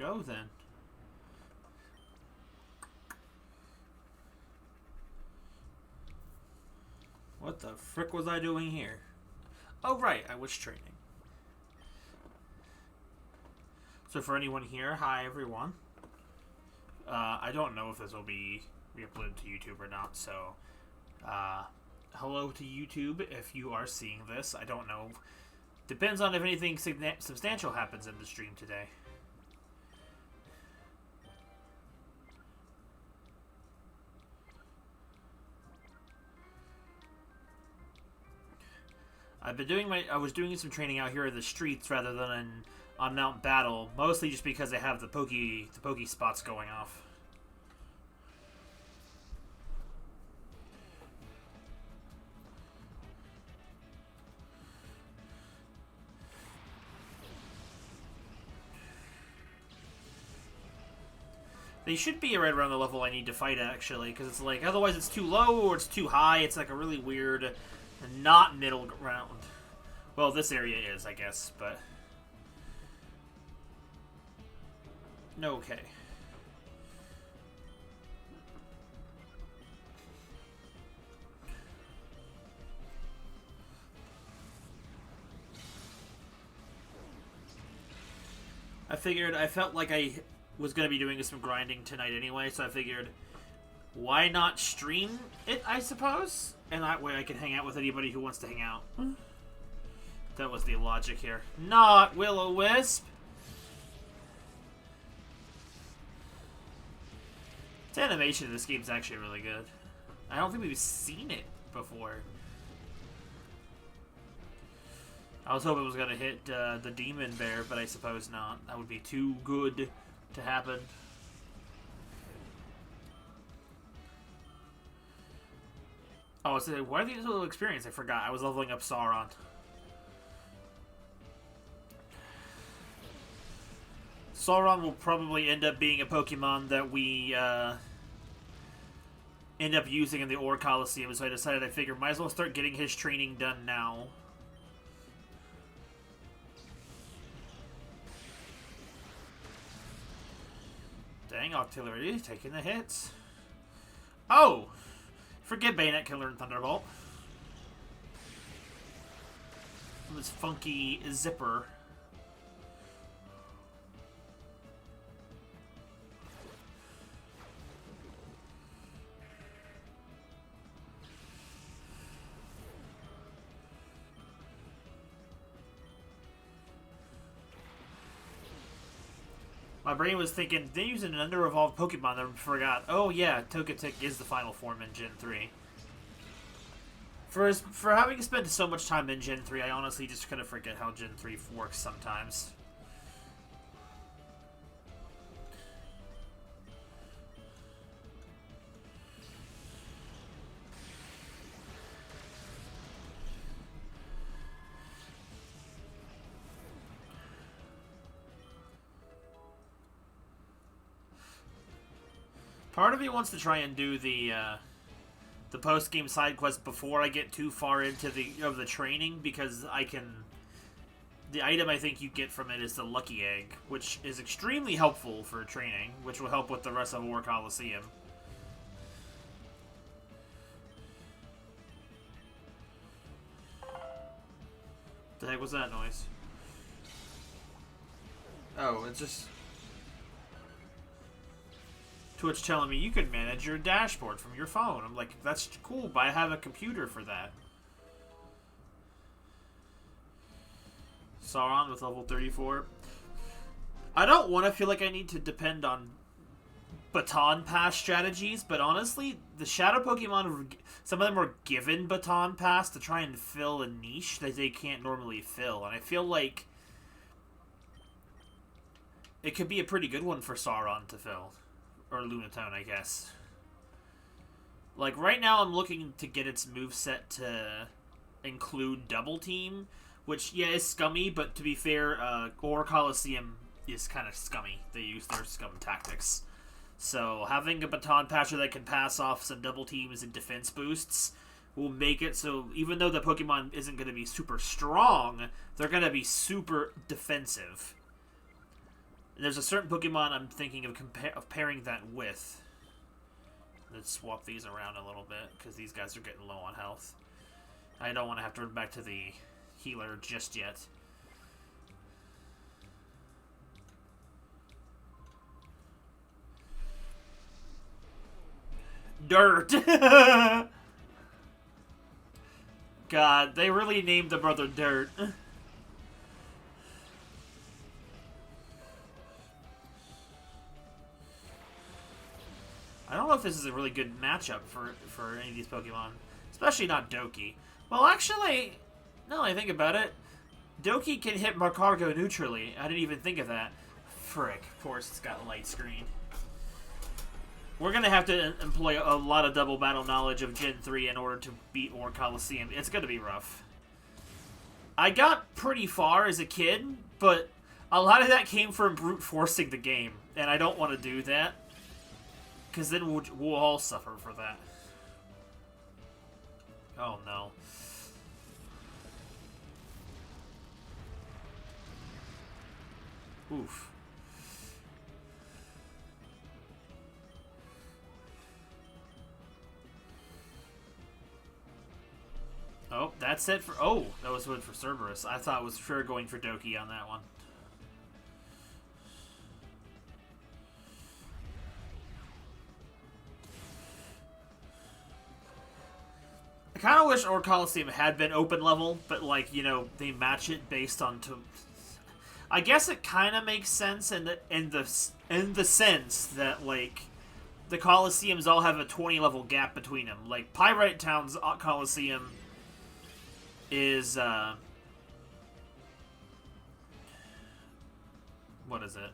go then. What the frick was I doing here? Oh, right, I was training. So for anyone here, hi everyone. I don't know if this will be re-uploaded to YouTube or not, so hello to YouTube if you are seeing this. I don't know. Depends on if anything substantial happens in the stream today. I was doing some training out here in the streets rather than on Mount Battle, mostly just because I have the pokey spots going off. They should be right around the level I need to fight, actually, because it's like, otherwise it's too low or it's too high. It's like a really weird, not middle ground. Well, this area is, I guess, but... Okay. I felt like I was going to be doing some grinding tonight anyway, so I figured, why not stream it, I suppose? And that way I can hang out with anybody who wants to hang out. That was the logic here. Not Will-O-Wisp! The animation of this game is actually really good. I don't think we've seen it before. I was hoping it was going to hit the Demon Bear, but I suppose not. That would be too good to happen. Oh, so what are these little experience? I forgot. I was leveling up Sauron. Sauron will probably end up being a Pokemon that we end up using in the Ore Coliseum, so I figured might as well start getting his training done now. Dang, Octillery taking the hits. Oh! Forget Bayonet Killer and Thunderbolt. This funky zipper. My brain was thinking, they used an under-evolved Pokemon that I forgot. Oh yeah, Togetic is the final form in Gen 3. For having spent so much time in Gen 3, I honestly just kind of forget how Gen 3 works sometimes. Part of me wants to try and do the post-game side quest before I get too far into the training, because the item I think you get from it is the Lucky Egg, which is extremely helpful for training, which will help with the rest of Ore Coliseum. The heck was that noise? Oh, it's just Twitch telling me you can manage your dashboard from your phone. I'm like, that's cool, but I have a computer for that. Sauron with level 34. I don't want to feel like I need to depend on baton pass strategies, but honestly, the Shadow Pokemon, some of them are given baton pass to try and fill a niche that they can't normally fill, and I feel like it could be a pretty good one for Sauron to fill. Or Lunatone, I guess. Like, right now I'm looking to get its moveset to include Double Team, which, yeah, is scummy, but to be fair, Ore Coliseum is kind of scummy. They use their scum tactics. So, having a Baton Passer that can pass off some Double Teams and defense boosts will make it so, even though the Pokemon isn't going to be super strong, they're going to be super defensive. There's a certain Pokemon I'm thinking of pairing that with. Let's swap these around a little bit, because these guys are getting low on health. I don't want to have to run back to the healer just yet. Dirt! God, they really named the brother Dirt. I don't know if this is a really good matchup for any of these Pokemon. Especially not Doki. Well, actually, now that I think about it, Doki can hit Magcargo neutrally. I didn't even think of that. Frick. Of course, it's got light screen. We're going to have to employ a lot of double battle knowledge of Gen 3 in order to beat Or Coliseum. It's going to be rough. I got pretty far as a kid, but a lot of that came from brute forcing the game. And I don't want to do that. Because then we'll all suffer for that. Oh, no. Oof. Oh, that's it for... Oh, that was good for Cerberus. I thought it was sure going for Doki on that one. I kind of wish Or Coliseum had been open level, but, like, you know, they match it based on... I guess it kind of makes sense in the sense that, like, the Coliseums all have a 20 level gap between them. Like, Pyrite Town's Coliseum is, what is it?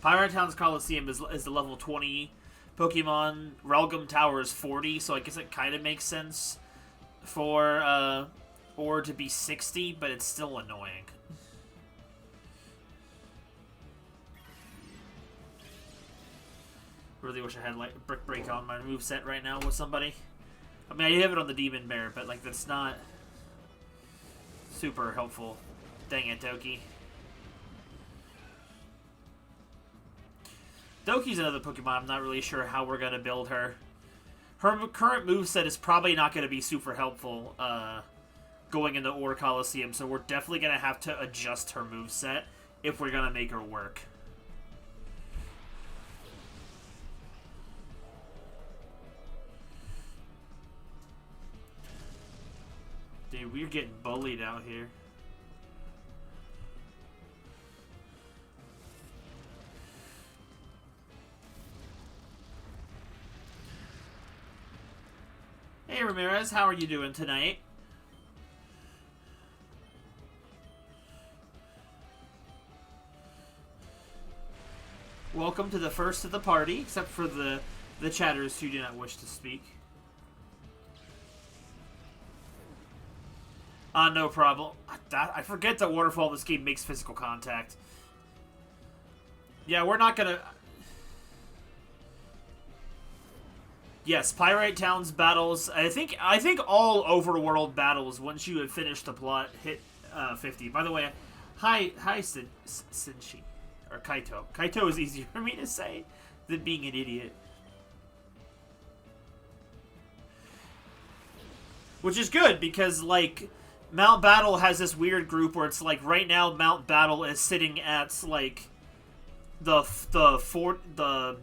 Pyrite Town's Coliseum is the level 20 Pokemon. Relgum Tower is 40, so I guess it kind of makes sense for, Or to be 60, but it's still annoying. Really wish I had, like, Brick Break on my moveset right now with somebody. I mean, I have it on the Demon Bear, but, like, that's not super helpful. Dang it, Doki. Doki's another Pokemon I'm not really sure how we're going to build her. Her current moveset is probably not going to be super helpful going into Or Coliseum, so we're definitely going to have to adjust her moveset if we're going to make her work. Dude, we're getting bullied out here. Hey Ramirez, how are you doing tonight? Welcome to the first of the party, except for the chatters who do not wish to speak. No problem. I forget that Waterfall in this game makes physical contact. Yeah, we're not gonna... Yes, Pyrite Town's battles. I think all overworld battles, once you have finished the plot, hit 50. By the way, hi Sinchi. Or Kaito. Kaito is easier for me to say than being an idiot. Which is good, because, like, Mount Battle has this weird group where it's like, right now Mount Battle is sitting at, like, the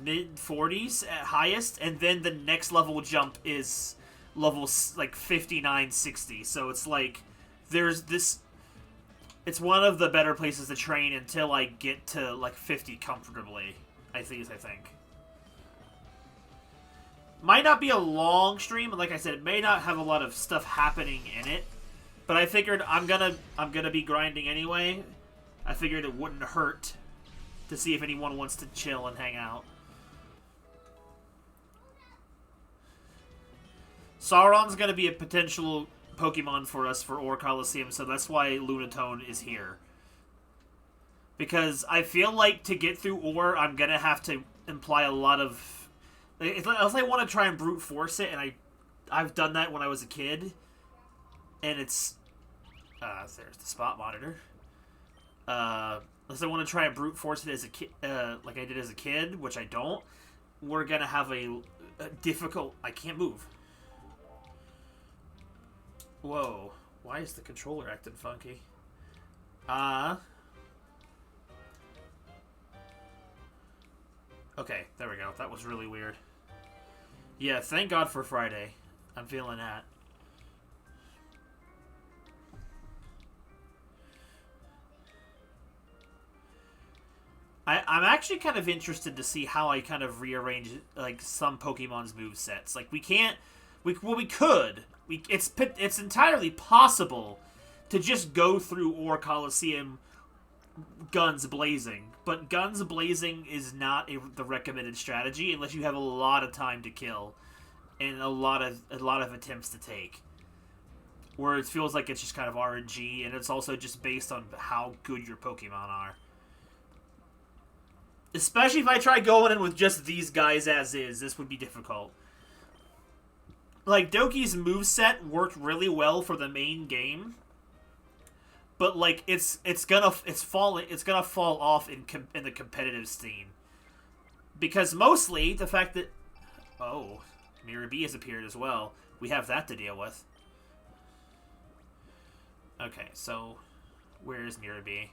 mid 40s at highest, and then the next level jump is level, like, 59, 60. So it's like, there's this... It's one of the better places to train until I get to, like, 50 comfortably, I think. Might not be a long stream, like I said, it may not have a lot of stuff happening in it, but I figured I'm gonna be grinding anyway. I figured it wouldn't hurt to see if anyone wants to chill and hang out. Sauron's gonna be a potential Pokemon for us for Or Coliseum, so that's why Lunatone is here. Because I feel like to get through Or, I'm gonna have to imply a lot of... Unless I want to try and brute force it, and I've done that when I was a kid, and it's... there's the spot monitor. Unless unless I want to try and brute force it as a kid, like I did as a kid, which I don't, we're gonna have a difficult. I can't move. Whoa! Why is the controller acting funky? Okay, there we go. That was really weird. Yeah, thank God for Friday. I'm feeling that. I'm actually kind of interested to see how I kind of rearrange like some Pokemon's movesets. Like we can't, we could. It's entirely possible to just go through Ore Coliseum guns blazing, but guns blazing is not the recommended strategy unless you have a lot of time to kill and a lot of attempts to take. Where it feels like it's just kind of RNG, and it's also just based on how good your Pokemon are. Especially if I try going in with just these guys as is, this would be difficult. Like, Doki's moveset worked really well for the main game, but like it's gonna fall off in the competitive scene. Because mostly the fact that Mirror B has appeared as well. We have that to deal with. Okay, so where is Mirror B?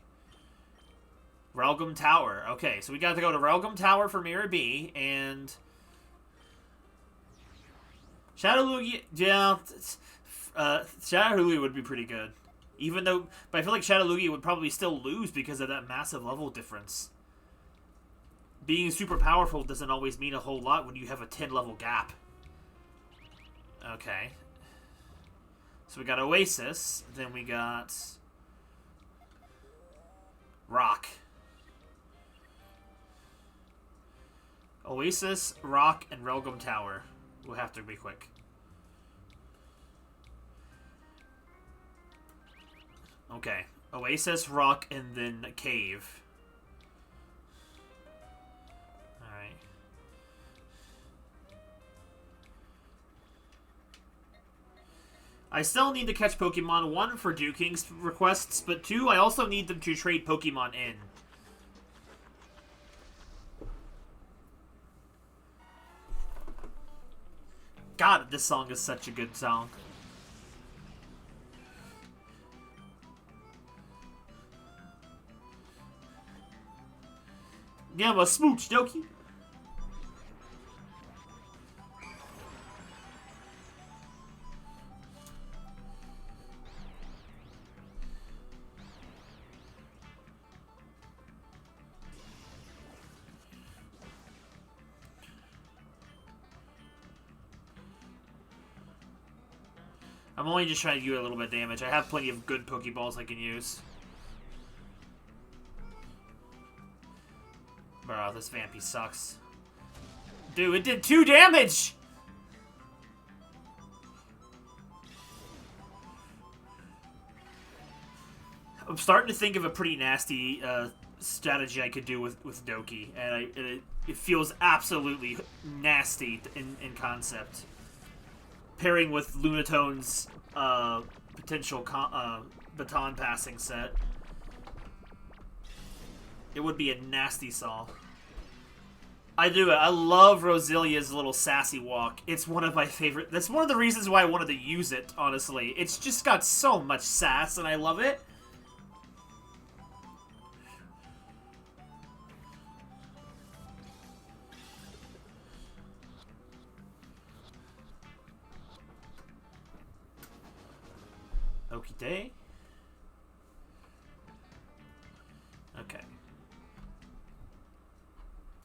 Relgum Tower. Okay, so we got to go to Relgum Tower for Mirror B, and Shadowloogie, yeah, Shadowloogie would be pretty good. Even though, but I feel like Shadowloogie would probably still lose because of that massive level difference. Being super powerful doesn't always mean a whole lot when you have a 10 level gap. Okay. So we got Oasis, then we got Rock. Oasis, Rock, and Relgum Tower. We'll have to be quick. Okay. Oasis, Rock, and then Cave. Alright. I still need to catch Pokemon, 1, for Duking's requests, but 2, I also need them to trade Pokemon in. God, this song is such a good song. Yeah, I'm a smooch, Doki. I'm only just trying to do a little bit of damage. I have plenty of good Pokeballs I can use. Bro, this Vampy sucks. Dude, it did 2 damage! I'm starting to think of a pretty nasty strategy I could do with Doki, and it feels absolutely nasty in concept. Pairing with Lunatone's potential baton passing set. It would be a nasty saw. I do it. I love Roselia's little sassy walk. It's one of my favorite. That's one of the reasons why I wanted to use it, honestly. It's just got so much sass, and I love it. Okie day. Okay.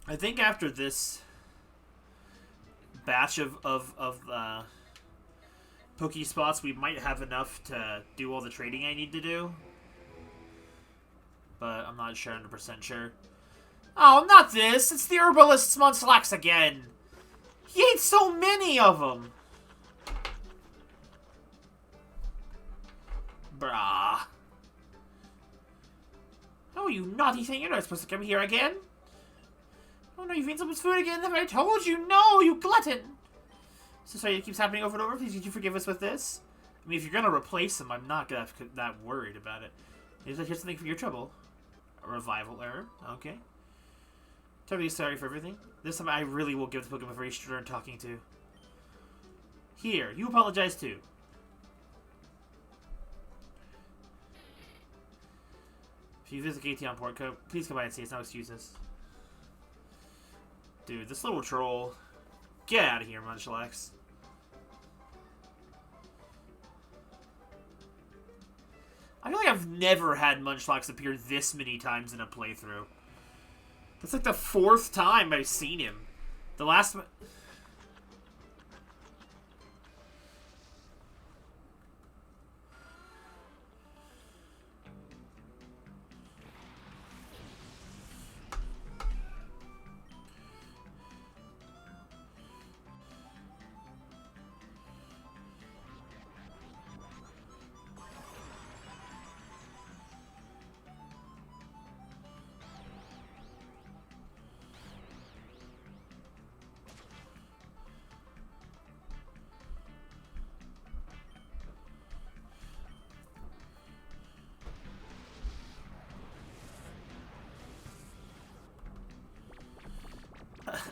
I think after this batch of Pokespots, we might have enough to do all the trading I need to do. But I'm not sure, 100% sure. Oh, not this! It's the Herbalist's Munchlax again! He ate so many of them! Brah. Oh, you naughty thing, you're not supposed to come here again. Oh no, you've eaten someone's food again? Have I told you? No, you glutton! So sorry, it keeps happening over and over. Please, could you forgive us with this? I mean, if you're gonna replace him, I'm not gonna that worried about it. Here's something for your trouble. revival herb. Okay. Totally sorry for everything. This time I really will give the Pokemon a very stern talking to. Here, you apologize too. If you visit KT on port code, please come by and see us. No excuses. Dude, this little troll. Get out of here, Munchlax. I feel like I've never had Munchlax appear this many times in a playthrough. That's like the 4th time I've seen him. The last...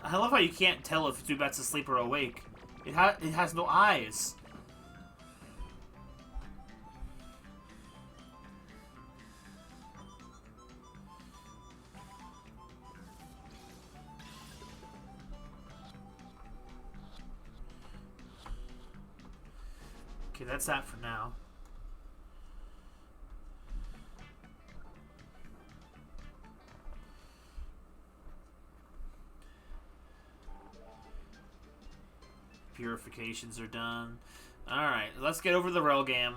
I love how you can't tell if Zubat's asleep or awake. It has no eyes. Okay, that's that for now. Purifications are done. Alright, let's get over the Relgam.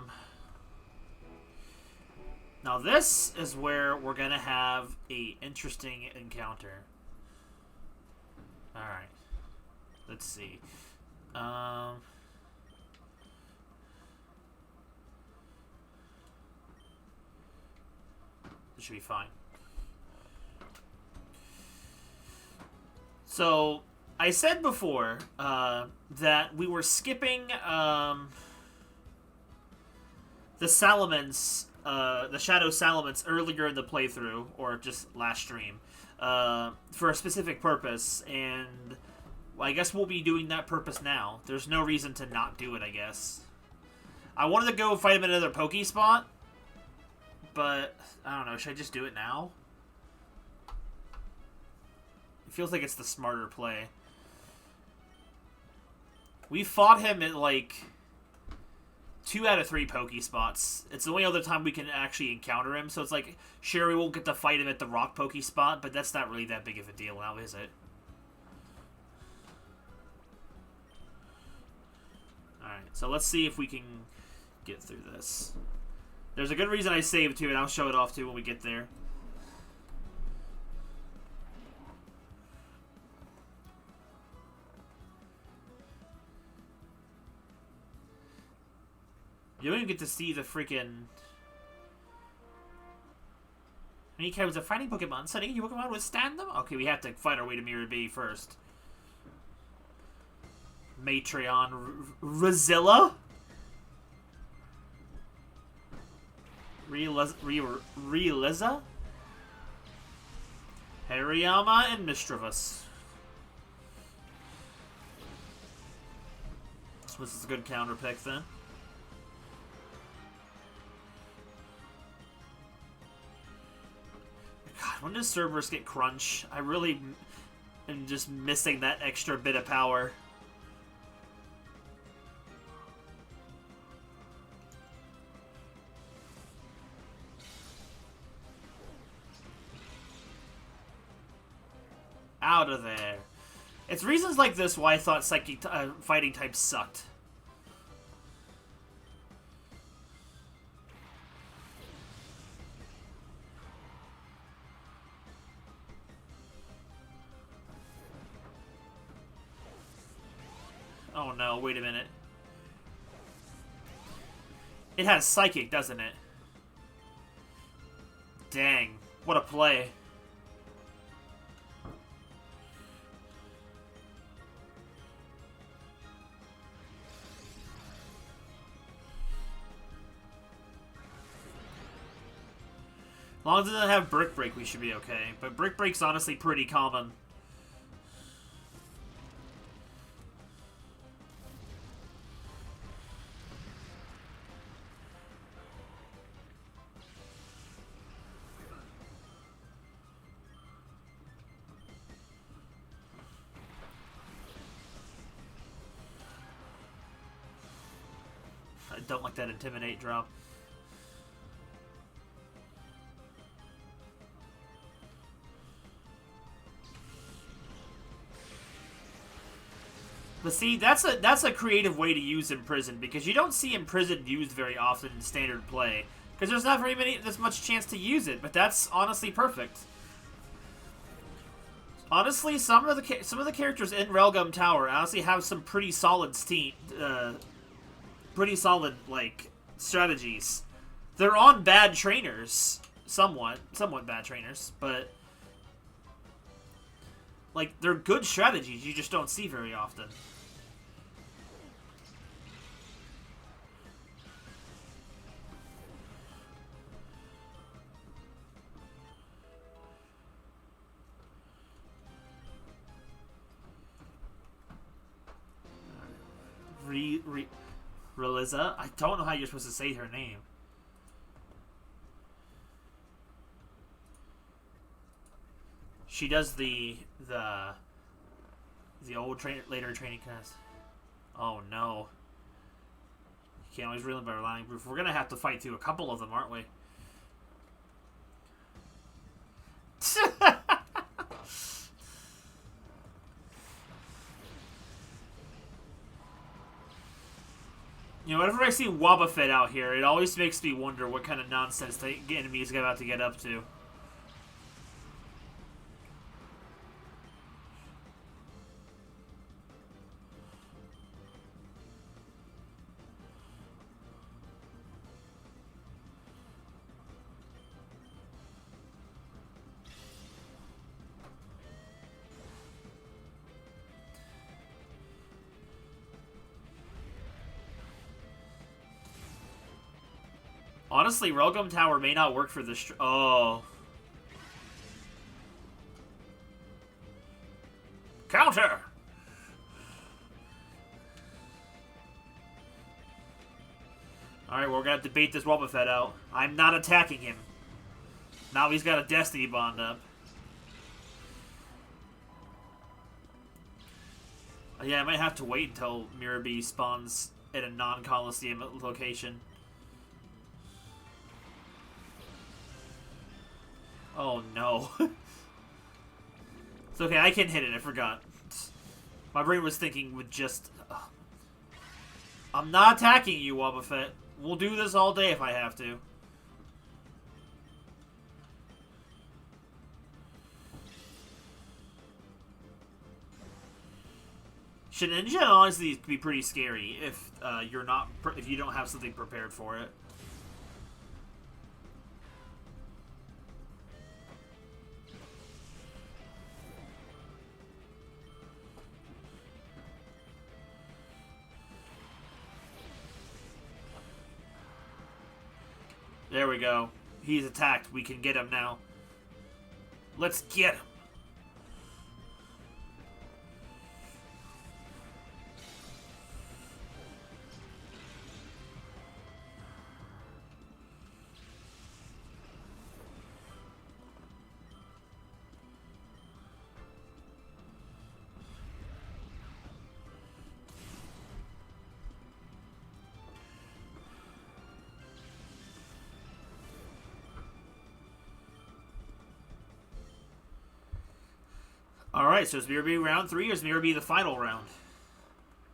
Now this is where we're going to have an interesting encounter. Alright. Let's see. This should be fine. So... I said before that we were skipping the Salamence, the Shadow Salamence earlier in the playthrough, or just last stream, for a specific purpose, and I guess we'll be doing that purpose now. There's no reason to not do it, I guess. I wanted to go fight him in another Pokespot, but I don't know, should I just do it now? It feels like it's the smarter play. We fought him at, like, 2 out of 3 Pokespots. It's the only other time we can actually encounter him, so it's like, sure, we won't get to fight him at the Rock Pokespot, but that's not really that big of a deal now, is it? Alright, so let's see if we can get through this. There's a good reason I saved, too, and I'll show it off, too, when we get there. You don't even get to see the freaking... Many characters are fighting Pokemon. So your Pokemon withstand them? Okay, we have to fight our way to Mirror B first. Matreon. Rizilla? Realiza? Hariyama and Mischievous. This is a good counter pick then. God, when does Cerberus get Crunch? I really am just missing that extra bit of power. Out of there. It's reasons like this why I thought Psychic fighting types sucked. Oh no, wait a minute. It has Psychic, doesn't it? Dang, what a play. long as it doesn't have Brick Break, we should be okay. But Brick Break's honestly pretty common. I don't like that Intimidate drop. But see, that's a creative way to use Imprison, because you don't see Imprison used very often in standard play, because there's not there's much chance to use it. But that's honestly perfect. Honestly, some of the characters in Railgun Tower honestly have some pretty solid like strategies. They're on bad trainers, somewhat bad trainers, but like they're good strategies. You just don't see very often. Reliza? I don't know how you're supposed to say her name. She does the old later training class. Oh no. You can't always remember by relying proof. We're gonna have to fight through a couple of them, aren't we? You know, whenever I see Wobbuffet out here, it always makes me wonder what kind of nonsense the enemy is about to get up to. Honestly, Railgun Tower may not work for this. Oh. Counter! Alright, we're gonna have to bait this Wobbuffet out. I'm not attacking him. Now he's got a Destiny Bond up. Yeah, I might have to wait until Mirabee spawns at a non-Coliseum location. Oh no. It's okay, I can hit it, I forgot. My brain was thinking with just... I'm not attacking you, Wobbuffet. We'll do this all day if I have to. Shedinja honestly can be pretty scary if if you don't have something prepared for it. There we go. He's attacked. We can get him now. Let's get him. Alright, so is Mirabee round 3 or is Mirabee the final round?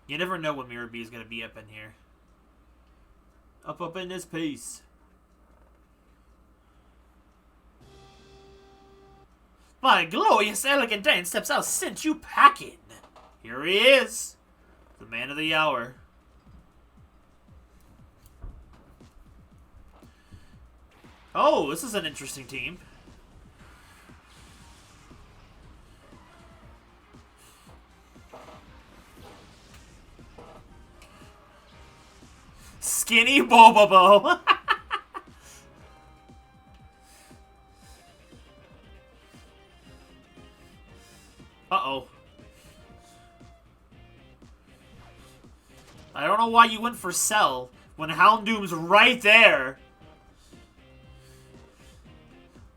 You never know when Mirabee is going to be up in here. Up in this piece. My glorious, elegant dance steps out sent you packing. Here he is. The man of the hour. Oh, this is an interesting team. Skinny Bobobo. Uh-oh. I don't know why you went for Cell when Houndoom's right there.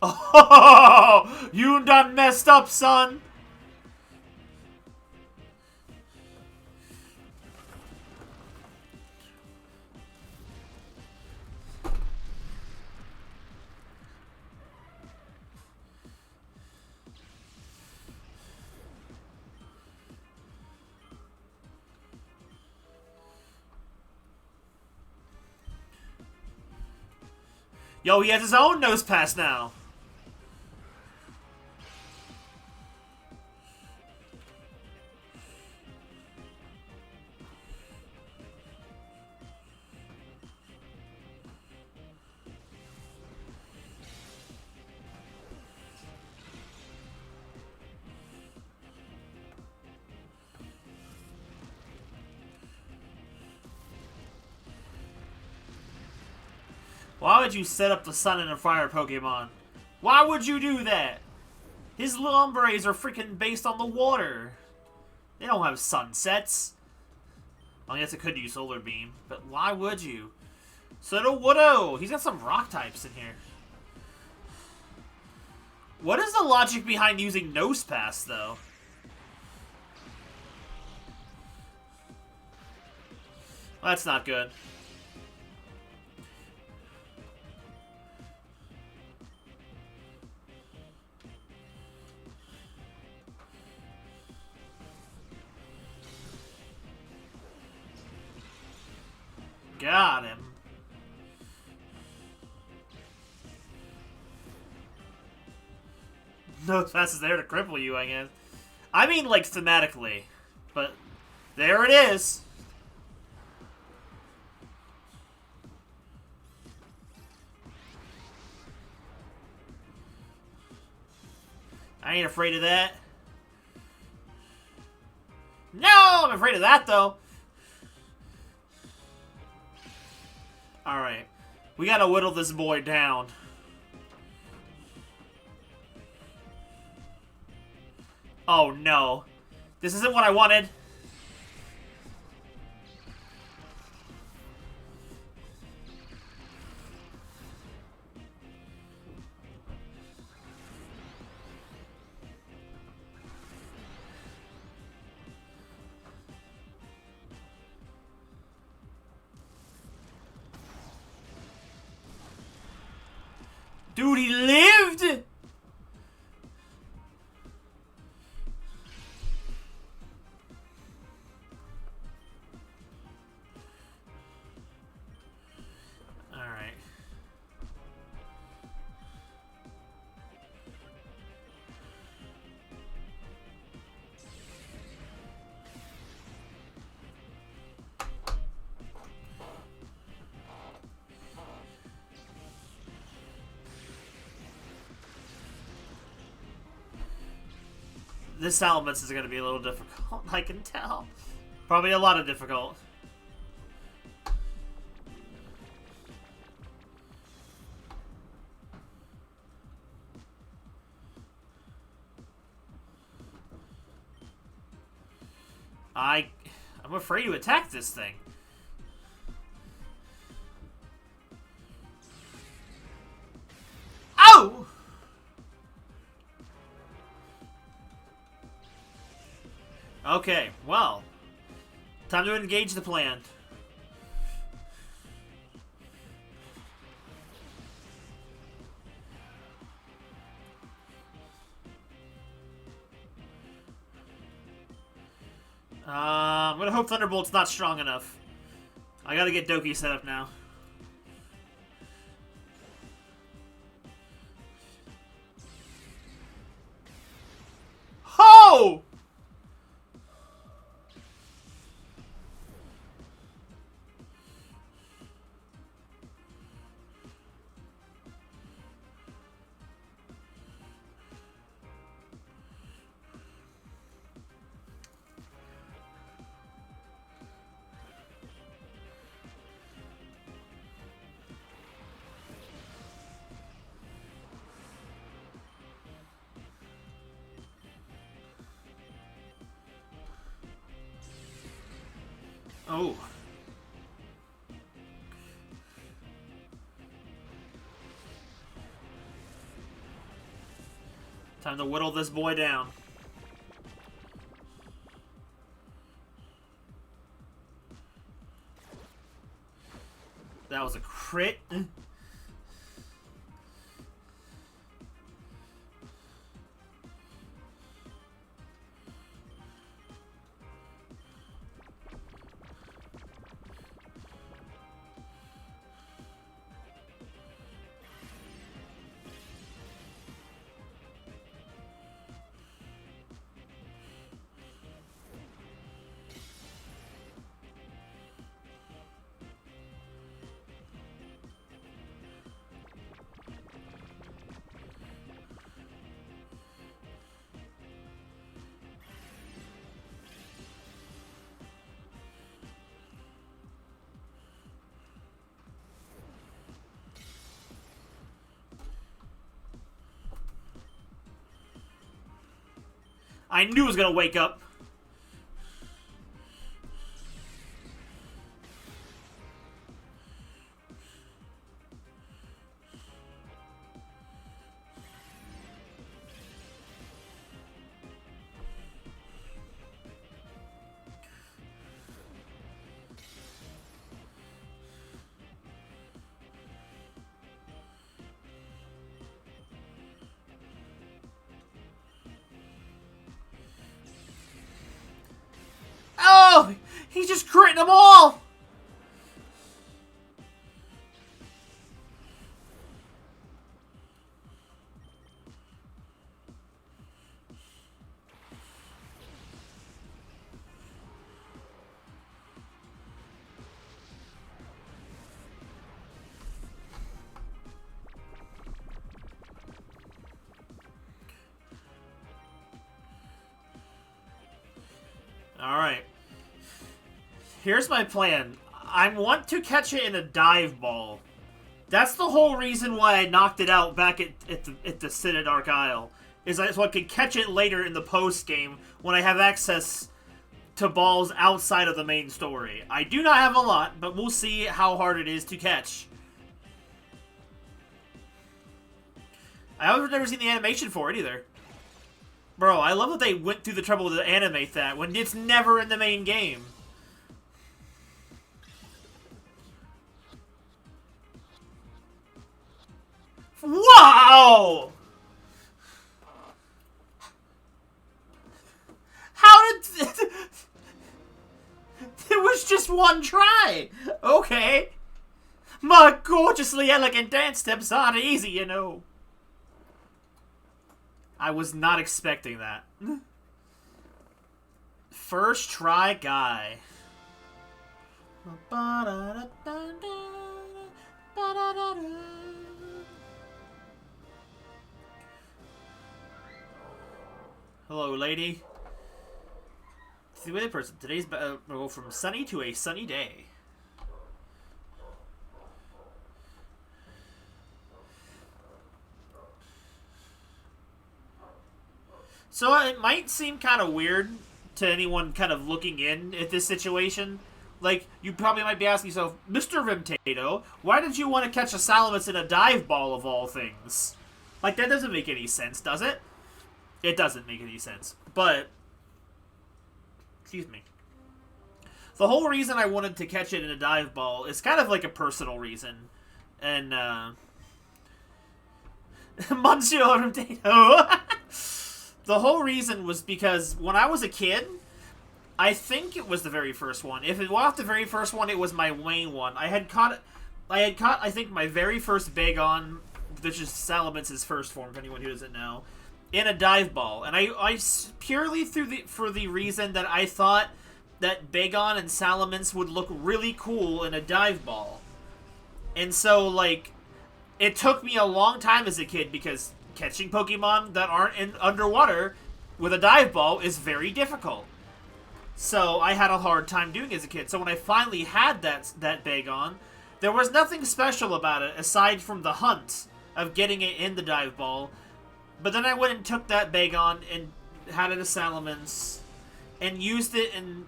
Oh, you done messed up, son. Yo, he has his own nose pass now. Why would you set up the sun and fire Pokemon? Why would you do that? His Lumbres are freaking based on the water. They don't have sunsets. I guess it could use Solar Beam, but why would you? Sudowoodo! He's got some rock types in here. What is the logic behind using Nose Pass, though? Well, that's not good. Got him. Nose Pass is there to cripple you, I guess. I mean, like, thematically. But, there it is. I ain't afraid of that. No, I'm afraid of that, though. Alright. We gotta whittle this boy down. Oh, no. This isn't what I wanted. Dude, he lived? Alright. This Salamence is going to be a little difficult, I can tell. Probably a lot of difficult. I'm afraid to attack this thing. Ow! Okay, well. Time to engage the plan. I'm gonna hope Thunderbolt's not strong enough. I gotta get Doki set up now. Ho! Oh. Time to whittle this boy down. That was a crit. I knew he was gonna wake up. Oh! He's just critting them all! Alright. Here's my plan. I want to catch it in a dive ball. That's the whole reason why I knocked it out back at the Sid at Dark Isle. Is so I can catch it later in the post-game when I have access to balls outside of the main story. I do not have a lot, but we'll see how hard it is to catch. I've never seen the animation for it either. Bro, I love that they went through the trouble to animate that when it's never in the main game. Wow! How did... It was just one try! Okay. My gorgeously elegant dance steps aren't easy, you know. I was not expecting that. First try guy. Hello, lady. See the person. Today's we'll go from sunny to a sunny day. So it might seem kind of weird to anyone kind of looking in at this situation. Like, you probably might be asking yourself, Mr. Vimtato, why did you want to catch a Salamence in a dive ball of all things? Like, that doesn't make any sense, does it? It doesn't make any sense. But, excuse me. The whole reason I wanted to catch it in a dive ball is kind of like a personal reason. And, Monsieur Vimtato. The whole reason was because when I was a kid, I think it was the very first one. If it wasn't the very first one, it was my main one. I had caught, I think, my very first Bagon, which is Salamence's first form, for anyone who doesn't know, in a dive ball. And I purely for the reason that I thought that Bagon and Salamence would look really cool in a dive ball. And so, like, it took me a long time as a kid because catching Pokemon that aren't in underwater with a dive ball is very difficult. So I had a hard time doing it as a kid. So when I finally had that Bagon, there was nothing special about it aside from the hunt of getting it in the dive ball. But then I went and took that Bagon and had it a Salamence and used it and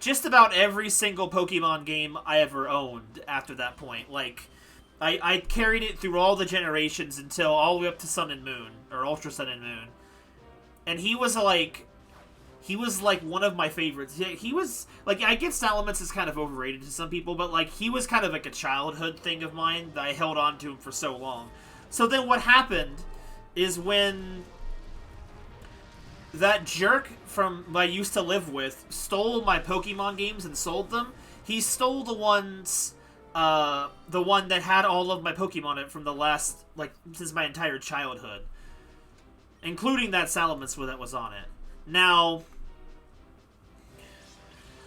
just about every single Pokemon game I ever owned after that point. Like, I carried it through all the generations until all the way up to Sun and Moon, or Ultra Sun and Moon. And he was like one of my favorites. He was, like, I get Salamence is kind of overrated to some people, but, like, he was kind of like a childhood thing of mine that I held on to him for so long. So then what happened is when that jerk from I used to live with stole my Pokemon games and sold them, he stole the one that had all of my Pokemon in it from the last, like, since my entire childhood. Including that Salamence that was on it. Now,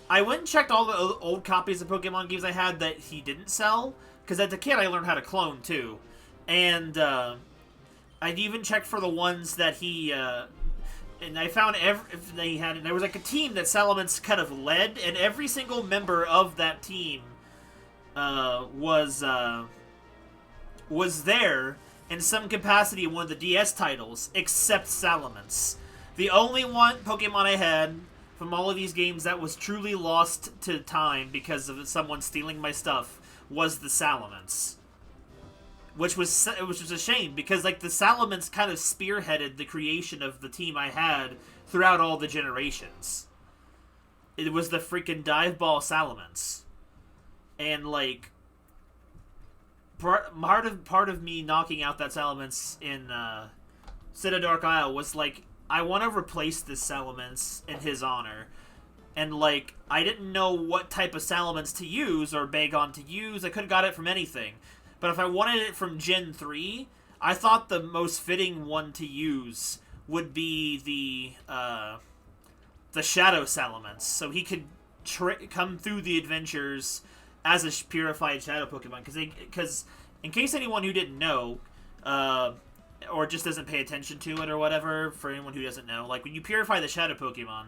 I went and checked all the old copies of Pokemon games I had that he didn't sell. Because as a kid, I learned how to clone, too. And, I'd even checked for the ones that he, and I found they had, and there was like a team that Salamence kind of led, and every single member of that team was there in some capacity in one of the DS titles, except Salamence. The only one Pokemon I had from all of these games that was truly lost to time because of someone stealing my stuff was the Salamence. Which was a shame, because, like, the Salamence kind of spearheaded the creation of the team I had throughout all the generations. It was the freaking Dive Ball Salamence. And, like, part of me knocking out that Salamence in City Dark Isle was, like, I want to replace this Salamence in his honor. And, like, I didn't know what type of Salamence to use or Bagon to use. I could have got it from anything. But if I wanted it from Gen 3, I thought the most fitting one to use would be the Shadow Salamence. So he could come through the adventures as a purified Shadow Pokemon. Because in case anyone who didn't know, or just doesn't pay attention to it or whatever, for anyone who doesn't know, like, when you purify the Shadow Pokemon,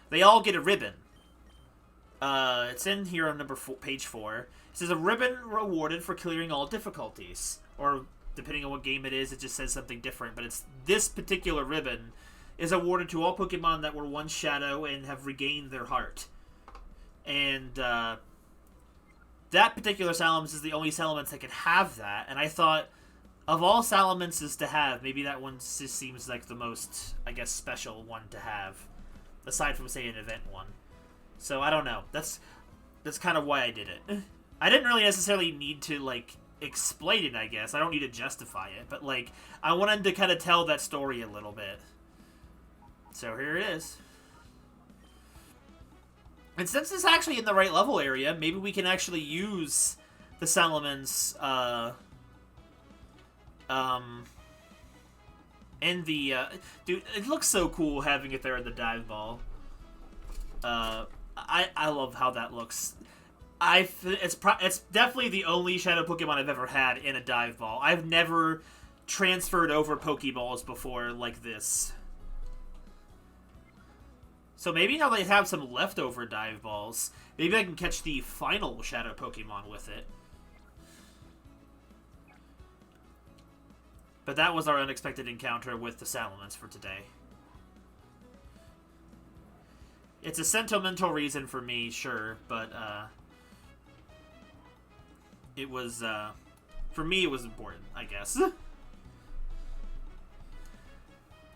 they all get a ribbon. It's in here on page 4. It says, a ribbon rewarded for clearing all difficulties. Or, depending on what game it is, it just says something different. But it's this particular ribbon is awarded to all Pokemon that were once Shadow and have regained their heart. And, that particular Salamence is the only Salamence that can have that. And I thought, of all Salamences to have, maybe that one just seems like the most, I guess, special one to have. Aside from, say, an event one. So, I don't know. That's kind of why I did it. I didn't really necessarily need to, like, explain it, I guess. I don't need to justify it. But, like, I wanted to kind of tell that story a little bit. So, here it is. And since it's actually in the right level area, maybe we can actually use the Salamence, in the, dude, it looks so cool having it there in the dive ball. I love how that looks. It's definitely the only Shadow Pokemon I've ever had in a dive ball. I've never transferred over Pokeballs before like this. So maybe now they have some leftover dive balls, maybe I can catch the final Shadow Pokemon with it. But that was our unexpected encounter with the Salamence for today. It's a sentimental reason for me, sure, but, it was, for me it was important, I guess.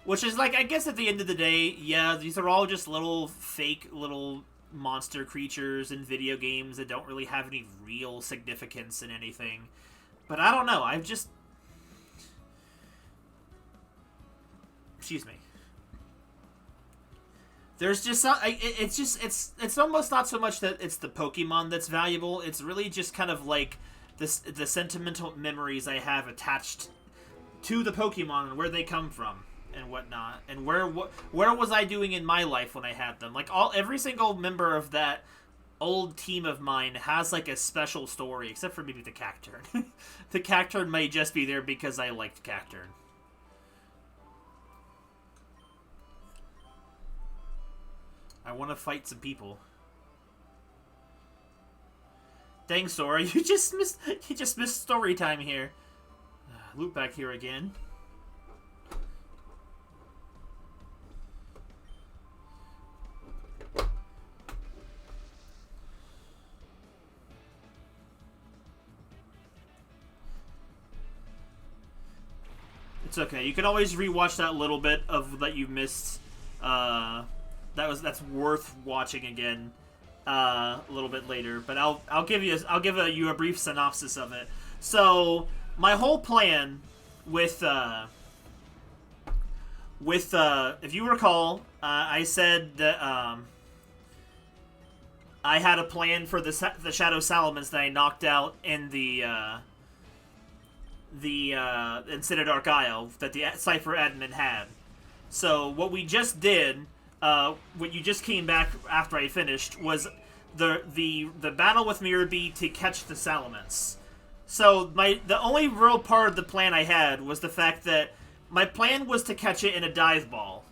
Which is, like, I guess at the end of the day, yeah, these are all just little fake little monster creatures in video games that don't really have any real significance in anything. But I don't know, I've just... Excuse me. There's just it's almost not so much that it's the Pokemon that's valuable. It's really just kind of like the sentimental memories I have attached to the Pokemon and where they come from and whatnot, and where was I doing in my life when I had them. Like every single member of that old team of mine has like a special story, except for maybe the Cacturn. The Cacturn may just be there because I liked Cacturn. I want to fight some people. Dang, Sora, you just missed story time here. Loop back here again. It's okay. You can always rewatch that little bit of that you missed. That's worth watching again a little bit later. But I'll give you a brief synopsis of it. So my whole plan with if you recall, I said that I had a plan for the Shadow Salamence that I knocked out in the Dark Gale that the Cypher admin had. So what we just did, what you just came back after I finished, was the battle with Mirror B to catch the Salamence. So the only real part of the plan I had was the fact that my plan was to catch it in a dive ball.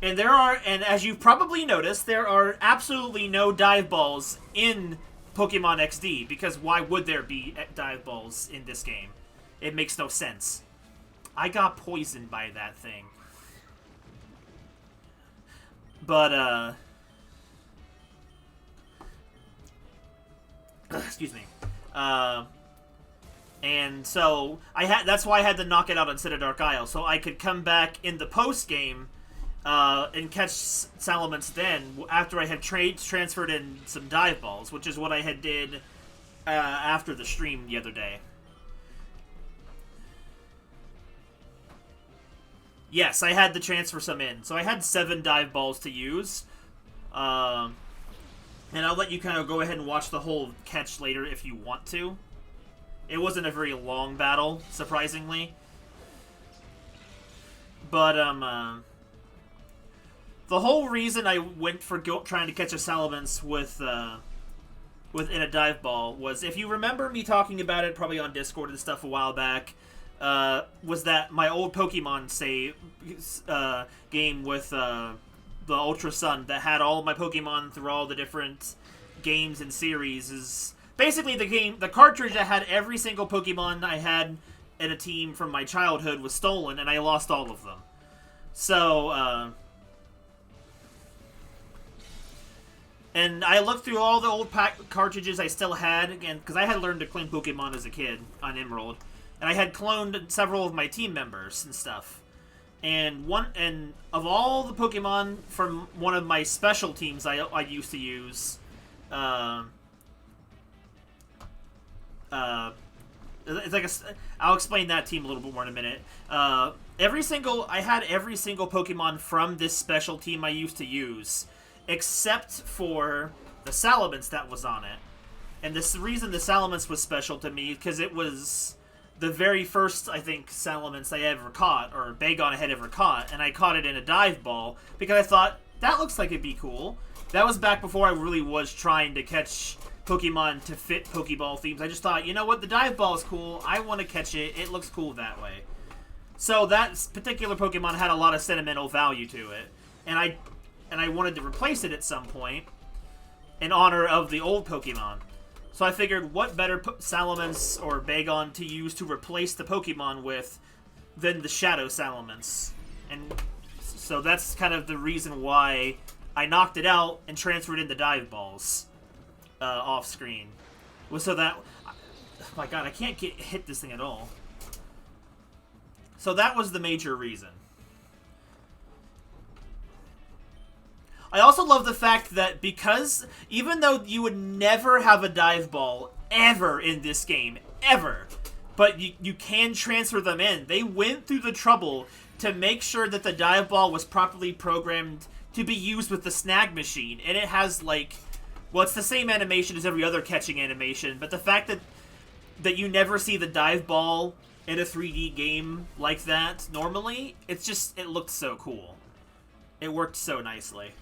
And as you've probably noticed, there are absolutely no dive balls in Pokemon XD, because why would there be dive balls in this game? It makes no sense. I got poisoned by that thing. But, excuse me. And so, that's why I had to knock it out instead of Dark Isle, so I could come back in the post-game and catch Salamence then, after I had transferred in some dive balls, which is what I had did after the stream the other day. Yes, I had to transfer some in. So I had 7 dive balls to use. And I'll let you kind of go ahead and watch the whole catch later if you want to. It wasn't a very long battle, surprisingly. But, the whole reason I went for trying to catch a Salamence in a dive ball was, if you remember me talking about it probably on Discord and stuff a while back, was that my old Pokemon game with the Ultra Sun that had all of my Pokemon through all the different games and series is basically the cartridge that had every single Pokemon I had in a team from my childhood was stolen, and I lost all of them. So, and I looked through all the old cartridges I still had, again, because I had learned to clone Pokemon as a kid on Emerald. And I had cloned several of my team members and stuff. And of all the Pokemon from one of my special teams I used to use, it's like I'll explain that team a little bit more in a minute. I had every single Pokemon from this special team I used to use, except for the Salamence that was on it. And the reason the Salamence was special to me, because it was the very first, I think, Salamence I ever caught, or Bagon I had ever caught, and I caught it in a dive ball, because I thought, that looks like it'd be cool. That was back before I really was trying to catch Pokemon to fit Pokeball themes. I just thought, you know what, the dive ball is cool, I want to catch it, it looks cool that way. So that particular Pokemon had a lot of sentimental value to it, and I wanted to replace it at some point, in honor of the old Pokemon. So I figured, what better Salamence or Bagon to use to replace the Pokemon with than the Shadow Salamence? And so that's kind of the reason why I knocked it out and transferred in the dive balls off screen. Was so that, oh my god, I can't hit this thing at all. So that was the major reason. I also love the fact that because, even though you would never have a dive ball ever in this game, ever, but you can transfer them in, they went through the trouble to make sure that the dive ball was properly programmed to be used with the snag machine. And it has, like, well, it's the same animation as every other catching animation, but the fact that you never see the dive ball in a 3D game like that normally, it looked so cool. It worked so nicely.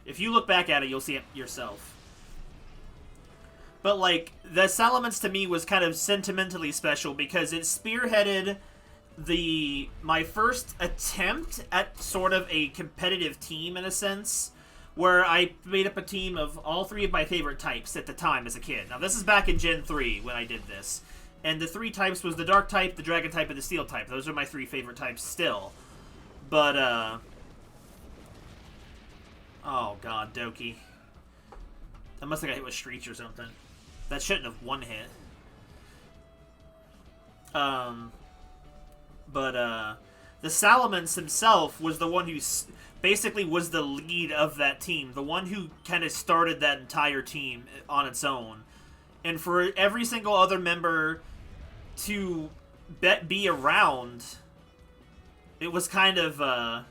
If you look back at it, you'll see it yourself. But, like, the Salamence to me was kind of sentimentally special because it spearheaded my first attempt at sort of a competitive team, in a sense, where I made up a team of all 3 of my favorite types at the time as a kid. Now, this is back in Gen 3 when I did this. And the 3 types was the Dark type, the Dragon type, and the Steel type. Those are my 3 favorite types still. But, oh god, Doki. I must have got hit with Streets or something. That shouldn't have one hit. Um, but the Salamence himself was the one who basically was the lead of that team, the one who kind of started that entire team on its own. And for every single other member to be around, it was kind of,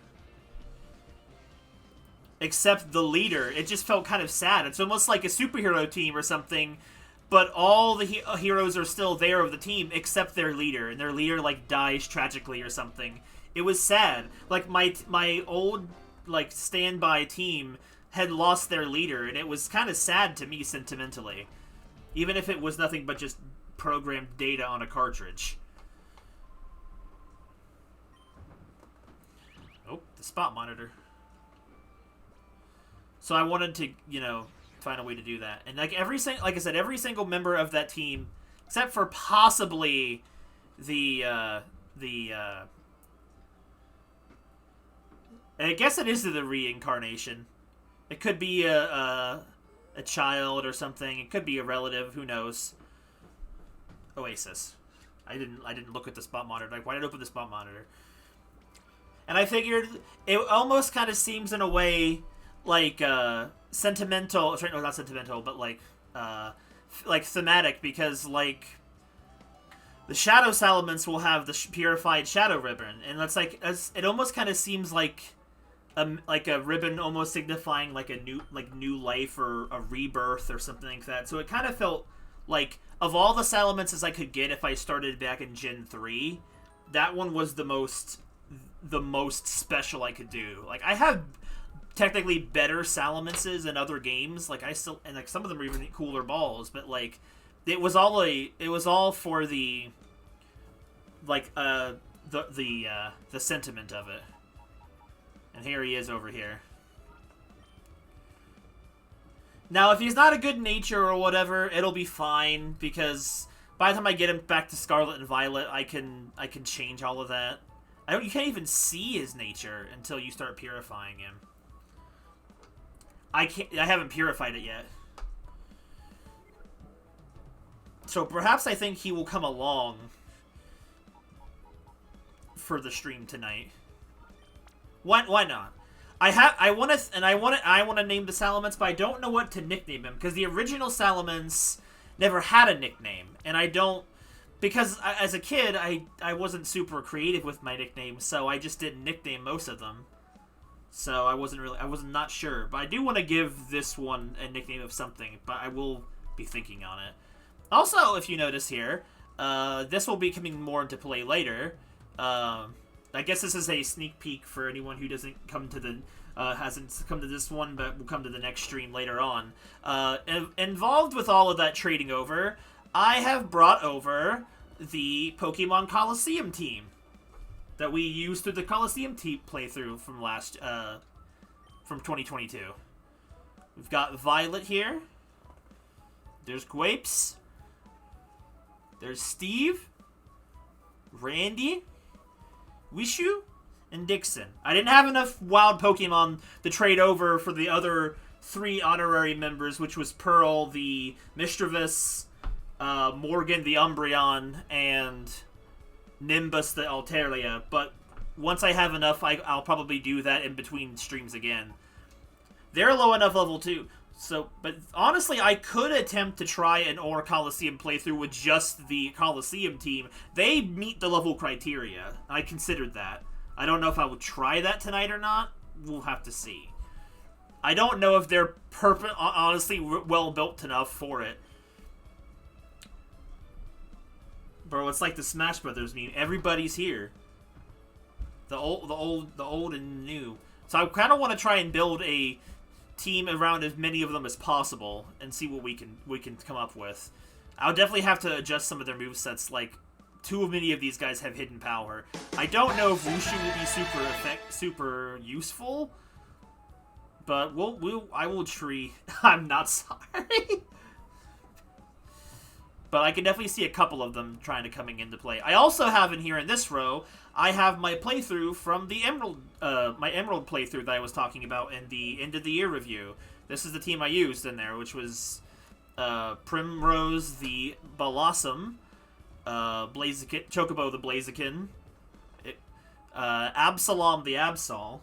except the leader. It just felt kind of sad. It's almost like a superhero team or something, but all the heroes are still there of the team except their leader, and their leader, like, dies tragically or something. It was sad. Like, my old, like, standby team had lost their leader, and it was kind of sad to me sentimentally. Even if it was nothing but just programmed data on a cartridge. Oh, the spot monitor. So I wanted to, you know, find a way to do that. And like like I said, every single member of that team, except for possibly I guess it is the reincarnation. It could be a child or something. It could be a relative. Who knows? Oasis. I didn't look at the spot monitor. Like, why did I open the spot monitor? And I figured it almost kind of seems in a way like sentimental. Sorry, no, not sentimental, but like thematic, because like the Shadow Salamence will have the purified Shadow Ribbon, and that's like it almost kind of seems like a ribbon almost signifying like a new life or a rebirth or something like that. So it kind of felt like, of all the Salamences I could get if I started back in Gen 3, that one was the most special I could do. Like, I have technically better Salamences in other games. Like, and like some of them are even cooler balls, but like it was all for the like the sentiment of it. And here he is over here. Now, if he's not a good nature or whatever, it'll be fine, because by the time I get him back to Scarlet and Violet, I can change all of that. You can't even see his nature until you start purifying him. I haven't purified it yet. So perhaps I think he will come along for the stream tonight. Why not? I want to name the Salamence, but I don't know what to nickname him, because the original Salamence never had a nickname, and I don't, because as a kid I wasn't super creative with my nicknames, so I just didn't nickname most of them. So I was not sure, but I do want to give this one a nickname of something, but I will be thinking on it. Also, if you notice here, this will be coming more into play later. I guess this is a sneak peek for anyone who doesn't come to the hasn't come to this one, but will come to the next stream later on. Involved with all of that trading over, I have brought over the Pokemon Coliseum team that we used through the Coliseum playthrough from from 2022. We've got Violet here. There's Gwapes. There's Steve, Randy, Wishu, and Dixon. I didn't have enough wild Pokemon to trade over for the other 3 honorary members, which was Pearl, the Mischievous, Morgan, the Umbreon, and Nimbus, the Altaria. But once I have enough, I'll probably do that in between streams again. They're low enough level too. So, but honestly, I could attempt to try an Or Coliseum playthrough with just the Coliseum team. They meet the level criteria. I considered that. I don't know if I will try that tonight or not. We'll have to see. I don't know if they're honestly well built enough for it. Bro, it's like the Smash Brothers meme. Everybody's here. The old and new. So I kind of want to try and build a team around as many of them as possible and see what we can come up with. I'll definitely have to adjust some of their movesets. Like, too many of these guys have hidden power. I don't know if Wushu will be super useful, but I will tree. I'm not sorry. But I can definitely see a couple of them coming into play. I also have in here in this row, I have my playthrough from the Emerald, my Emerald playthrough that I was talking about in the end of the year review. This is the team I used in there, which was Primrose, the Blossom, Blaziken, Chocobo the Blaziken, Absolom the Absol,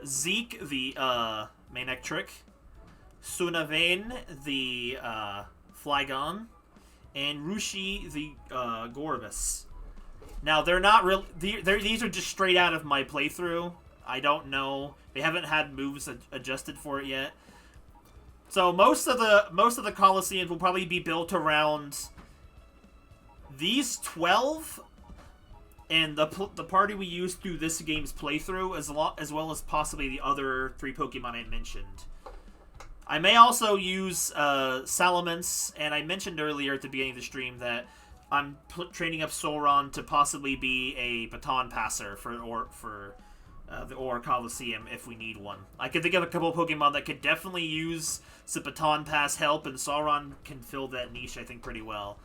Zeke the Manectric, Sunavane the Flygon, and Rushi the Gorbis. Now, they're not real. These are just straight out of my playthrough. I don't know. They haven't had moves adjusted for it yet. So most of the Colosseums will probably be built around these 12 and the party we used through this game's playthrough, as well as possibly the other 3 Pokemon I mentioned. I may also use Salamence, and I mentioned earlier at the beginning of the stream that I'm training up Sauron to possibly be a baton passer for the Ore Coliseum if we need one. I could think of a couple of Pokemon that could definitely use some baton pass help, and Sauron can fill that niche, I think, pretty well.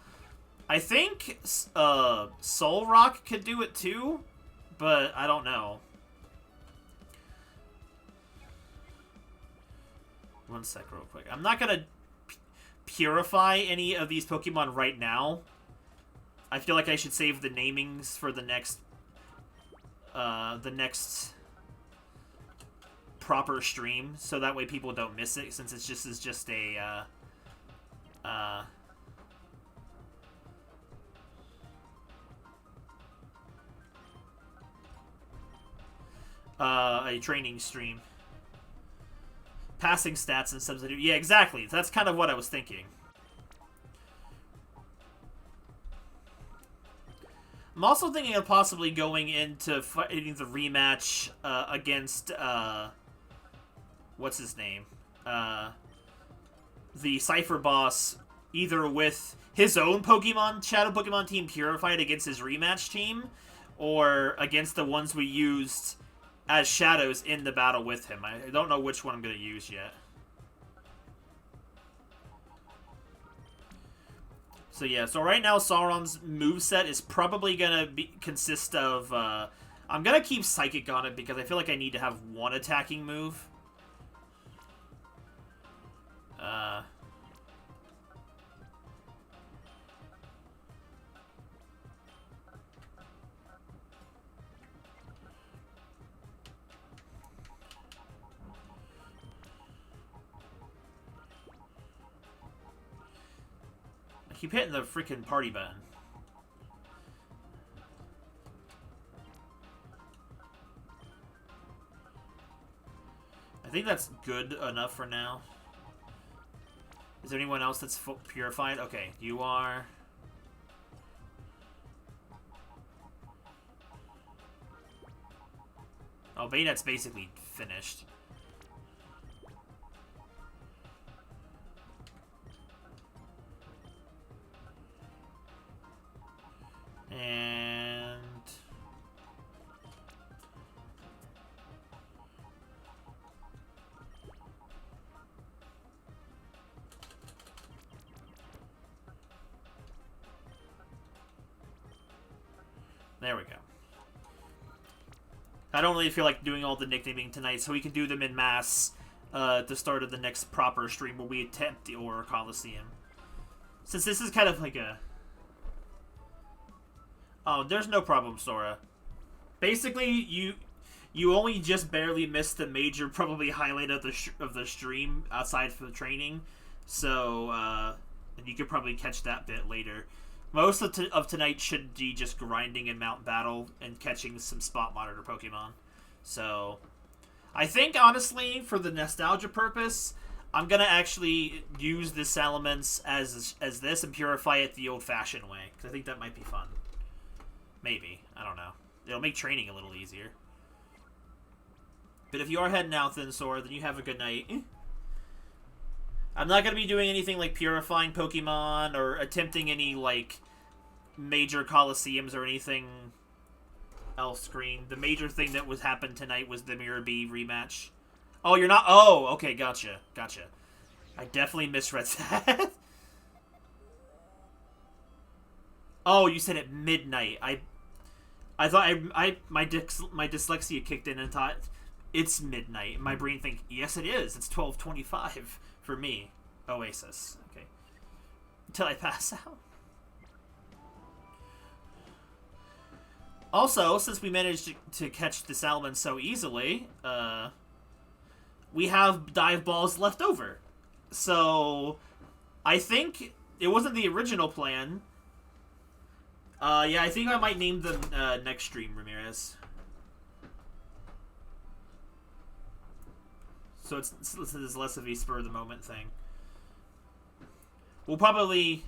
I think Solrock could do it too, but I don't know. One sec real quick. I'm not going to purify any of these Pokemon right now. I feel like I should save the namings for the next proper stream, so that way people don't miss it, since it's just a training stream. Passing stats and substitute. Yeah, exactly. That's kind of what I was thinking. I'm also thinking of possibly going into fighting the rematch against, what's his name? The Cypher boss, either with his own Pokemon, Shadow Pokemon team Purified against his rematch team, or against the ones we used as Shadows in the battle with him. I don't know which one I'm going to use yet. So yeah, so right now Sauron's moveset is probably going to consist of... I'm going to keep Psychic on it because I feel like I need to have one attacking move. Keep hitting the freaking party button. I think that's good enough for now. Is there anyone else that's purified? Okay, you are. Oh, Bayonet's basically finished. And there we go. I don't really feel like doing all the nicknaming tonight, so we can do them in mass at the start of the next proper stream where we attempt the Ore Coliseum. Since this is kind of like a... Oh, there's no problem, Sora. Basically, you only just barely missed the major, probably highlight of the stream outside for the training. So, and you could probably catch that bit later. Most of tonight should be just grinding in Mount Battle and catching some Spot Monitor Pokemon. So, I think, honestly, for the nostalgia purpose, I'm going to actually use this Salamence as this and purify it the old-fashioned way. Because I think that might be fun. Maybe. I don't know. It'll make training a little easier. But if you are heading out then, Sora, then you have a good night. I'm not going to be doing anything like purifying Pokemon or attempting any, like, major Coliseums or anything else green. The major thing that happened tonight was the Mirror B rematch. Oh, you're not... Oh, okay, gotcha. Gotcha. I definitely misread that. Oh, you said at midnight. I thought my dyslexia kicked in and thought it's midnight. My brain think, yes, it is. It's 12:25 for me. Oasis. Okay. Until I pass out. Also, since we managed to catch the Salamence so easily, we have dive balls left over. So, I think it wasn't the original plan. Yeah, I think I might name them next stream, Ramirez. So it's less of a spur-of-the-moment thing. We'll probably...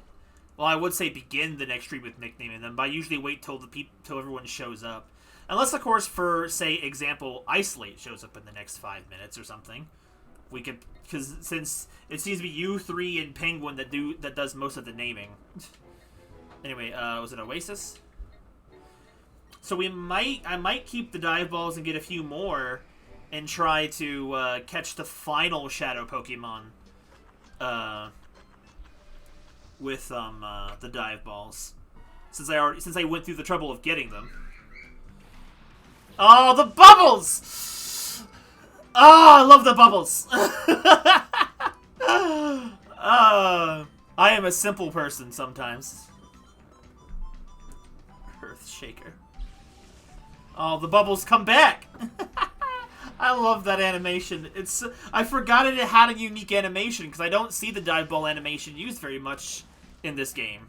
Well, I would say begin the next stream with nicknaming them, but I usually wait till everyone shows up. Unless, of course, for, say, example, Isolate shows up in the next 5 minutes or something. We could... Because since it seems to be you, 3, and Penguin that does most of the naming. Anyway, was it Oasis? So I might keep the dive balls and get a few more and try to catch the final Shadow Pokemon with the dive balls. Since I went through the trouble of getting them. Oh, the bubbles! Oh, I love the bubbles! I am a simple person sometimes. Earthshaker. Oh, the bubbles come back! I love that animation. I forgot it had a unique animation, because I don't see the dive ball animation used very much in this game.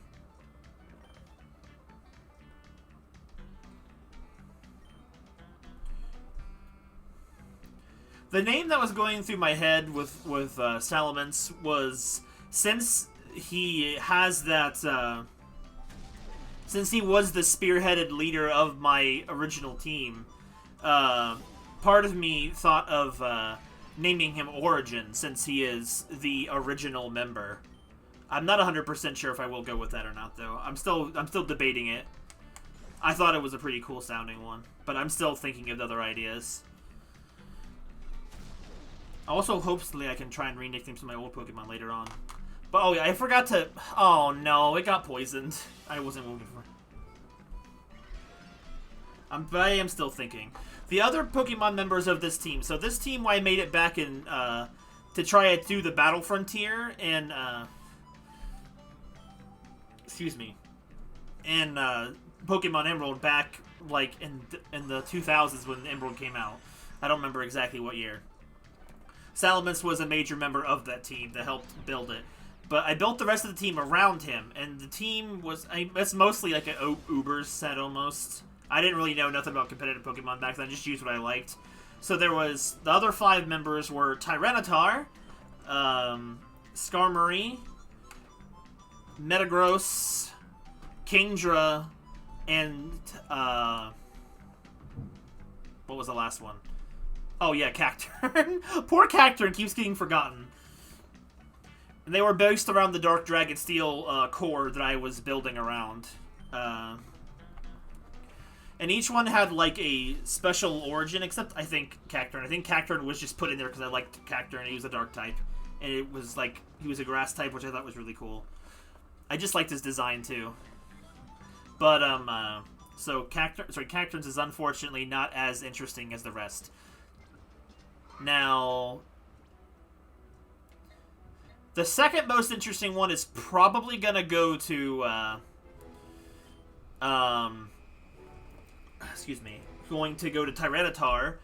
The name that was going through my head with Salamence was, since he has that... since he was the spearheaded leader of my original team, part of me thought of naming him Origin, since he is the original member. I'm not 100% sure if I will go with that or not, though. I'm still debating it. I thought it was a pretty cool sounding one, but I'm still thinking of other ideas. Also, hopefully I can try and re-nickname some of my old Pokemon later on. But, oh yeah, I forgot to... Oh no, it got poisoned. I wasn't looking for... But I am still thinking. The other Pokemon members of this team. So this team, I made it back in... to try to do the Battle Frontier and... excuse me. And Pokemon Emerald back, like, in the 2000s when Emerald came out. I don't remember exactly what year. Salamence was a major member of that team that helped build it. But I built the rest of the team around him, and the team was... it's mostly like an Uber's set, almost. I didn't really know nothing about competitive Pokemon back then, I just used what I liked. So there was... The other 5 members were Tyranitar, Skarmory, Metagross, Kingdra, and... what was the last one? Oh yeah, Cacturn. Poor Cacturn keeps getting forgotten. And they were based around the Dark Dragon Steel core that I was building around. And each one had like a special origin, except I think Cacturn. I think Cacturn was just put in there because I liked Cacturn and he was a dark type. And it was like, he was a grass type, which I thought was really cool. I just liked his design too. But, so Cacturn's is unfortunately not as interesting as the rest. Now, the second most interesting one is probably gonna go to, excuse me, going to go to Tyranitar.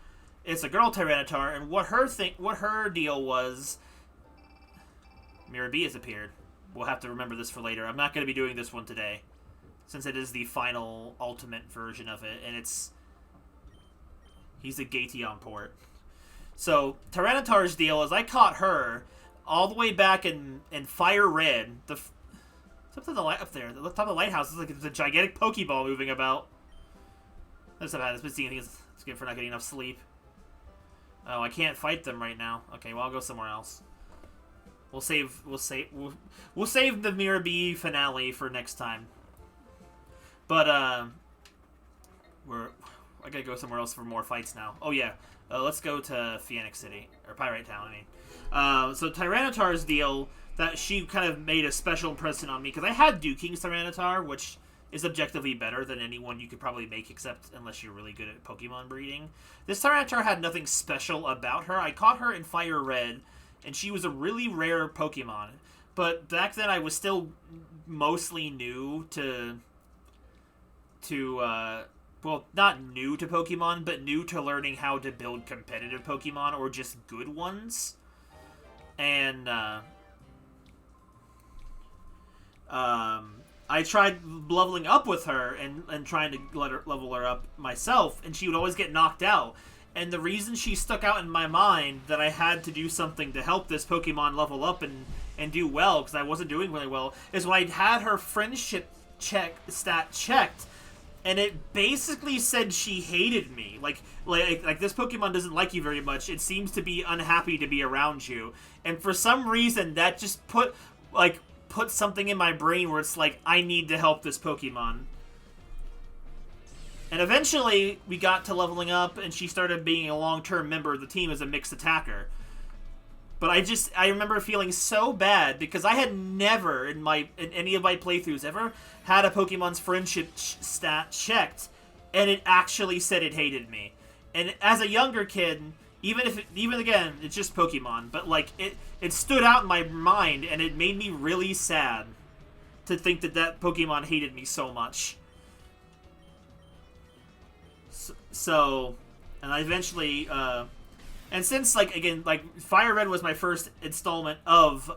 It's a girl Tyranitar, and what her deal was, Mirror B has appeared. We'll have to remember this for later. I'm not going to be doing this one today, since it is the final ultimate version of it, and he's a Gateon port. So, Tyranitar's deal is I caught her all the way back in Fire Red. It's up to the light up there. The top of the lighthouse is like it's a gigantic Pokeball moving about. That's not bad. It's been seeing things. It's good for not getting enough sleep. Oh, I can't fight them right now. Okay, well I'll go somewhere else. We'll save the Mirror B finale for next time. But I gotta go somewhere else for more fights now. Oh yeah. Let's go to Phoenix City, or Pyrite Town, I mean. So Tyranitar's deal, that she kind of made a special impression on me, because I had Duking's Tyranitar, which is objectively better than anyone you could probably make, except unless you're really good at Pokemon breeding. This Tyranitar had nothing special about her. I caught her in Fire Red, and she was a really rare Pokemon. But back then I was still mostly new to well, not new to Pokemon, but new to learning how to build competitive Pokemon or just good ones. And I tried leveling up with her and trying to level her up myself, and she would always get knocked out. And the reason she stuck out in my mind that I had to do something to help this Pokemon level up and do well, because I wasn't doing really well, is when I had her friendship stat checked, and it basically said she hated me. Like this Pokemon doesn't like you very much. It seems to be unhappy to be around you. And for some reason, that just put something in my brain where it's like, I need to help this Pokemon. And eventually, we got to leveling up, and she started being a long-term member of the team as a mixed attacker. But I remember feeling so bad, because I had never, in any of my playthroughs, ever had a Pokemon's friendship stat checked, and it actually said it hated me. And as a younger kid, even again, it's just Pokemon, but like, it stood out in my mind, and it made me really sad to think that Pokemon hated me so much. So, and I eventually, and since, like, again, like, Fire Red was my first installment of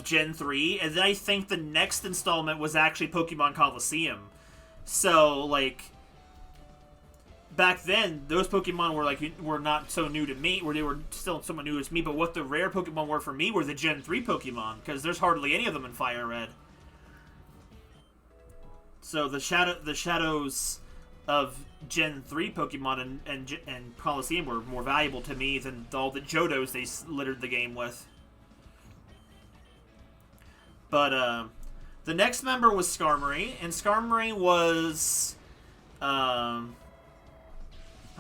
Gen 3, and then I think the next installment was actually Pokemon Coliseum. So, like, back then, those Pokemon were not so new to me, where they were still somewhat new to me, but what the rare Pokemon were for me were the Gen 3 Pokemon, because there's hardly any of them in Fire Red. So the shadows of Gen 3 Pokemon and Coliseum were more valuable to me than all the Johtos they littered the game with. But the next member was Skarmory, and Skarmory was my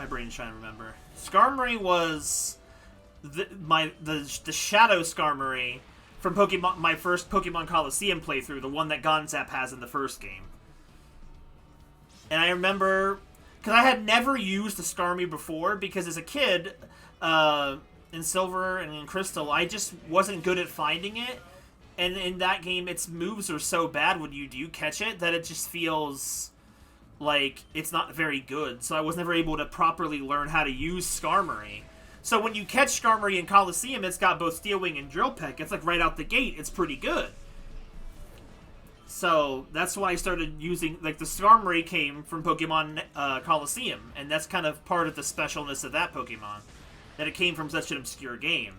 brain's trying to remember. Skarmory was the Shadow Skarmory from my first Pokemon Coliseum playthrough, the one that Gonzap has in the first game. And I remember, because I had never used a Skarmory before, because as a kid, in Silver and in Crystal, I just wasn't good at finding it. And in that game, its moves are so bad when you do catch it, that it just feels like it's not very good. So I was never able to properly learn how to use Skarmory. So when you catch Skarmory in Coliseum, it's got both Steel Wing and Drill Peck. It's like right out the gate, it's pretty good. So that's why I started using, like, the Skarmory came from Pokemon Coliseum, and that's kind of part of the specialness of that Pokemon, that it came from such an obscure game.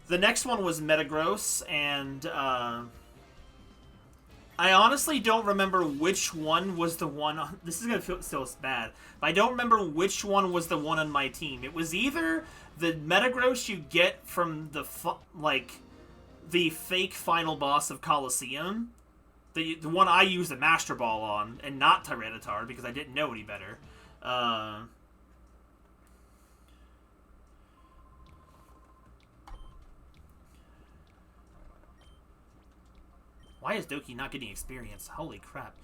The next one was Metagross, and I honestly don't remember which one was the one on, this is going to feel so bad, but I don't remember which one was the one on my team. It was either the Metagross you get from the fake final boss of Coliseum, the one I used the Master Ball on, and not Tyranitar, because I didn't know any better. Why is Doki not getting experience? Holy crap.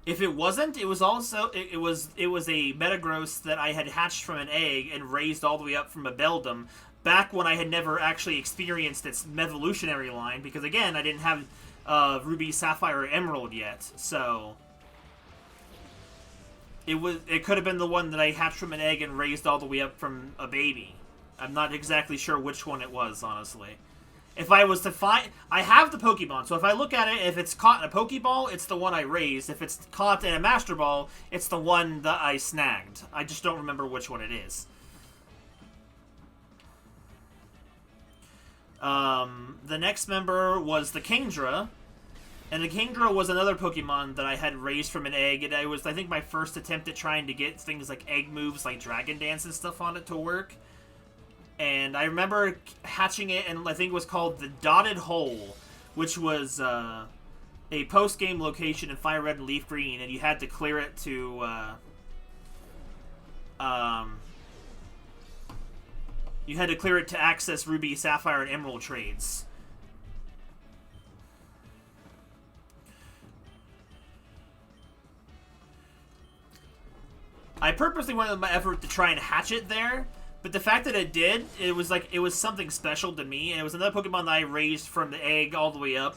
If it wasn't, it was also it was a Metagross that I had hatched from an egg and raised all the way up from a Beldum back when I had never actually experienced its Mevolutionary line, because again, I didn't have Ruby, Sapphire, or Emerald yet. So it could have been the one that I hatched from an egg and raised all the way up from a baby. I'm not exactly sure which one it was, honestly. If I was to find... I have the Pokemon, so if I look at it, if it's caught in a Pokeball, it's the one I raised. If it's caught in a Master Ball, it's the one that I snagged. I just don't remember which one it is. The next member was the Kingdra. And the Kingdra was another Pokemon that I had raised from an egg. And it was, I think, my first attempt at trying to get things like egg moves, like Dragon Dance and stuff on it to work. And I remember hatching it, and I think it was called the Dotted Hole, which was a post-game location in Fire Red and Leaf Green, and you had to clear it to access Ruby, Sapphire, and Emerald trades. I purposely went with my effort to try and hatch it there, But the fact that it did, it was like, it was something special to me, and it was another Pokemon that I raised from the egg all the way up.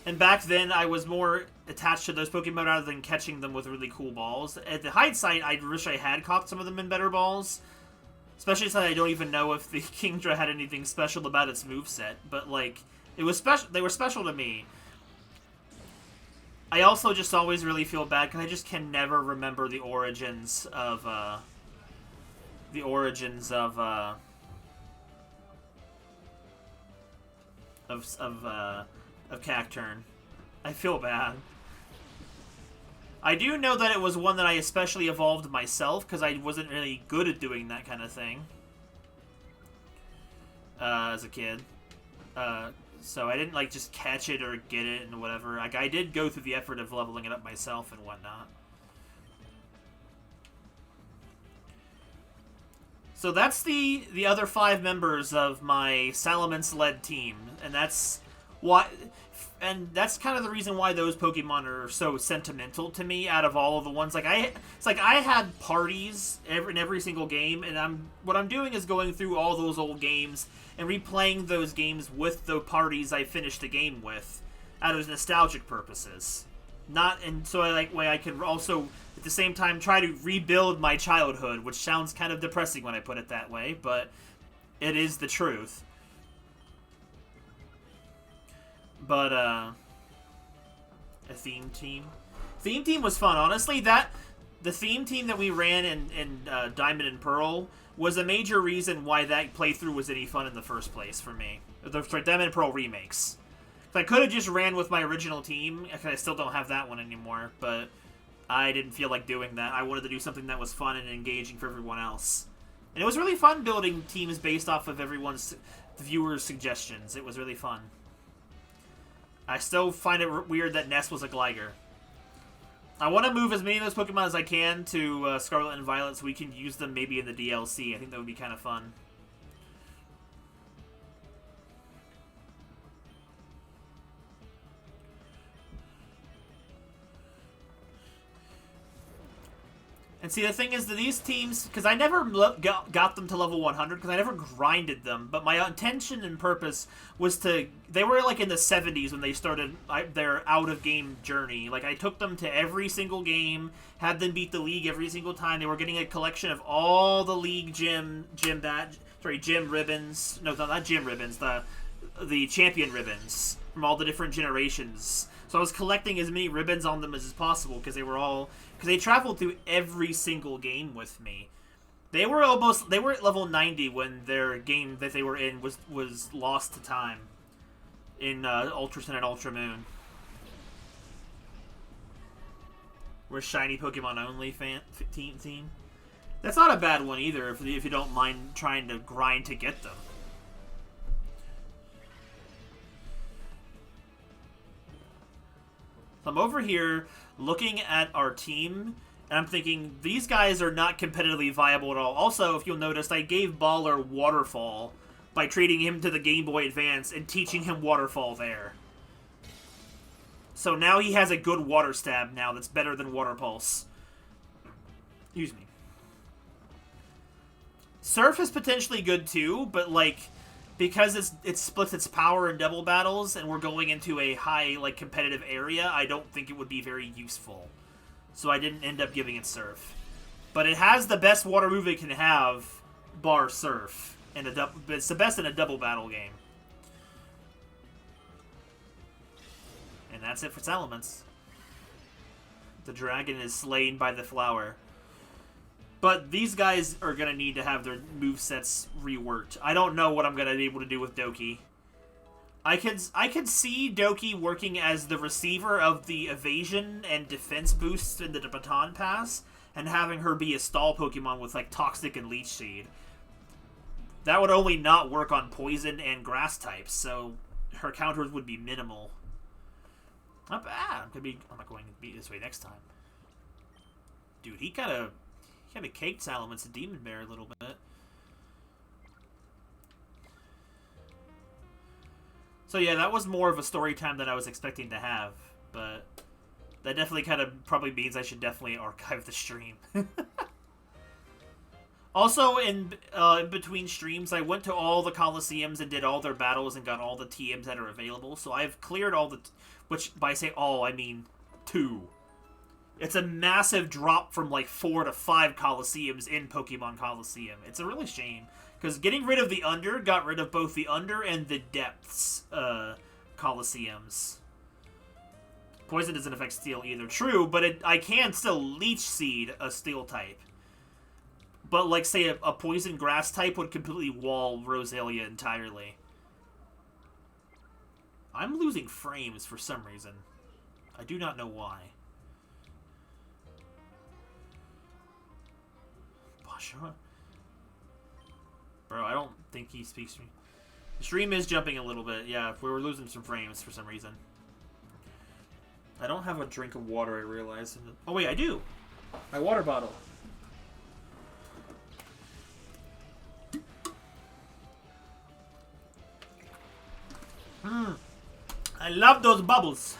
And back then, I was more attached to those Pokemon rather than catching them with really cool balls. At the hindsight, I wish I had caught some of them in better balls. Especially since I don't even know if the Kingdra had anything special about its moveset. But, like, it was special. They were special to me. I also just always really feel bad because I just can never remember the origins of, of Cacturn. I feel bad. I do know that it was one that I especially evolved myself because I wasn't really good at doing that kind of thing as a kid. So I didn't like just catch it or get it and whatever. Like I did go through the effort of leveling it up myself and whatnot. So that's the other 5 members of my Salamence-led team, and that's why. And that's kind of the reason why those Pokemon are so sentimental to me. Out of all of the ones, it's like I had parties in every single game, and what I'm doing is going through all those old games and replaying those games with the parties I finished the game with, out of nostalgic purposes. So I can also at the same time try to rebuild my childhood, which sounds kind of depressing when I put it that way, but it is the truth. But, a theme team. Theme team was fun. Honestly, the theme team that we ran in Diamond and Pearl was a major reason why that playthrough was any fun in the first place for me. Sorry, Diamond and Pearl remakes. I could have just ran with my original team, because I still don't have that one anymore, but I didn't feel like doing that. I wanted to do something that was fun and engaging for everyone else. And it was really fun building teams based off of everyone's viewers' suggestions. It was really fun. I still find it weird that Ness was a Gligar. I want to move as many of those Pokemon as I can to Scarlet and Violet so we can use them maybe in the DLC. I think that would be kind of fun. And see, the thing is that these teams, because I never got them to level 100, because I never grinded them, but my intention and purpose was they were like in the 70s when they started their out-of-game journey. Like, I took them to every single game, had them beat the league every single time. They were getting a collection of all the league gym ribbons. No, not gym ribbons, the champion ribbons from all the different generations. So I was collecting as many ribbons on them as possible, because they traveled through every single game with me. They were at level 90 when their game that they were in was lost to time in Ultra Sun and Ultra Moon. We're shiny Pokemon only team. That's not a bad one either if you don't mind trying to grind to get them. I'm over here looking at our team, and I'm thinking, these guys are not competitively viable at all. Also, if you'll notice, I gave Baller Waterfall by trading him to the Game Boy Advance and teaching him Waterfall there. So now he has a good Water Stab now that's better than Water Pulse. Excuse me. Surf is potentially good too, but like, because it splits its power in double battles, and we're going into a high, like, competitive area, I don't think it would be very useful. So I didn't end up giving it Surf. But it has the best water move it can have, bar Surf. It's the best in a double battle game. And that's it for Salamence. The dragon is slain by the flower. But these guys are going to need to have their movesets reworked. I don't know what I'm going to be able to do with Doki. I could see Doki working as the receiver of the evasion and defense boosts in the Baton Pass, and having her be a stall Pokemon with like Toxic and Leech Seed. That would only not work on Poison and Grass types, so her counters would be minimal. Not bad. I'm not going to beat this way next time. Dude, he kind of caked Salamence and Demon Bear a little bit. So yeah, that was more of a story time than I was expecting to have, but that definitely kind of probably means I should definitely archive the stream. Also, in between streams, I went to all the Coliseums and did all their battles and got all the TMs that are available. So I've cleared all the... which, by say all, I mean 2. It's a massive drop from like 4 to 5 Coliseums in Pokemon Coliseum. It's a really shame. Because getting rid of the Under got rid of both the Under and the Depths Coliseums. Poison doesn't affect Steel either. True, but I can still Leech Seed a Steel type. But, like, say, a Poison Grass type would completely wall Roselia entirely. I'm losing frames for some reason. I do not know why. Bro, I don't think he speaks to me. The stream is jumping a little bit. Yeah, we were losing some frames for some reason. I don't have a drink of water, I realize. Oh, wait, I do. My water bottle. I love those bubbles.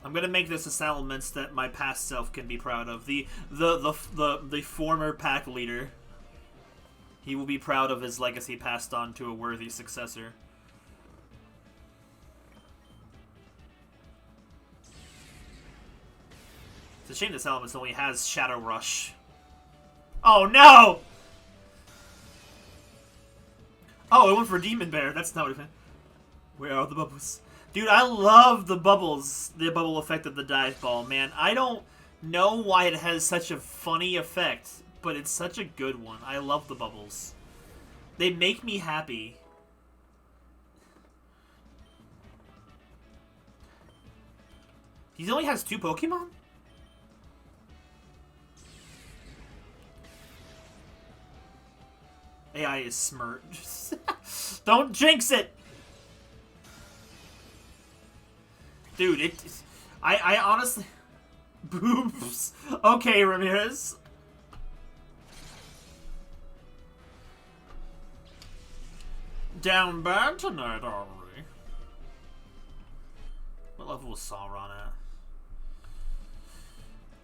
I'm gonna make this a Salamence that my past self can be proud of. The former pack leader. He will be proud of his legacy passed on to a worthy successor. It's a shame that Salamence only has Shadow Rush. Oh no! Oh, it went for Demon Bear. That's not what it meant. Where are the bubbles? Dude, I love the bubbles. The bubble effect of the dive ball, man. I don't know why it has such a funny effect, but it's such a good one. I love the bubbles. They make me happy. He only has 2 Pokemon? AI is smirk. Don't jinx it! Dude, I honestly... Boobs. Okay, Ramirez. Down bad tonight, are we? What level was Sauron at?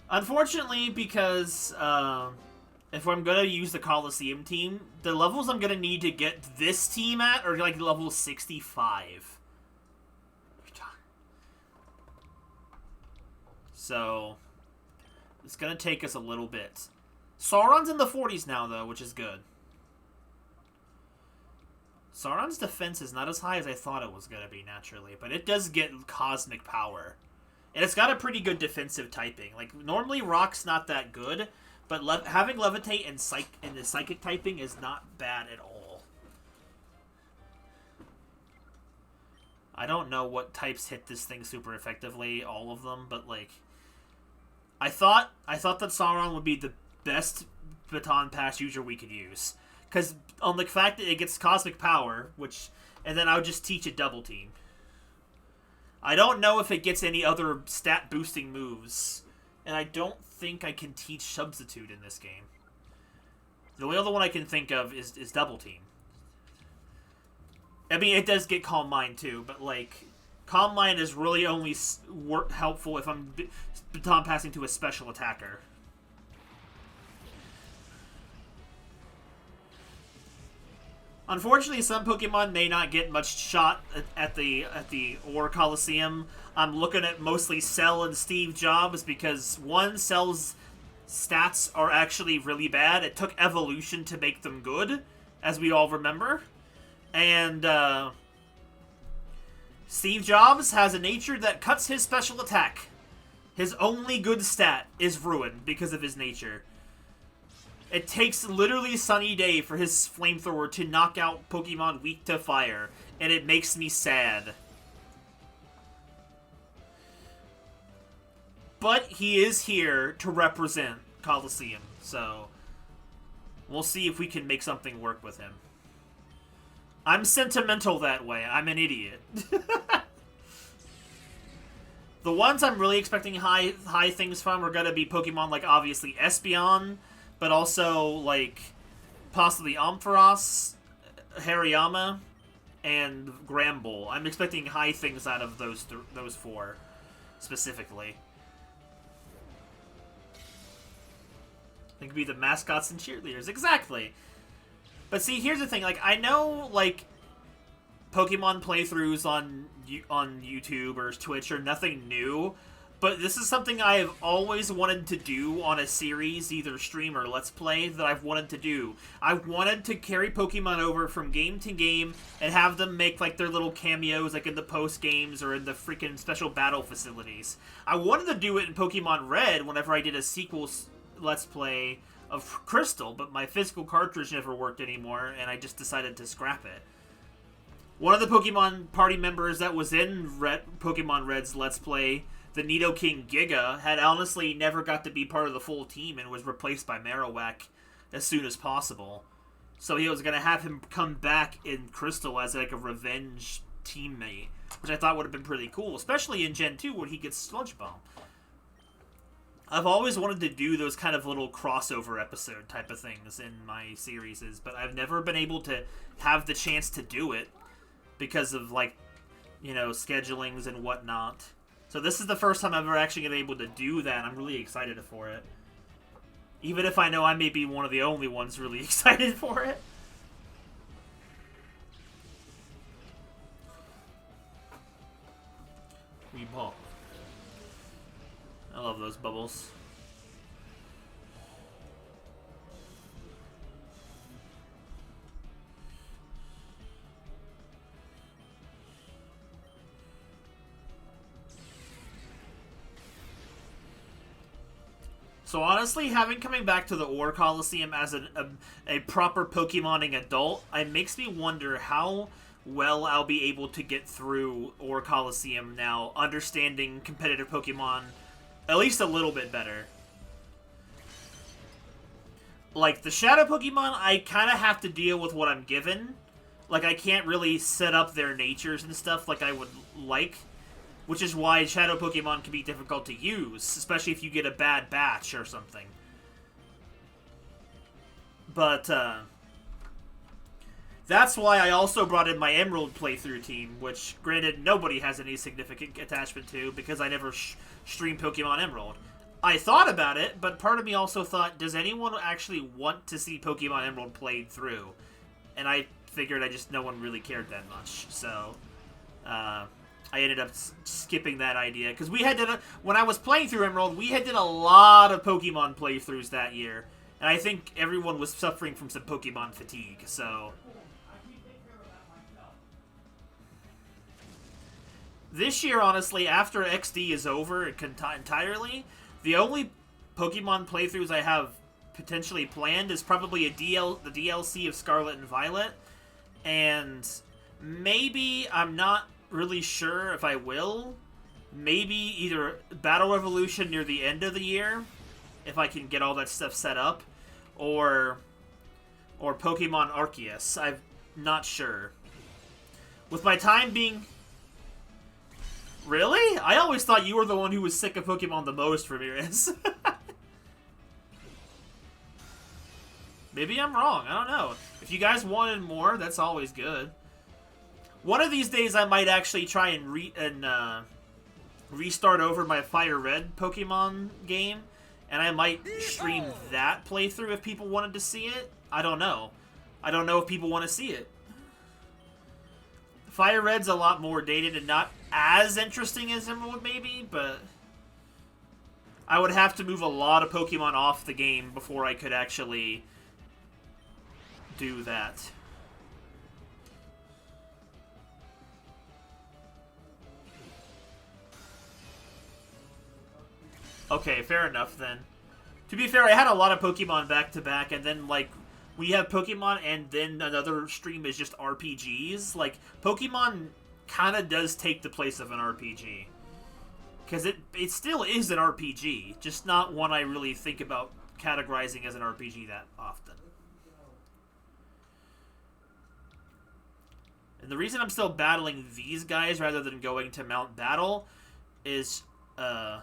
Unfortunately, because if I'm gonna use the Coliseum team, the levels I'm gonna need to get this team at are like level 65. So, it's going to take us a little bit. Sauron's in the 40s now, though, which is good. Sauron's defense is not as high as I thought it was going to be, naturally. But it does get cosmic power. And it's got a pretty good defensive typing. Like, normally Rock's not that good, but having Levitate and the Psychic typing is not bad at all. I don't know what types hit this thing super effectively, all of them, but, like... I thought that Sauron would be the best Baton Pass user we could use. Because on the fact that it gets Cosmic Power, and then I would just teach it Double Team. I don't know if it gets any other stat boosting moves. And I don't think I can teach Substitute in this game. The only other one I can think of is Double Team. I mean, it does get Calm Mind too, but like... Calm Mind is really only helpful if I'm baton passing to a special attacker. Unfortunately, some Pokemon may not get much shot at the Ore Coliseum. I'm looking at mostly Cell and Steve Jobs because, one, Cell's stats are actually really bad. It took evolution to make them good, as we all remember. And, Steve Jobs has a nature that cuts his special attack. His only good stat is Ruin because of his nature. It takes literally Sunny Day for his flamethrower to knock out Pokemon weak to fire, and it makes me sad. But he is here to represent Coliseum, so we'll see if we can make something work with him. I'm sentimental that way. I'm an idiot. The ones I'm really expecting high things from are going to be Pokemon like, obviously, Espeon, but also, like, possibly Ampharos, Hariyama, and Gramble. I'm expecting high things out of those four, specifically. They could be the mascots and cheerleaders. Exactly. But see, here's the thing. Like, I know, like, Pokemon playthroughs on YouTube or Twitch are nothing new, but this is something I have always wanted to do on a series, either stream or Let's Play, that I've wanted to do. I wanted to carry Pokemon over from game to game and have them make, like, their little cameos, like, in the post-games or in the freaking special battle facilities. I wanted to do it in Pokemon Red whenever I did a sequel Let's Play of Crystal, but my physical cartridge never worked anymore, and I just decided to scrap it. One of the Pokemon party members that was in Pokemon Red's Let's Play, the Nidoking Giga, had honestly never got to be part of the full team and was replaced by Marowak as soon as possible. So he was going to have him come back in Crystal as like a revenge teammate, which I thought would have been pretty cool, especially in Gen 2 when he gets Sludge Bomb. I've always wanted to do those kind of little crossover episode type of things in my series, but I've never been able to have the chance to do it because of, like, you know, schedulings and whatnot. So this is the first time I've ever actually been able to do that. I'm really excited for it. Even if I know I may be one of the only ones really excited for it. Weeball. I love those bubbles. So honestly, coming back to the Ore Coliseum as a proper Pokemoning adult, it makes me wonder how well I'll be able to get through Ore Coliseum now, understanding competitive Pokemon at least a little bit better. Like, the Shadow Pokemon, I kind of have to deal with what I'm given. Like, I can't really set up their natures and stuff like I would like. Which is why Shadow Pokemon can be difficult to use, especially if you get a bad batch or something. But, that's why I also brought in my Emerald playthrough team, which, granted, nobody has any significant attachment to, because I never streamed Pokemon Emerald. I thought about it, but part of me also thought, does anyone actually want to see Pokemon Emerald played through? And I figured no one really cared that much, so, I ended up skipping that idea, because when I was playing through Emerald, we had did a lot of Pokemon playthroughs that year, and I think everyone was suffering from some Pokemon fatigue, so... This year, honestly, after XD is over entirely, the only Pokemon playthroughs I have potentially planned is probably the DLC of Scarlet and Violet, and maybe, I'm not really sure if I will, maybe either Battle Revolution near the end of the year, if I can get all that stuff set up, or Pokemon Arceus. I'm not sure. With my time being... Really? I always thought you were the one who was sick of Pokemon the most, Ramirez. Maybe I'm wrong. I don't know. If you guys wanted more, that's always good. One of these days, I might actually try and restart over my Fire Red Pokemon game, and I might stream that playthrough if people wanted to see it. I don't know. I don't know if people want to see it. Fire Red's a lot more dated and not as interesting as Emerald, maybe, but I would have to move a lot of Pokemon off the game before I could actually do that. Okay, fair enough then. To be fair, I had a lot of Pokemon back-to-back, and then, like, we have Pokemon, and then another stream is just RPGs. Like, Pokemon kind of does take the place of an RPG. Because it still is an RPG, just not one I really think about categorizing as an RPG that often. And the reason I'm still battling these guys rather than going to Mount Battle is, what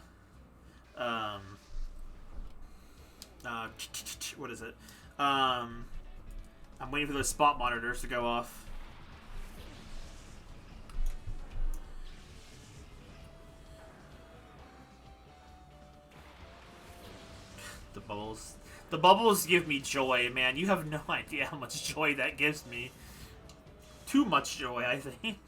is it? I'm waiting for those spot monitors to go off. The bubbles. The bubbles give me joy, man. You have no idea how much joy that gives me. Too much joy, I think.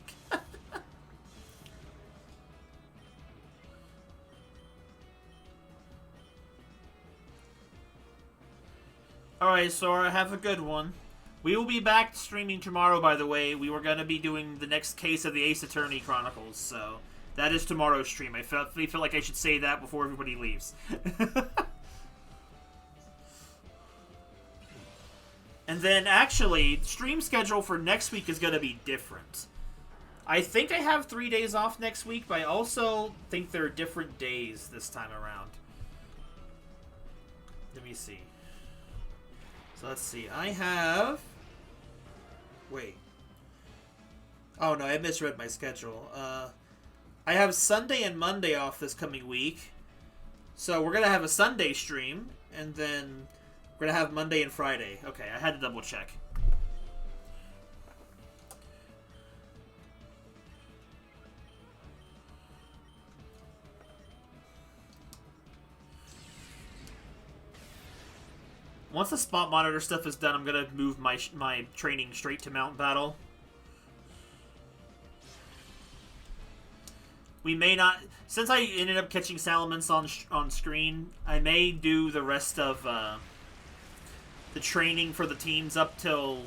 Alright, Sora, have a good one. We will be back streaming tomorrow, by the way. We were going to be doing the next case of the Ace Attorney Chronicles, so that is tomorrow's stream. I feel like I should say that before everybody leaves. And then, actually, stream schedule for next week is going to be different. I think I have 3 days off next week, but I also think there are different days this time around. Let me see. So let's see. I have... Wait. Oh, no, I misread my schedule. I have Sunday and Monday off this coming week. So we're going to have a Sunday stream, and then we're going to have Monday and Friday. Okay, I had to double check. Once the spot monitor stuff is done, I'm going to move my training straight to Mount Battle. We may not... Since I ended up catching Salamence on screen, I may do the rest of the training for the teams up till...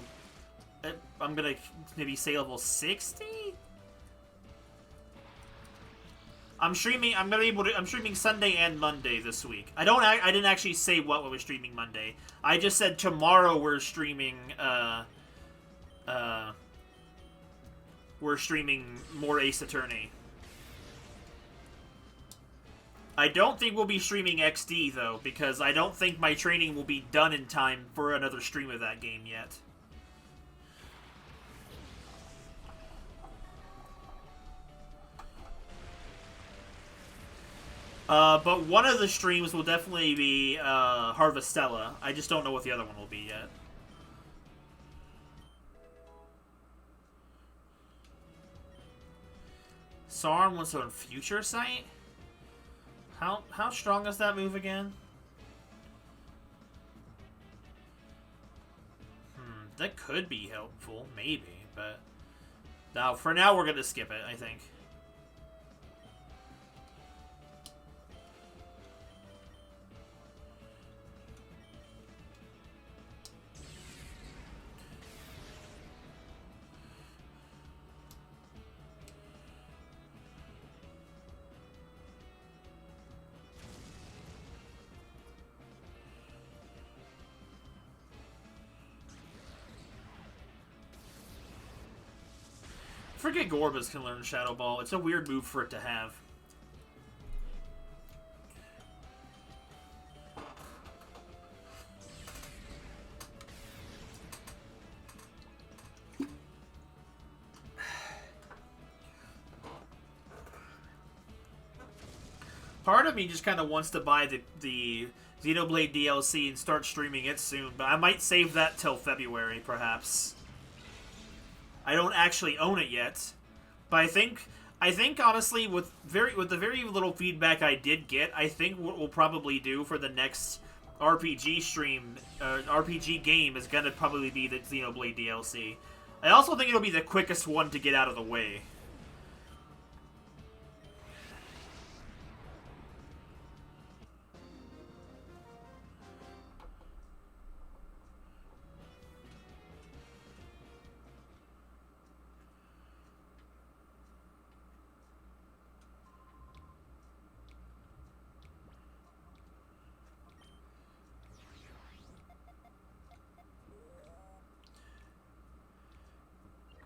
I'm going to maybe say level 60? I'm streaming Sunday and Monday this week. I didn't actually say what we're streaming Monday. I just said tomorrow we're streaming more Ace Attorney. I don't think we'll be streaming XD though, because I don't think my training will be done in time for another stream of that game yet. But one of the streams will definitely be Harvestella. I just don't know what the other one will be yet. Sauron wants on Future Sight? How strong is that move again? That could be helpful, maybe, but... Now, for now, we're gonna skip it, I think. I forget Gorbas can learn Shadow Ball. It's a weird move for it to have. Part of me just kind of wants to buy the Xenoblade DLC and start streaming it soon, but I might save that till February, perhaps. I don't actually own it yet, but I think honestly, with the very little feedback I did get, I think what we'll probably do for the next RPG stream, RPG game, is gonna probably be the Xenoblade DLC. I also think it'll be the quickest one to get out of the way.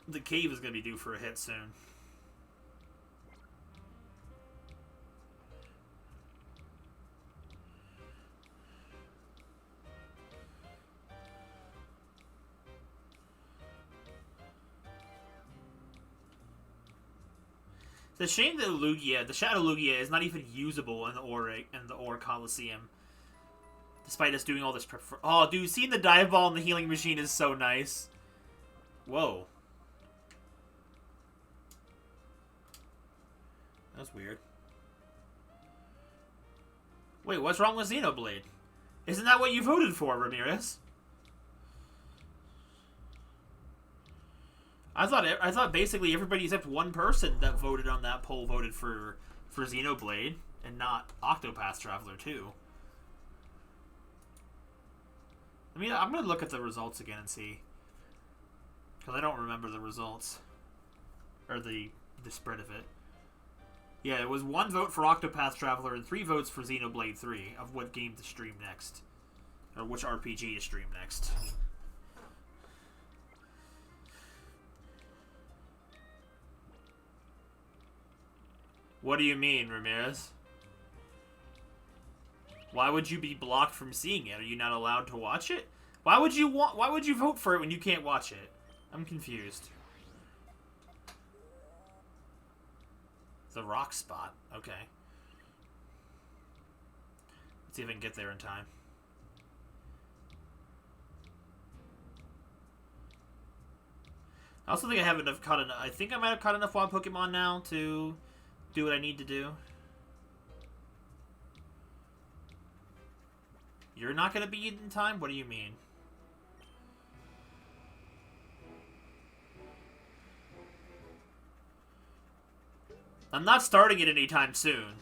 The cave is going to be due for a hit soon. It's a shame that Lugia, the Shadow Lugia, is not even usable in the Ore Coliseum. Despite us doing all this oh, dude, seeing the dive ball in the healing machine is so nice. Whoa. That's weird. Wait, what's wrong with Xenoblade? Isn't that what you voted for, Ramirez? I thought basically everybody except one person that voted on that poll voted for Xenoblade and not Octopath Traveler 2. I mean, I'm gonna look at the results again and see, because I don't remember the results or the spread of it. Yeah, it was 1 vote for Octopath Traveler and 3 votes for Xenoblade 3 of what game to stream next, or which RPG to stream next. What do you mean, Ramirez? Why would you be blocked from seeing it? Are you not allowed to watch it? Why would you vote for it when you can't watch it? I'm confused. The rock spot. Okay. Let's see if I can get there in time. I also think I have enough caught enough. I think I might have caught enough wild Pokemon now to do what I need to do. You're not going to be in time? What do you mean? I'm not starting it anytime soon.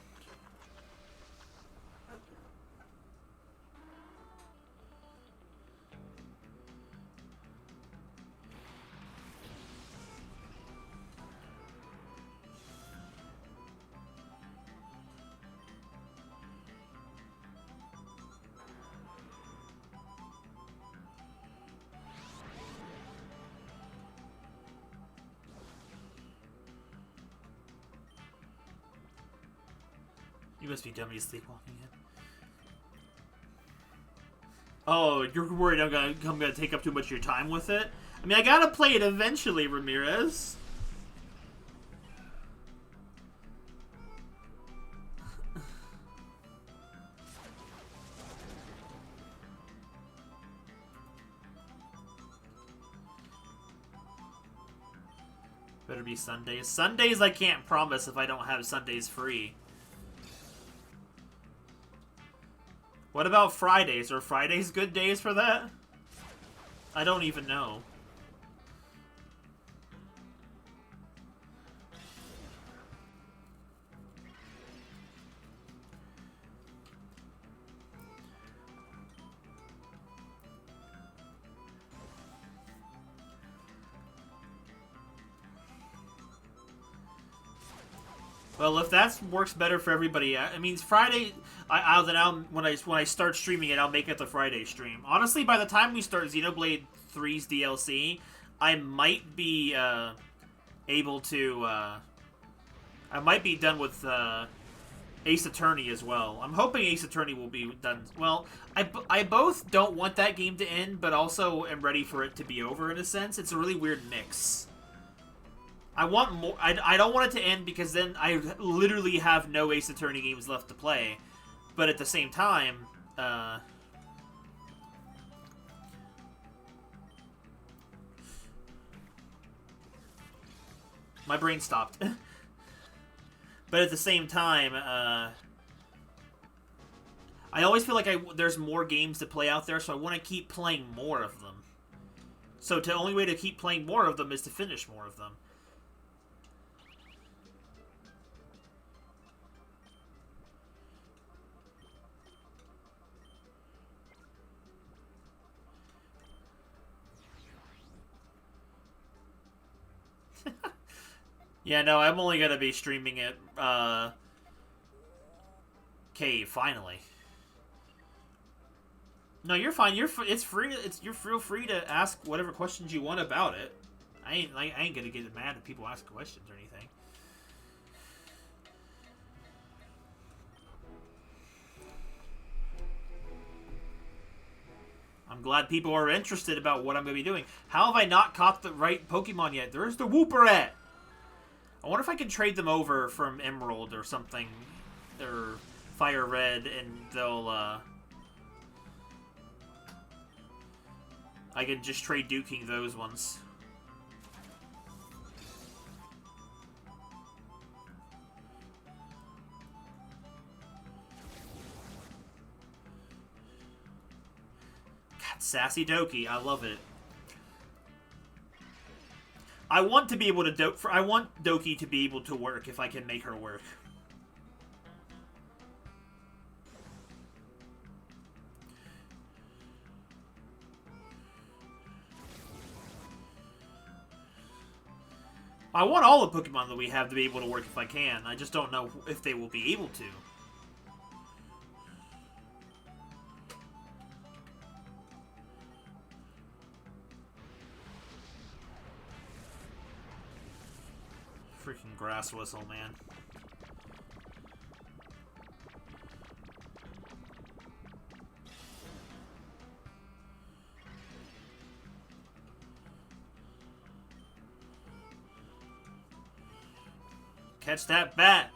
You must be dummy sleepwalking it. Oh, you're worried I'm gonna take up too much of your time with it? I mean, I gotta play it eventually, Ramirez. Better be Sundays. Sundays I can't promise if I don't have Sundays free. What about Fridays? Are Fridays good days for that? I don't even know. Well, if that works better for everybody, I mean Friday. When I start streaming it, I'll make it the Friday stream. Honestly, by the time we start Xenoblade 3's DLC, I might be able to. I might be done with Ace Attorney as well. I'm hoping Ace Attorney will be done. Well, I both don't want that game to end, but also am ready for it to be over in a sense. It's a really weird mix. I want more. I don't want it to end because then I literally have no Ace Attorney games left to play. But at the same time, my brain stopped. But at the same time, I always feel like there's more games to play out there, so I want to keep playing more of them. So the only way to keep playing more of them is to finish more of them. Yeah, no, I'm only gonna be streaming it, Cave, finally. No, you're fine. It's free. You're feel free to ask whatever questions you want about it. I ain't gonna get mad if people ask questions or anything. I'm glad people are interested about what I'm gonna be doing. How have I not caught the right Pokemon yet? There's the Wooperette. I wonder if I can trade them over from Emerald or something, or Fire Red, and they'll, I can just trade Duking those ones. Sassy Doki, I love it. I want to be able to I want Doki to be able to work if I can make her work. I want all the Pokemon that we have to be able to work if I can. I just don't know if they will be able to. Freaking grass whistle, man. Catch that bat!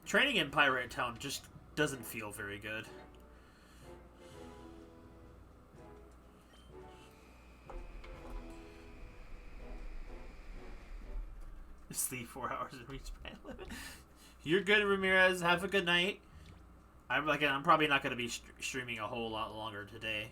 Training in Pirate Town just doesn't feel very good. Sleep 4 hours and reach band limit. You're good, Ramirez. Have a good night. I'm probably not going to be streaming a whole lot longer today.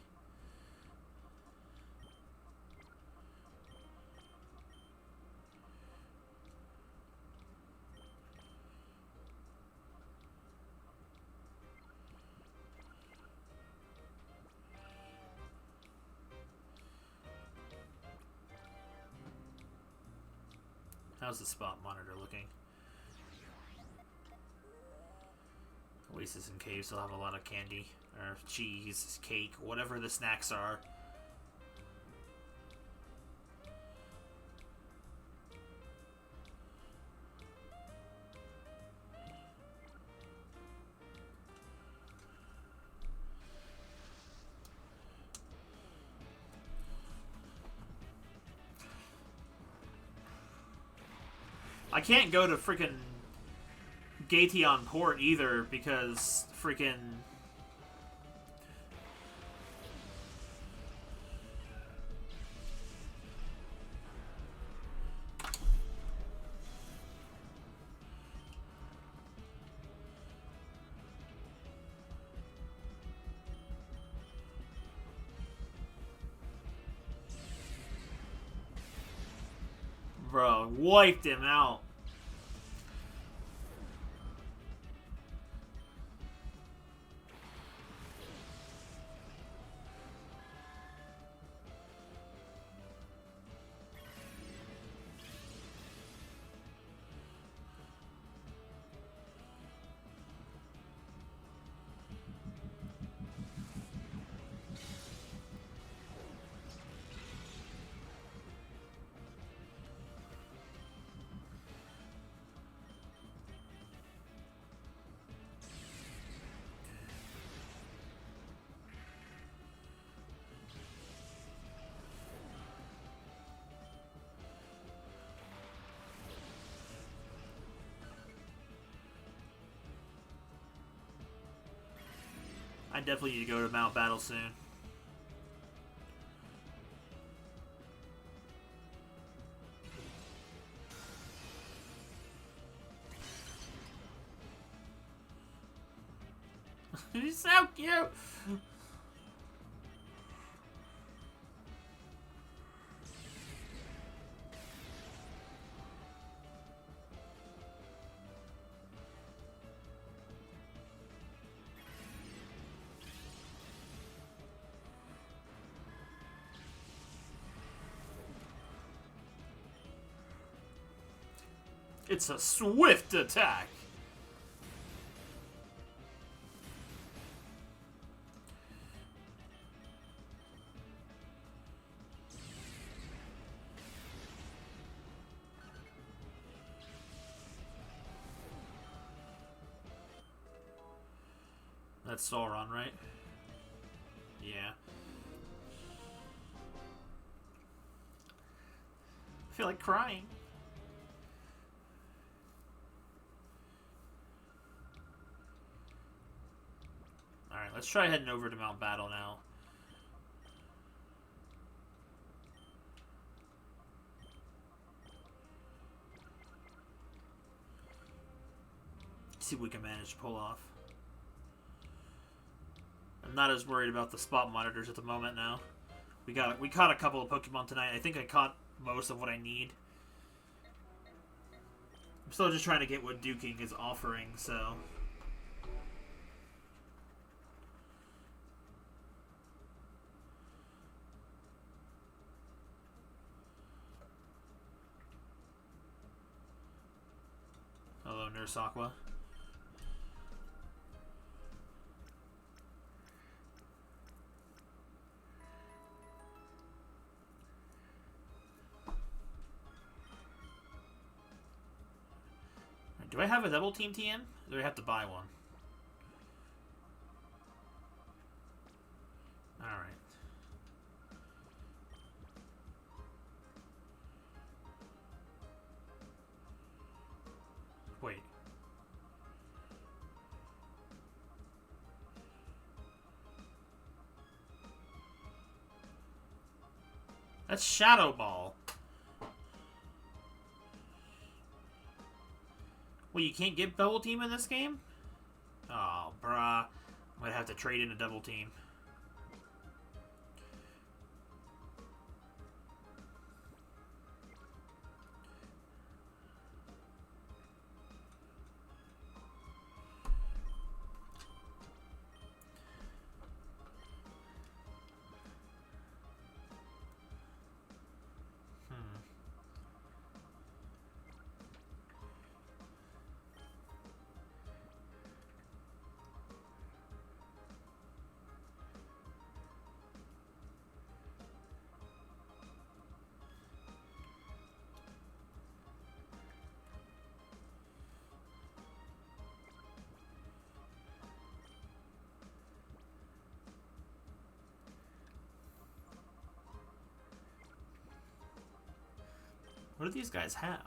How's the spot monitor looking? Oasis and Caves will have a lot of candy, or cheese, cake, whatever the snacks are. I can't go to freaking Gateon Port either because freaking bro, wiped him out. I definitely need to go to Mount Battle soon. He's so cute! It's a swift attack. That's Sauron, right? Yeah. feel like crying. Alright, let's try heading over to Mount Battle now. See what we can manage to pull off. I'm not as worried about the spot monitors at the moment now. We caught a couple of Pokemon tonight. I think I caught most of what I need. I'm still just trying to get what Duking is offering, so... Hello, Nurse Aqua. Do I have a double team TM? Or do I have to buy one? Alright. Wait. That's Shadow Ball. Well, you can't get double team in this game? Oh, bruh. I'm gonna have to trade in a double team. What do these guys have?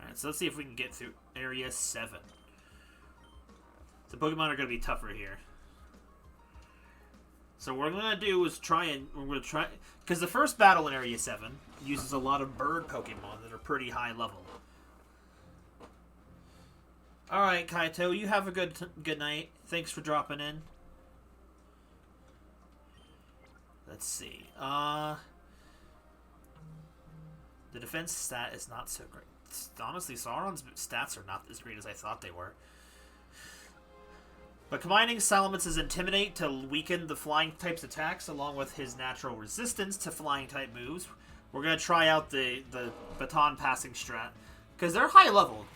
Alright, so let's see if we can get through Area 7. The Pokemon are going to be tougher here. So what we're going to do is because the first battle in Area 7 uses a lot of bird Pokemon that are pretty high level. Alright, Kaito, you have a good night. Thanks for dropping in. Let's see. The defense stat is not so great. Honestly, Sauron's stats are not as great as I thought they were. But combining Salamence's Intimidate to weaken the flying type's attacks along with his natural resistance to flying type moves, we're going to try out the baton passing strat. Because they're high level.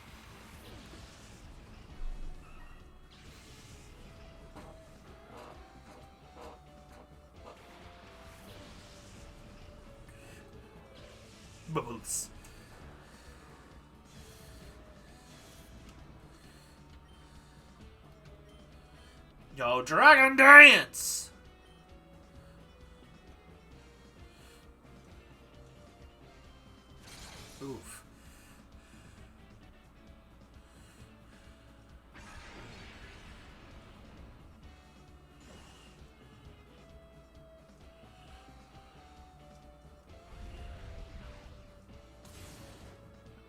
Bubbles. Yo, Dragon Dance! Oof.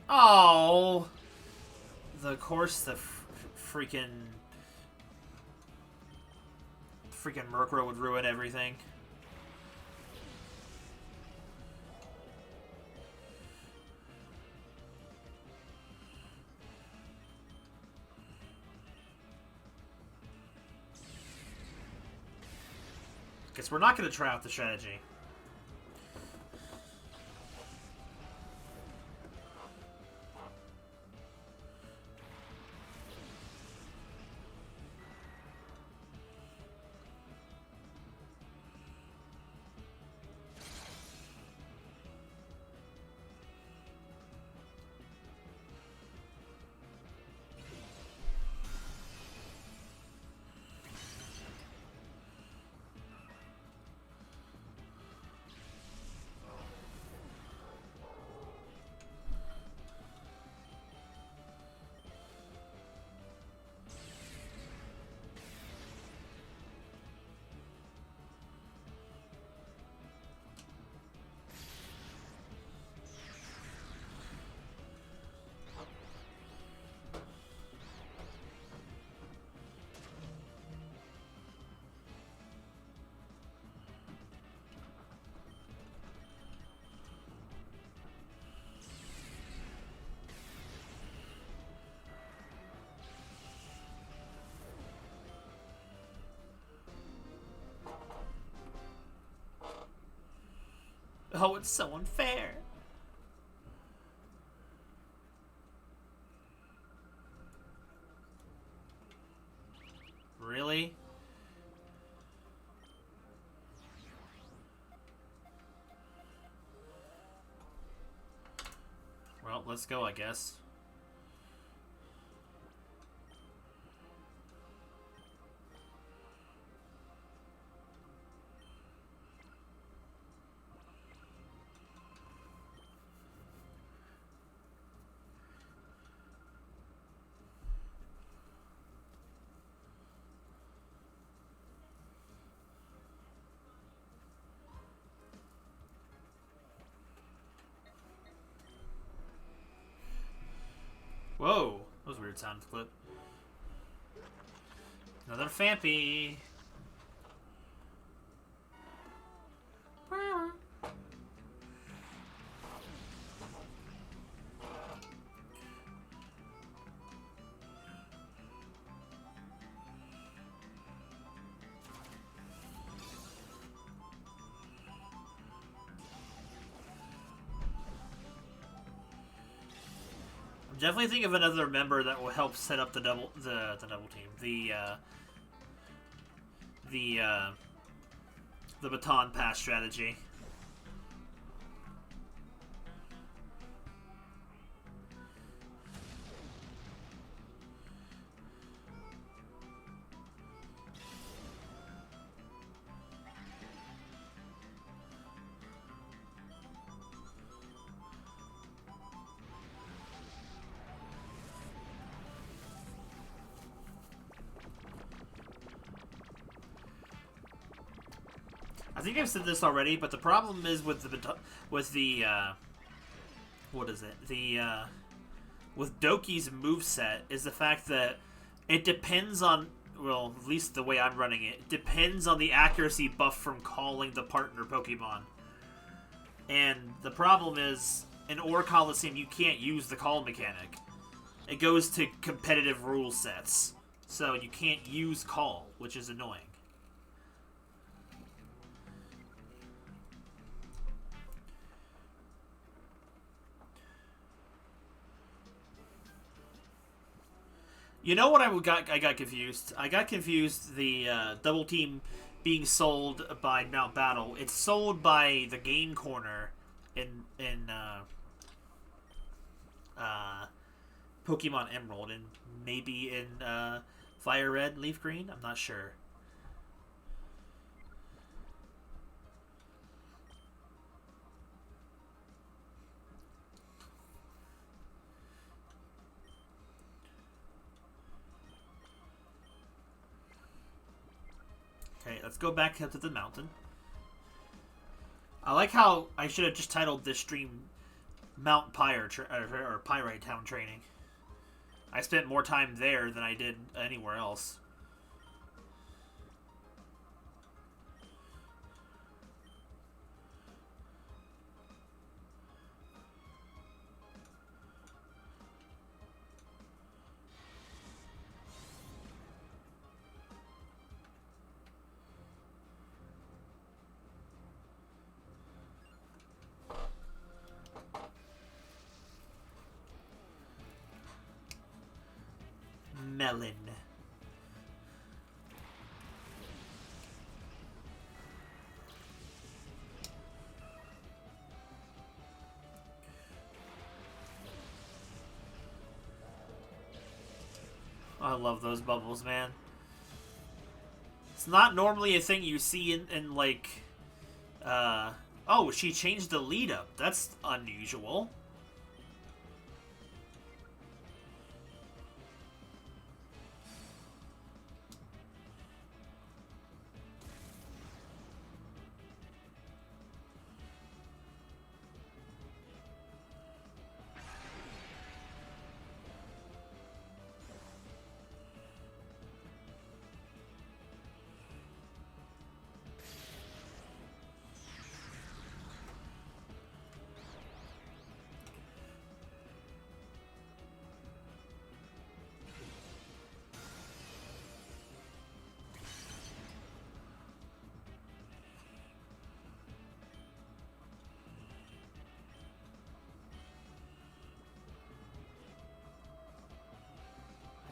Oh! The course, the freaking Murkrow would ruin everything. Guess we're not going to try out the strategy. Oh, it's so unfair. Really? Well, let's go, I guess. Whoa, that was a weird sound clip. Another Fampy. Definitely think of another member that will help set up the double team. The baton pass strategy. I think I've said this already, but the problem is with what is it? With Doki's moveset is the fact that it depends on, well, at least the way I'm running it, depends on the accuracy buff from calling the partner Pokemon. And the problem is, in Ore Coliseum, you can't use the call mechanic. It goes to competitive rule sets, so you can't use call, which is annoying. You know what I got confused? I got confused the double team being sold by Mount Battle. It's sold by the Game Corner in Pokemon Emerald and maybe in Fire Red and Leaf Green. I'm not sure. Okay, let's go back up to the mountain. I like how I should have just titled this stream Mount Pyre or Pyrite Town Training. I spent more time there than I did anywhere else. Melon. I love those bubbles, man. It's not normally a thing you see in like, oh, she changed the lead up. That's unusual.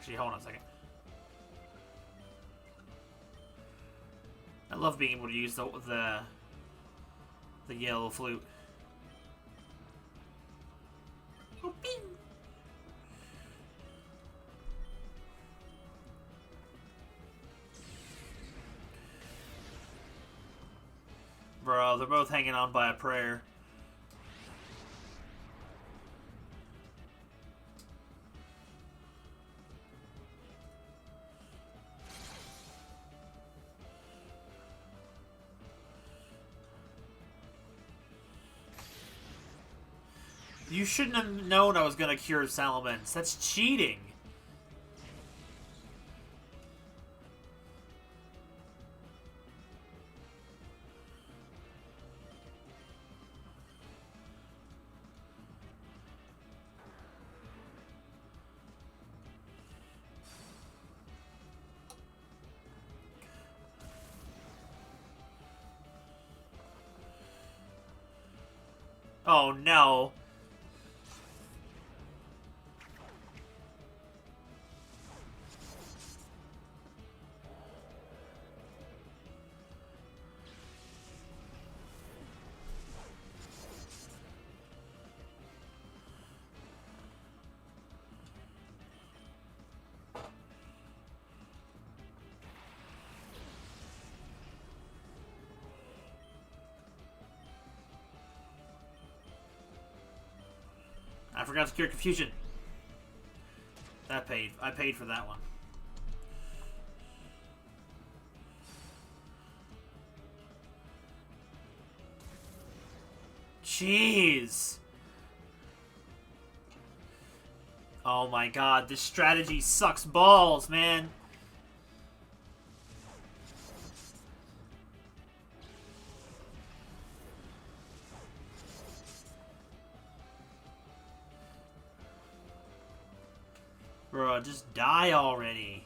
Actually, hold on a second. I love being able to use the yellow flute. Oh, bing! Bro, they're both hanging on by a prayer. You shouldn't have known I was gonna cure Salamence. That's cheating. Oh no. I forgot to cure confusion. That paid. I paid for that one. Jeez. Oh my god, this strategy sucks balls, man. Bro, just die already.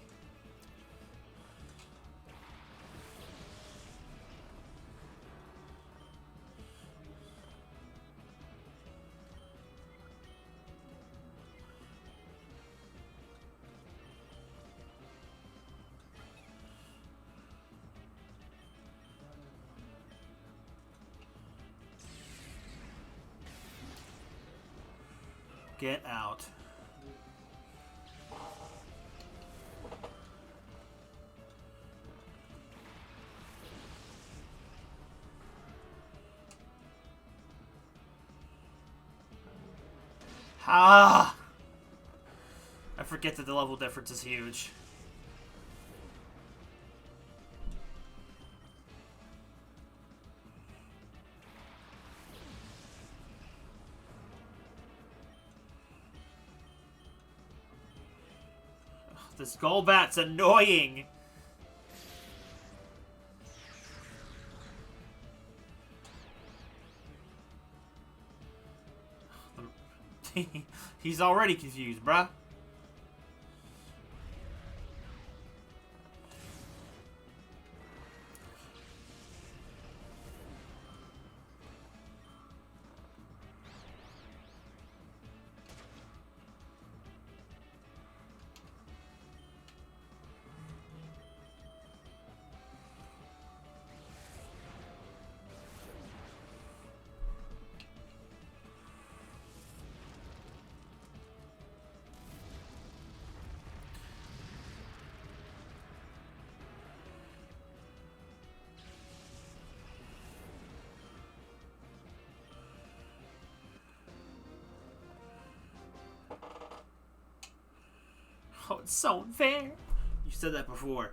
Get out. Ah! I forget that the level difference is huge. This Golbat's annoying! He's already confused, bruh. Oh, it's so unfair. You said that before.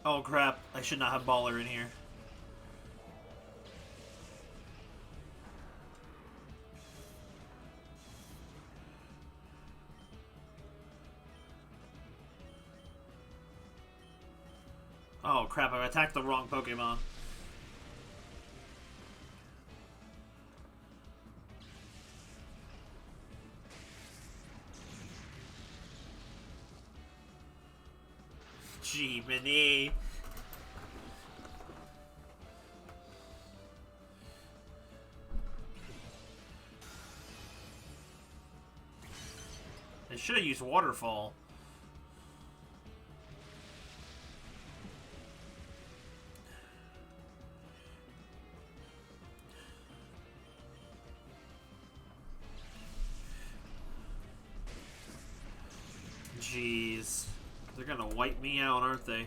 Oh crap, I should not have Baller in here. Oh crap, I attacked the wrong Pokemon. Gee, Mini. They should have used Waterfall. Jeez. They're gonna wipe me out, aren't they?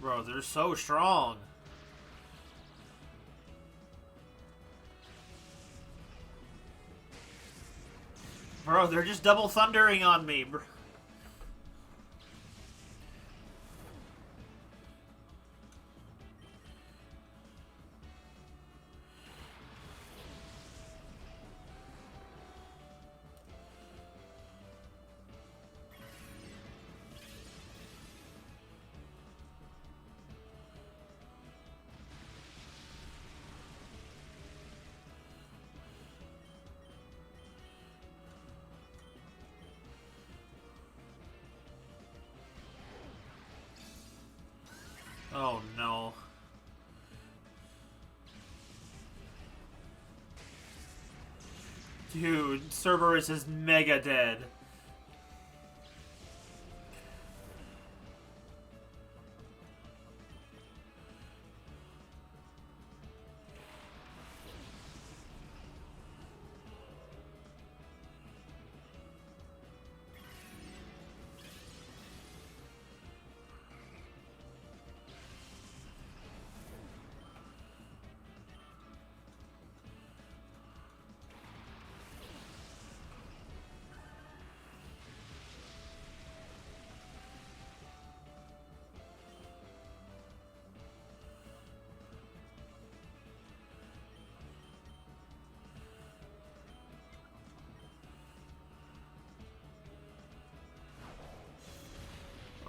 Bro, they're so strong. Bro, they're just double thundering on me, bro. Oh no. Dude, Cerberus is mega dead.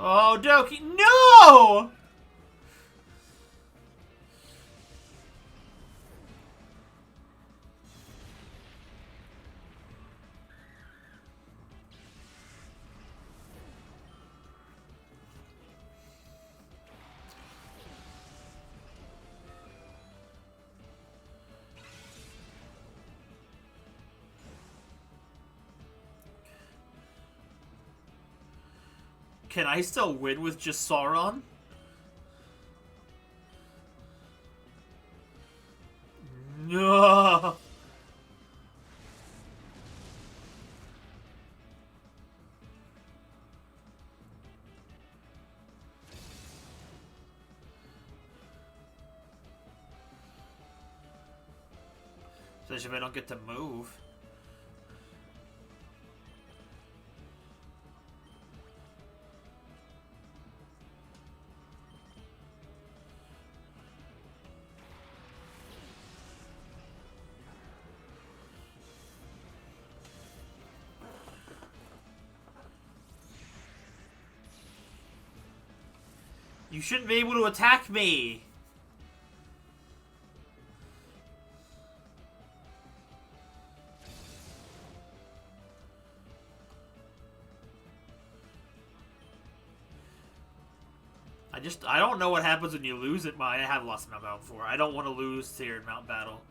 Oh, Doki, no! Can I still win with just Sauron? No. Especially if I don't get to move. You shouldn't be able to attack me! I don't know what happens when you lose it. I have lost Mount Battle before. I don't want to lose here in Mount Battle.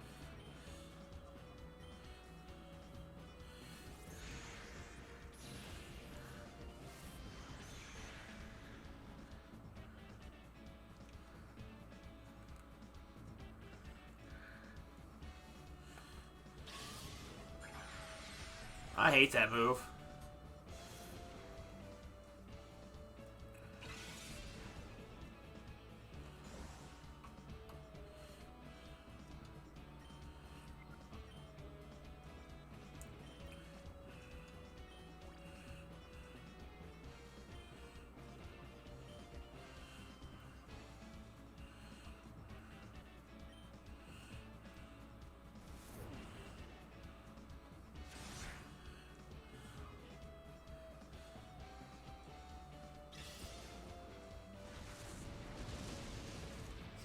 I hate that move.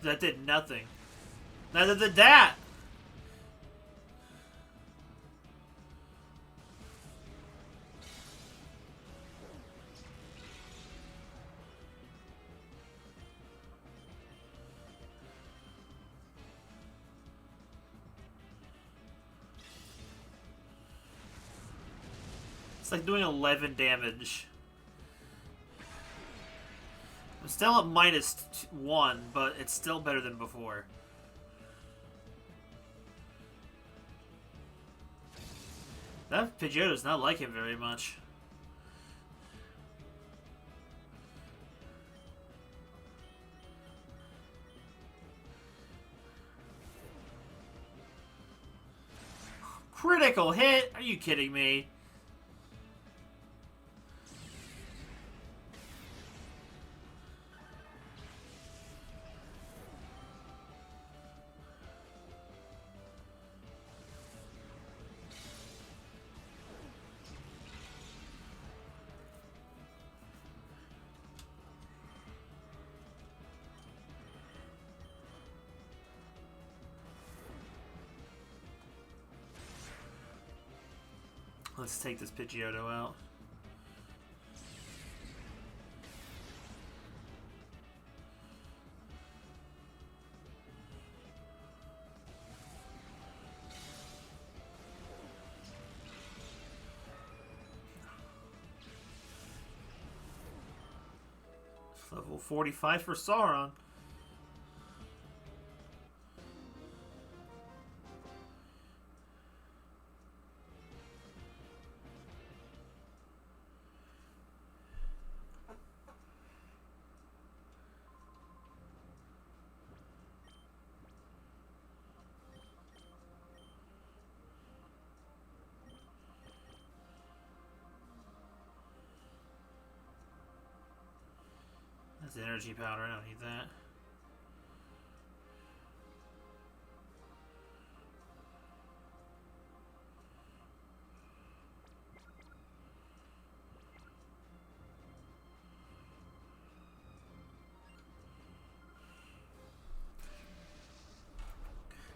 That did nothing. Neither did that! It's like doing 11 damage. I'm still at -1, but it's still better than before. That Pidgeotto does not like him very much. Critical hit? Are you kidding me? Let's take this Pidgeotto out. Level 45 for Sauron. That's energy powder. I don't need that.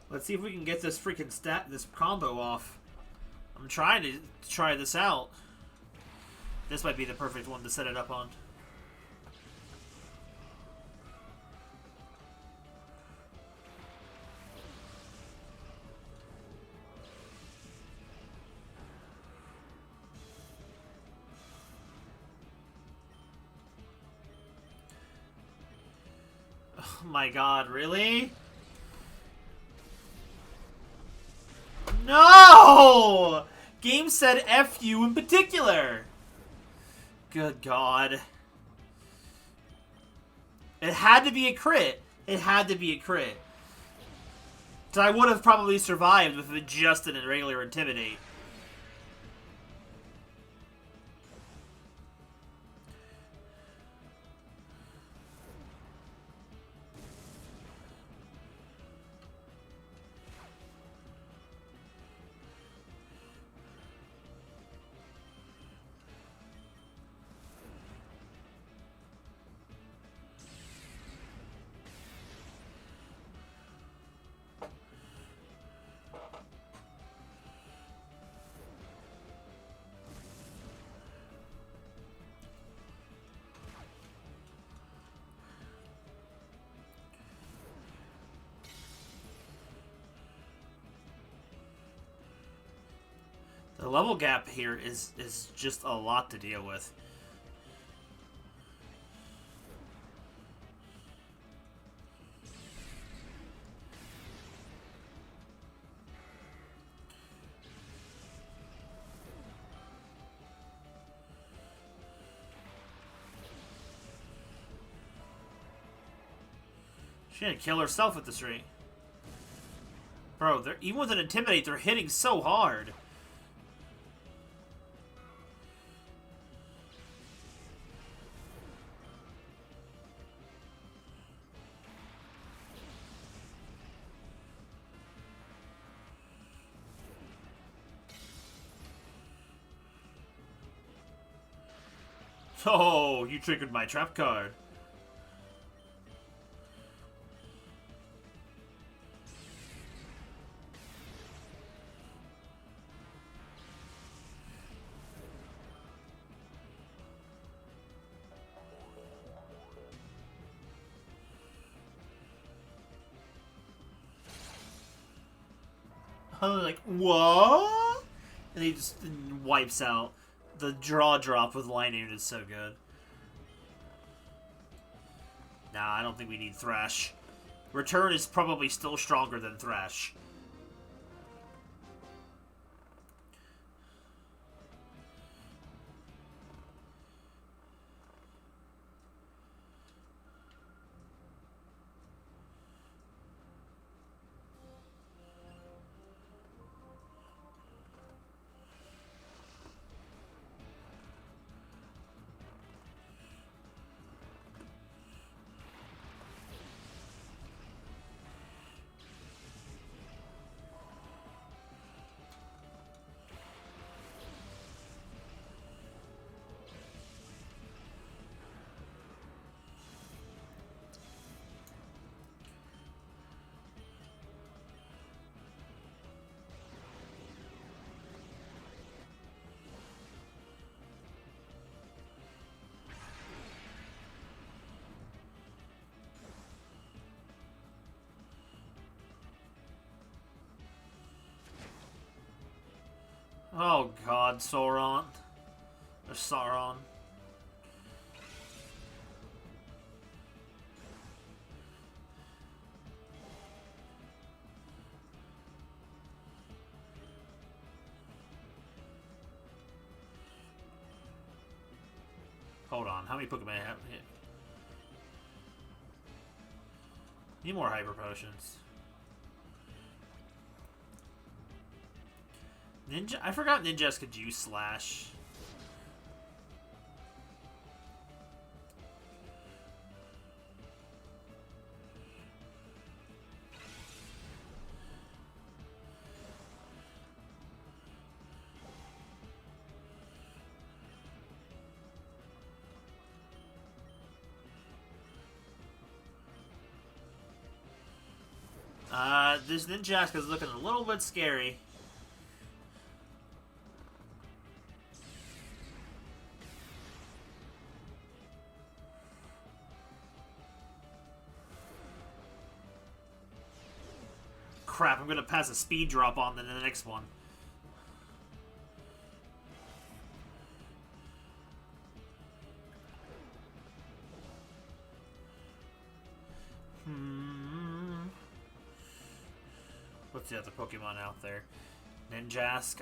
Let's see if we can get this freaking this combo off. I'm trying to try this out. This might be the perfect one to set it up on. Oh my god, really? No! Game said F you in particular. Good god. It had to be a crit. It had to be a crit. So I would have probably survived with just a regular Intimidate. The level gap here is just a lot to deal with. She's gonna kill herself with this rate. Bro, even with an Intimidate, they're hitting so hard. Oh, you triggered my trap card. Like, what? And he just wipes out. The draw drop with Lightning is so good. Nah, I don't think we need Thrash. Return is probably still stronger than Thrash. Oh god, Sauron. Or Sauron. Hold on, how many Pokemon have hit? Need more Hyper Potions. Ninja? I forgot Ninjas could use Slash. This Ninjask is looking a little bit scary. Crap, I'm gonna pass a speed drop on the next one. What's the other Pokemon out there? Ninjask,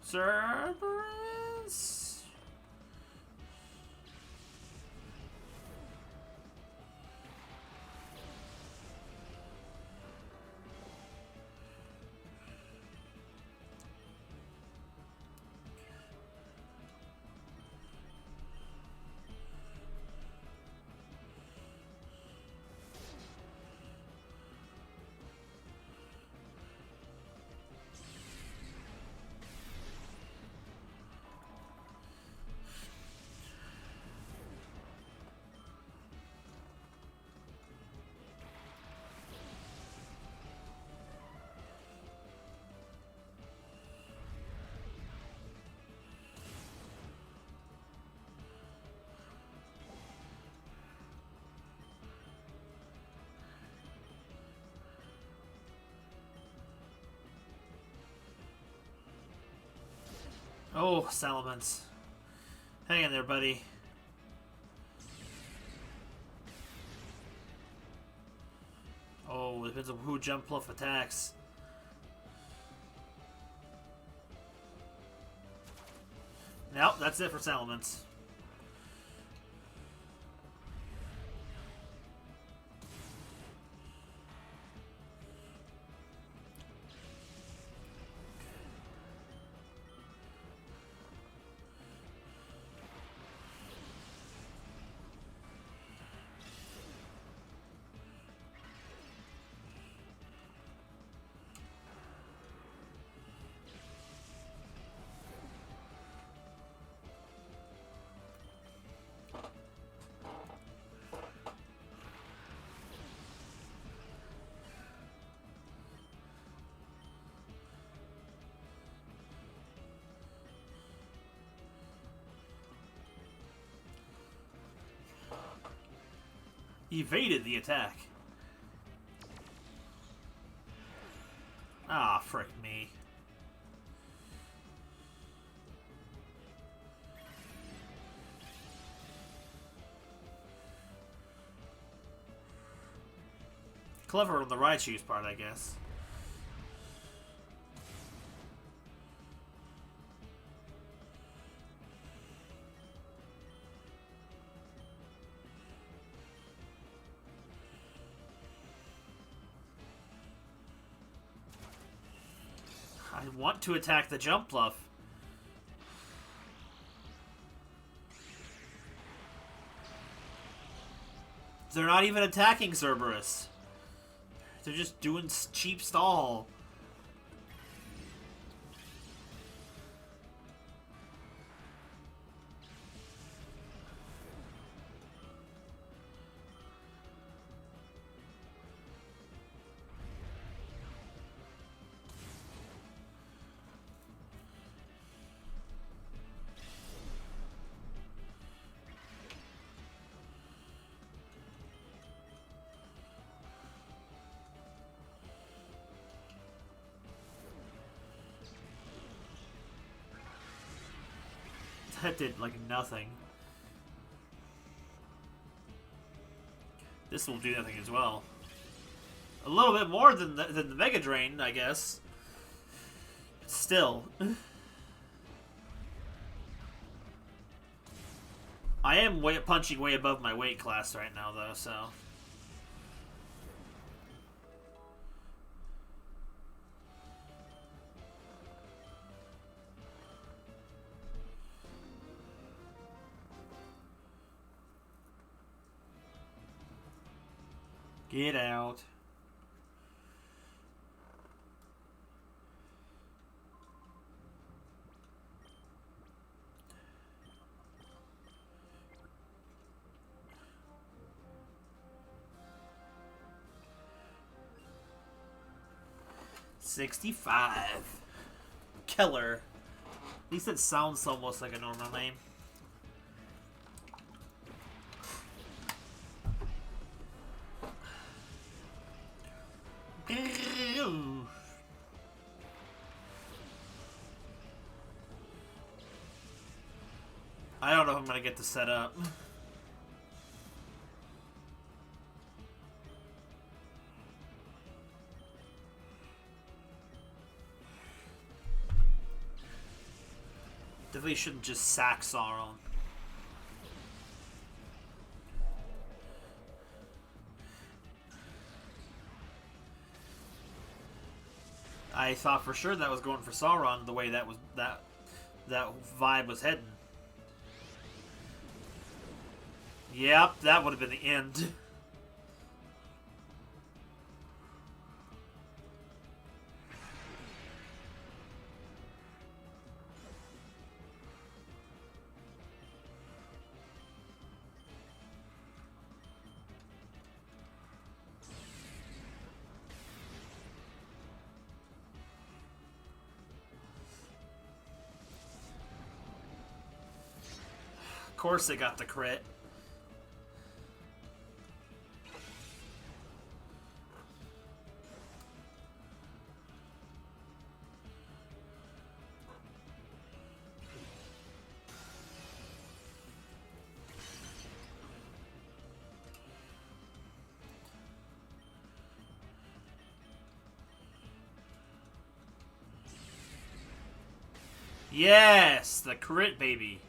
Cerberus? Oh, Salamence. Hang in there, buddy. Oh, depends on who jump pluff attacks. Nope, that's it for Salamence. Evaded the attack. Ah, frick me. Clever on the Raichu's part, I guess. I want to attack the jump bluff. They're not even attacking Cerberus. They're just doing cheap stall. That did, like, nothing. This will do nothing as well. A little bit more than the Mega Drain, I guess. Still. I am punching way above my weight class right now, though, so... Get out. $65. Keller. At least it sounds almost like a normal name. I don't know if I'm gonna get this set up. Definitely shouldn't just sack Sauron. I thought for sure that was going for Sauron the way that vibe was heading. Yep, that would have been the end. Of course they got the crit. Yes, the crit, baby.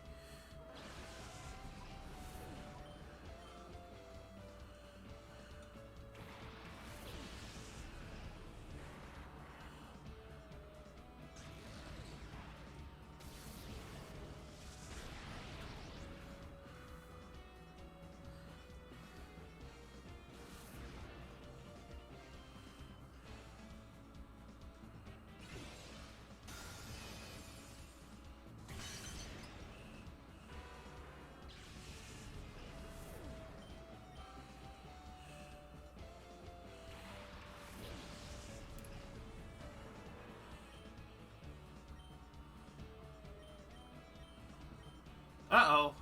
Uh-oh.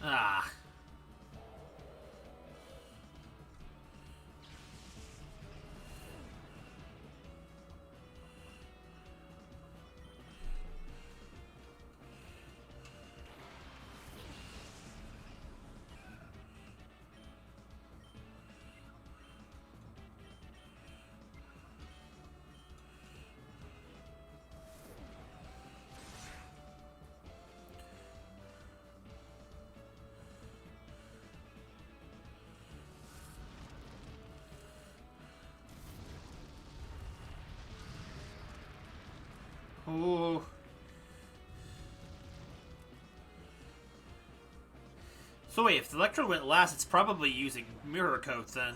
Ah. Ooh. So wait, if the Electro went last, it's probably using Mirror Coat then.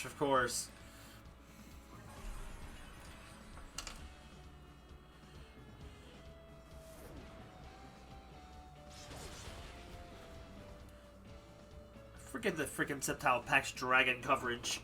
Of course. Forget the freaking Sceptile Pack's Dragon coverage.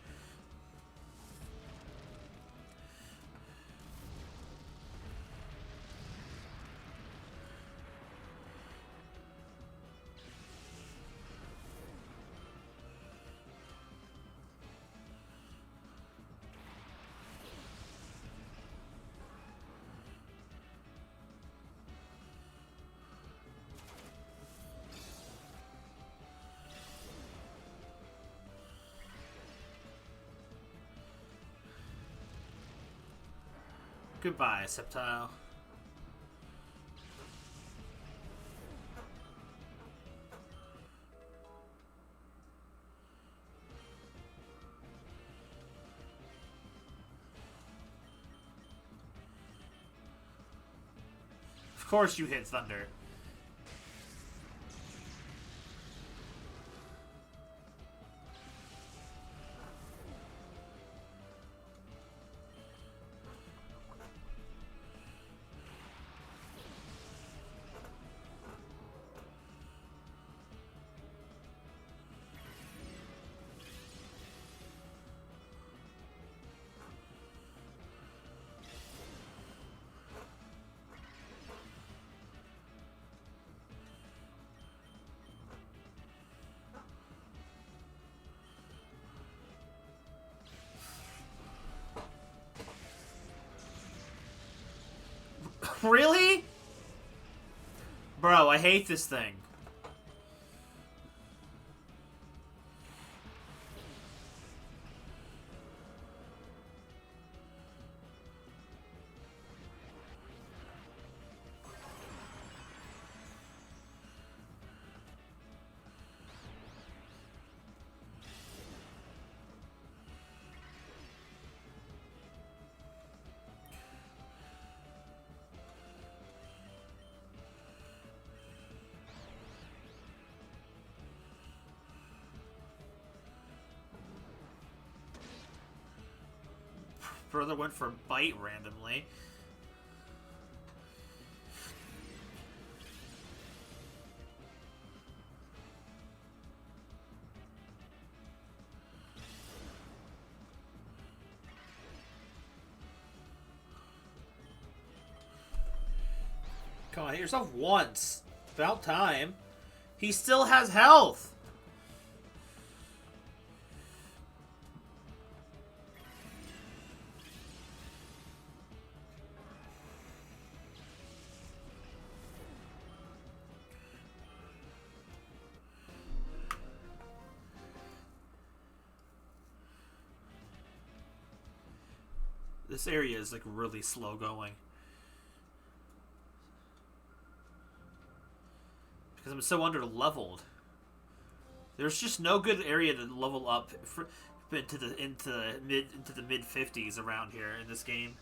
Goodbye, Sceptile. Of course you hit Thunder. Really? Bro, I hate this thing. Brother went for a bite randomly. Come on, hit yourself once. About time. He still has health. This area is like really slow going. Because I'm so under leveled. There's just no good area to level up into the mid 50s around here in this game.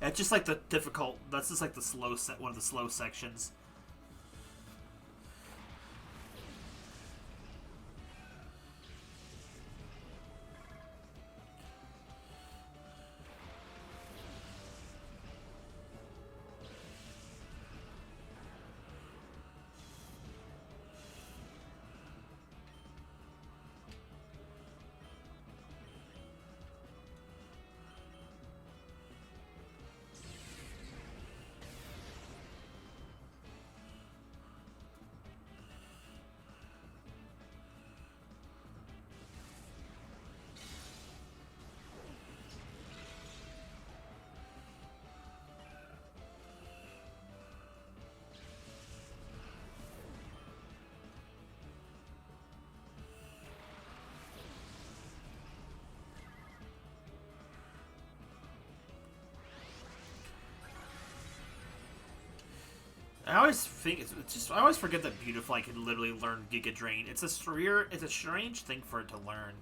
It's just like the difficult. That's just like the slow set. One of the slow sections. I always think it's just I always forget that Beautifly can literally learn Giga Drain. It's a strange thing for it to learn.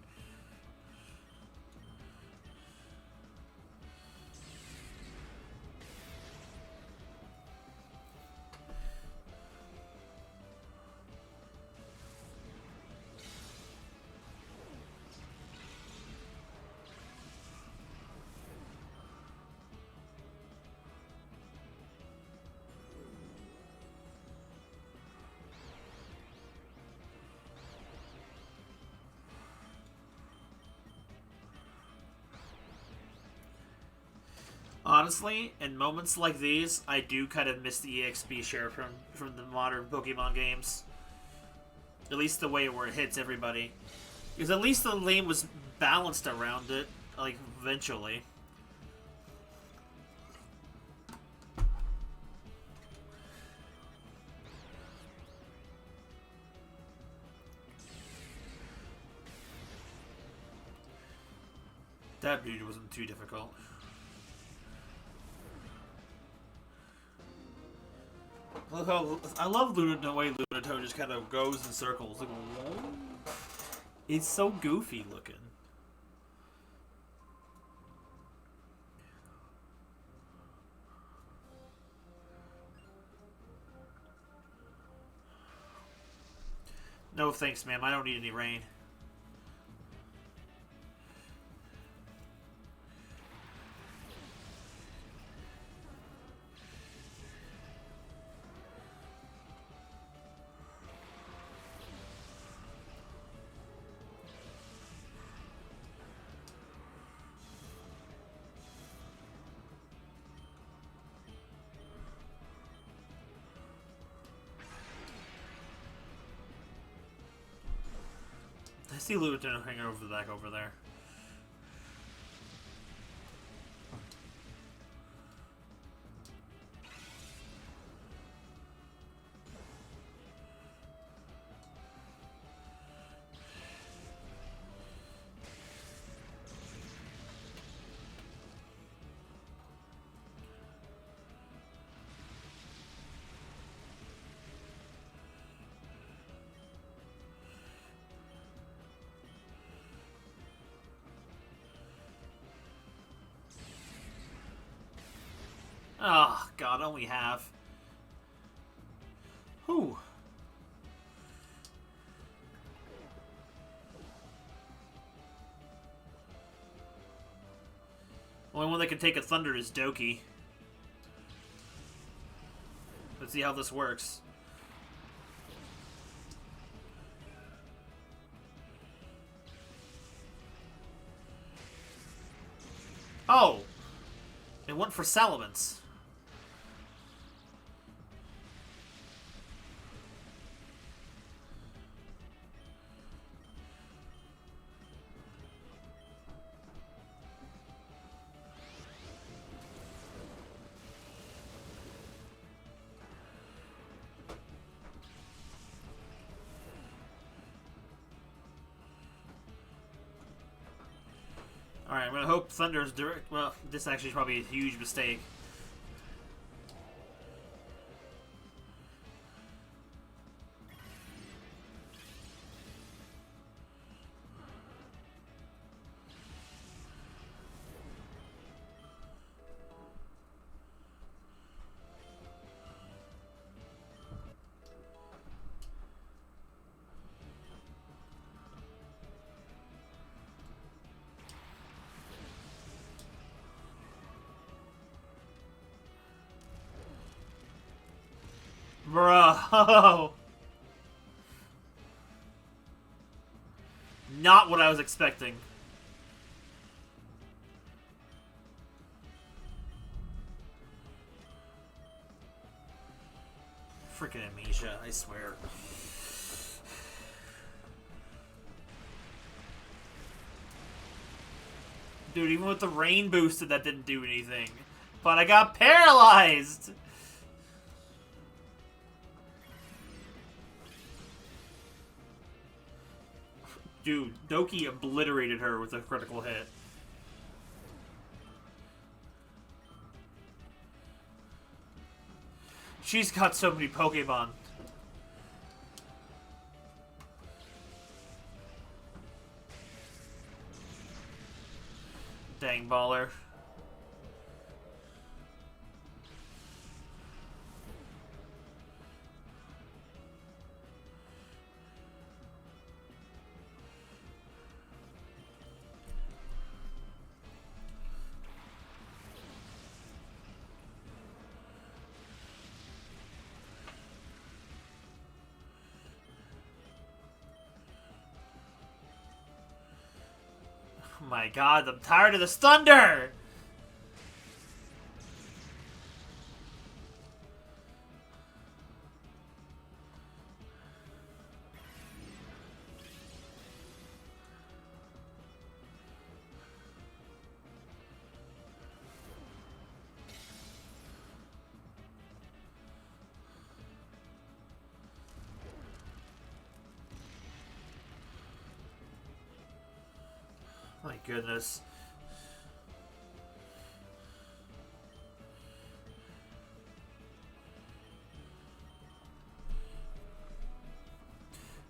Honestly, in moments like these, I do kind of miss the EXP share from the modern Pokemon games. At least the way where it hits everybody. Because at least the lane was balanced around it, like, eventually. That dude wasn't too difficult. I love the way Lunatone just kind of goes in circles. Like, it's so goofy looking. No thanks, ma'am. I don't need any rain. I see Lunatone hanging over the back over there. Oh, God, only half. Whew. Only one that can take a Thunder is Doki. Let's see how this works. Oh! It went for Salamence. Alright, I'm gonna hope Thunder's direct. Well, this actually is probably a huge mistake. Bro. Not what I was expecting. Freaking amnesia, I swear. Dude, even with the rain boosted, that didn't do anything. But I got paralyzed! Dude, Doki obliterated her with a critical hit. She's got so many Pokemon. Dang baller. Oh my god, I'm tired of this thunder! My goodness.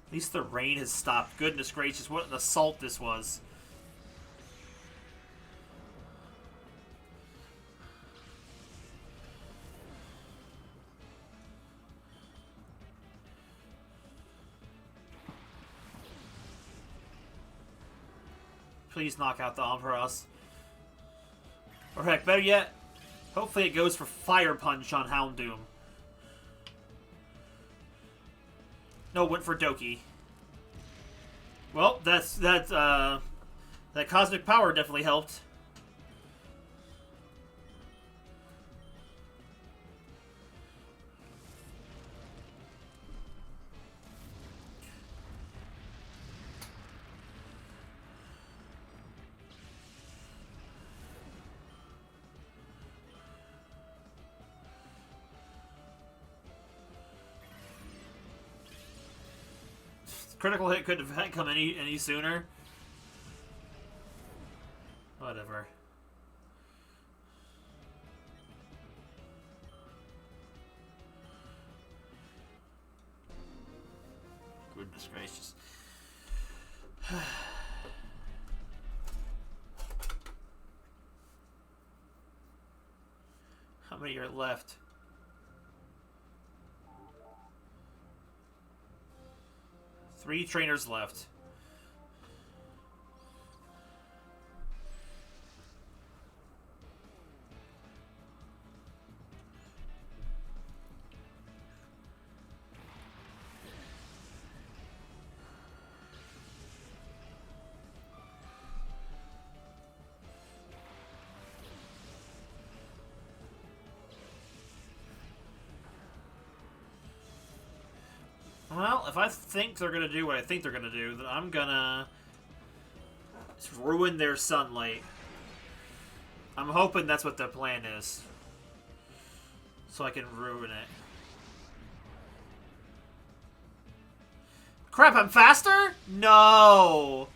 At least the rain has stopped. Goodness gracious, what an assault this was. Please knock out the Ampharos. Or heck, better yet, hopefully it goes for Fire Punch on Houndoom. No, went for Doki. Well, that Cosmic Power definitely helped. Critical hit couldn't have come any sooner. Whatever. Goodness gracious. How many are left? 3 trainers left. Well, if I think they're gonna do what I think they're gonna do, then I'm gonna ruin their sunlight. I'm hoping that's what the plan is. So I can ruin it. Crap, I'm faster? No!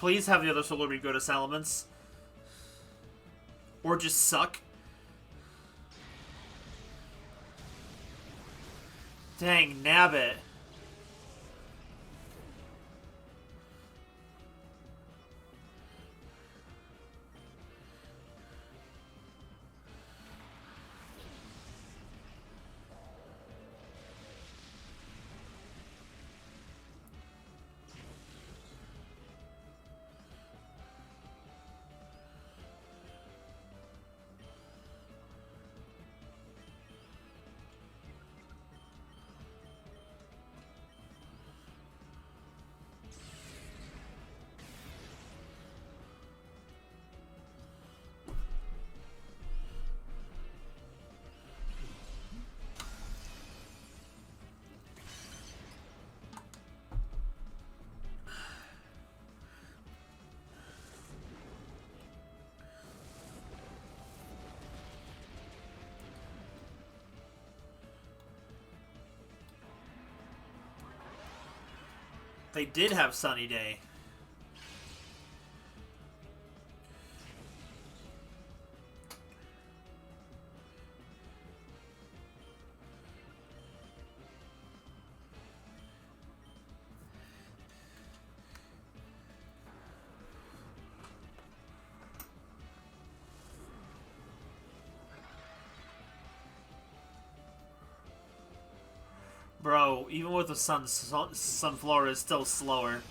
Please have the other Solar Beam go to Salamence. Or just suck. Dang, nabbit. They did have Sunny Day. Bro, even with the Sunflora is still slower.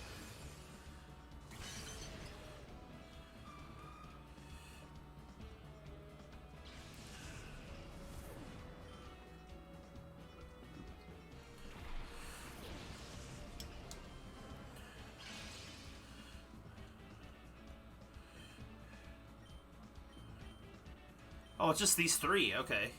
Oh, it's just these three, okay.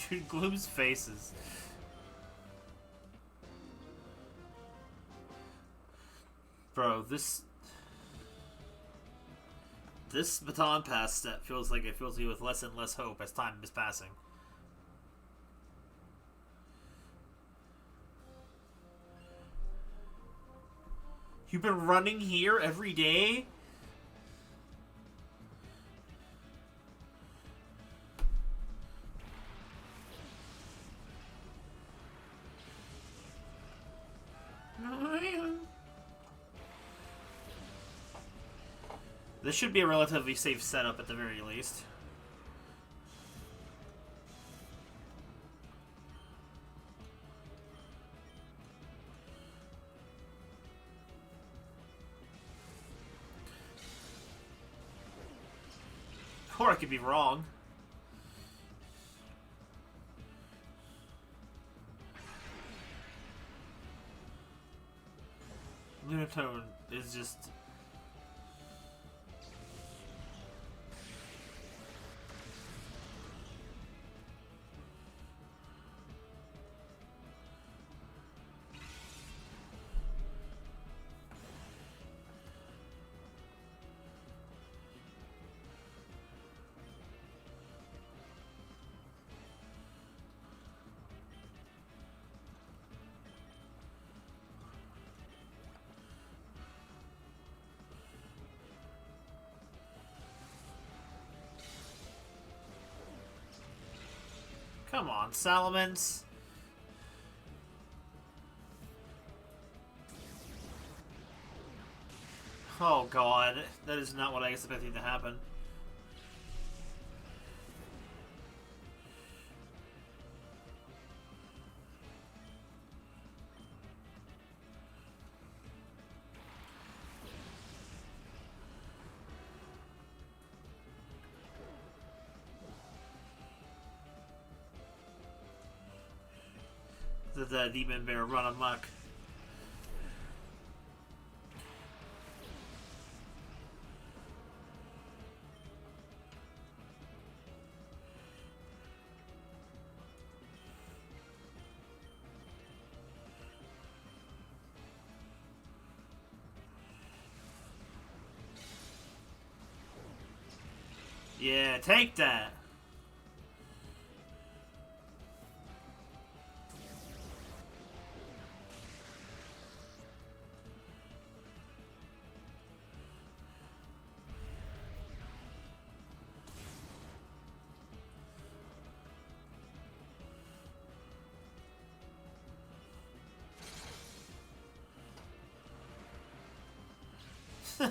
Dude, Gloom's faces. Bro, this baton pass step feels like it fills me with less and less hope as time is passing. You've been running here every day? This should be a relatively safe setup at the very least. Or I could be wrong. Lunatone is just... Come on, Salamence. Oh god, that is not what I expected to happen. The demon bear run amok. Yeah, take that.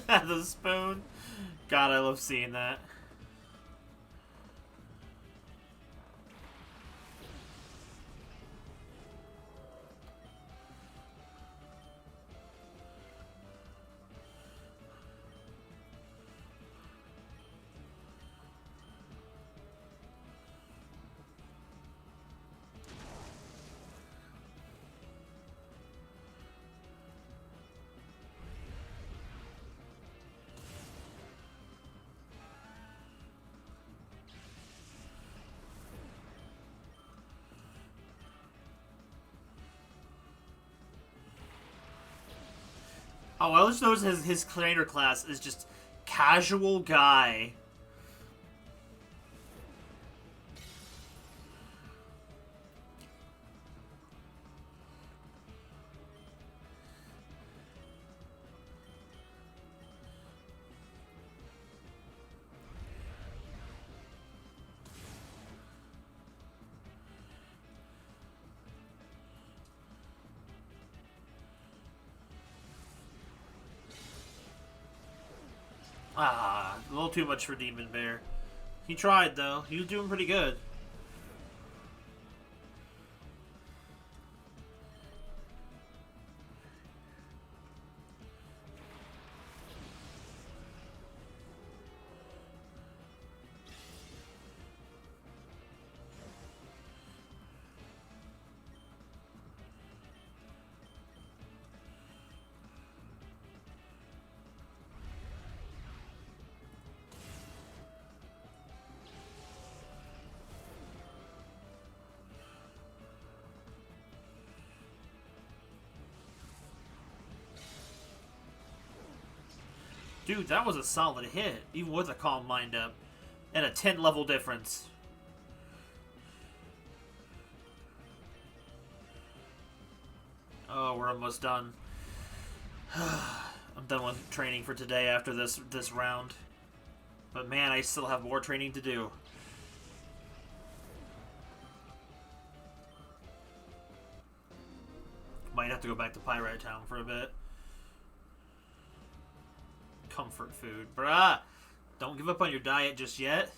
The spoon. God, I love seeing that. Oh, I just noticed his trainer class is just casual guy. Ah, a little too much for Demon Bear. He tried, though. He was doing pretty good. Dude, that was a solid hit, even with a Calm Mind up. And a 10 level difference. Oh, we're almost done. I'm done with training for today after this round. But man, I still have more training to do. Might have to go back to Pyrite Town for a bit. Comfort food. Bruh! Don't give up on your diet just yet.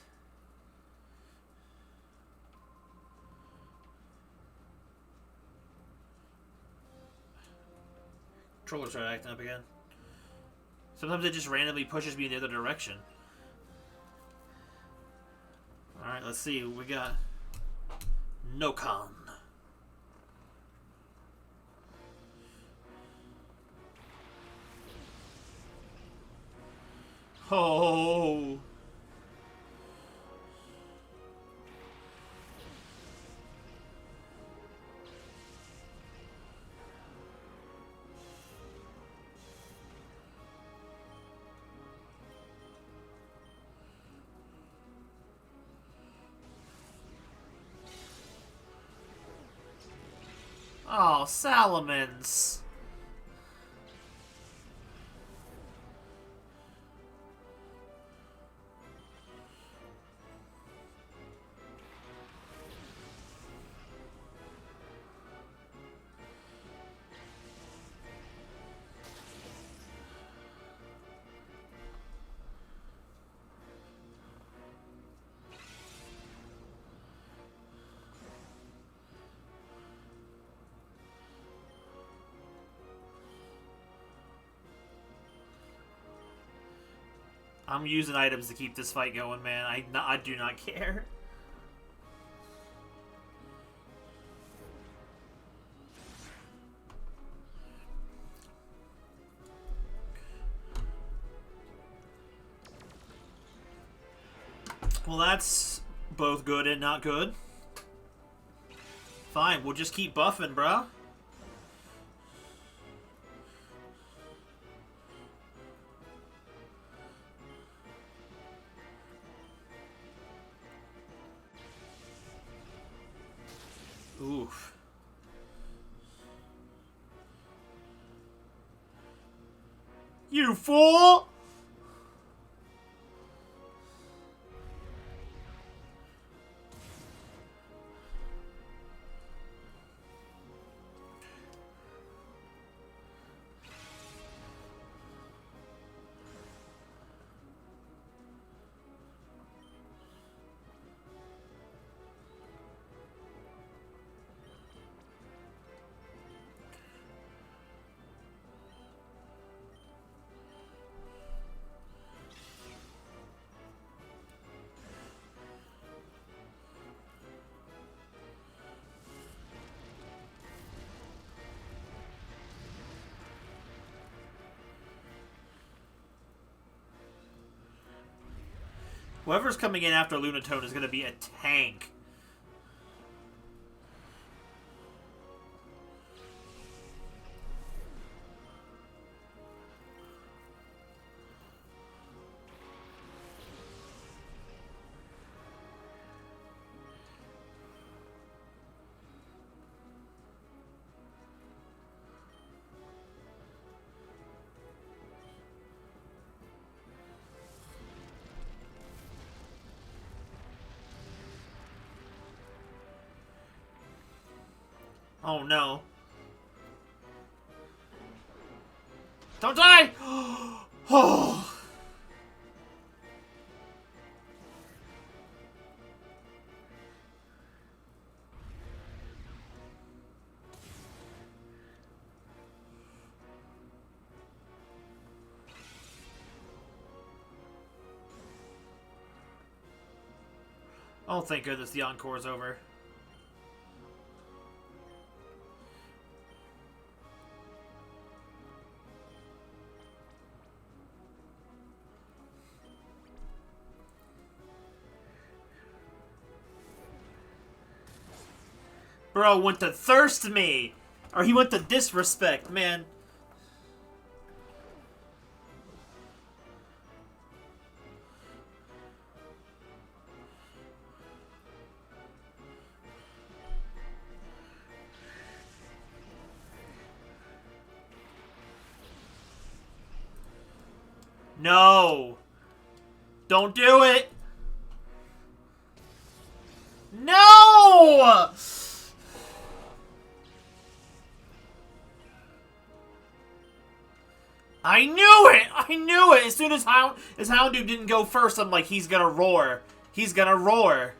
Controller started acting up again. Sometimes it just randomly pushes me in the other direction. Alright, let's see. We got Nokon. Oh. Oh, Salamence. I'm using items to keep this fight going, man. I do not care. Well, that's both good and not good. Fine, we'll just keep buffing, bruh. Oof. You fool! Whoever's coming in after Lunatone is going to be a tank. Oh no. Don't die! Oh. Oh, thank goodness the encore's over. Bro went to thirst me! Or he went to disrespect, man. No! Don't do it! No! I knew it! I knew it! As soon as Houndoom didn't go first, I'm like, he's gonna roar. He's gonna roar.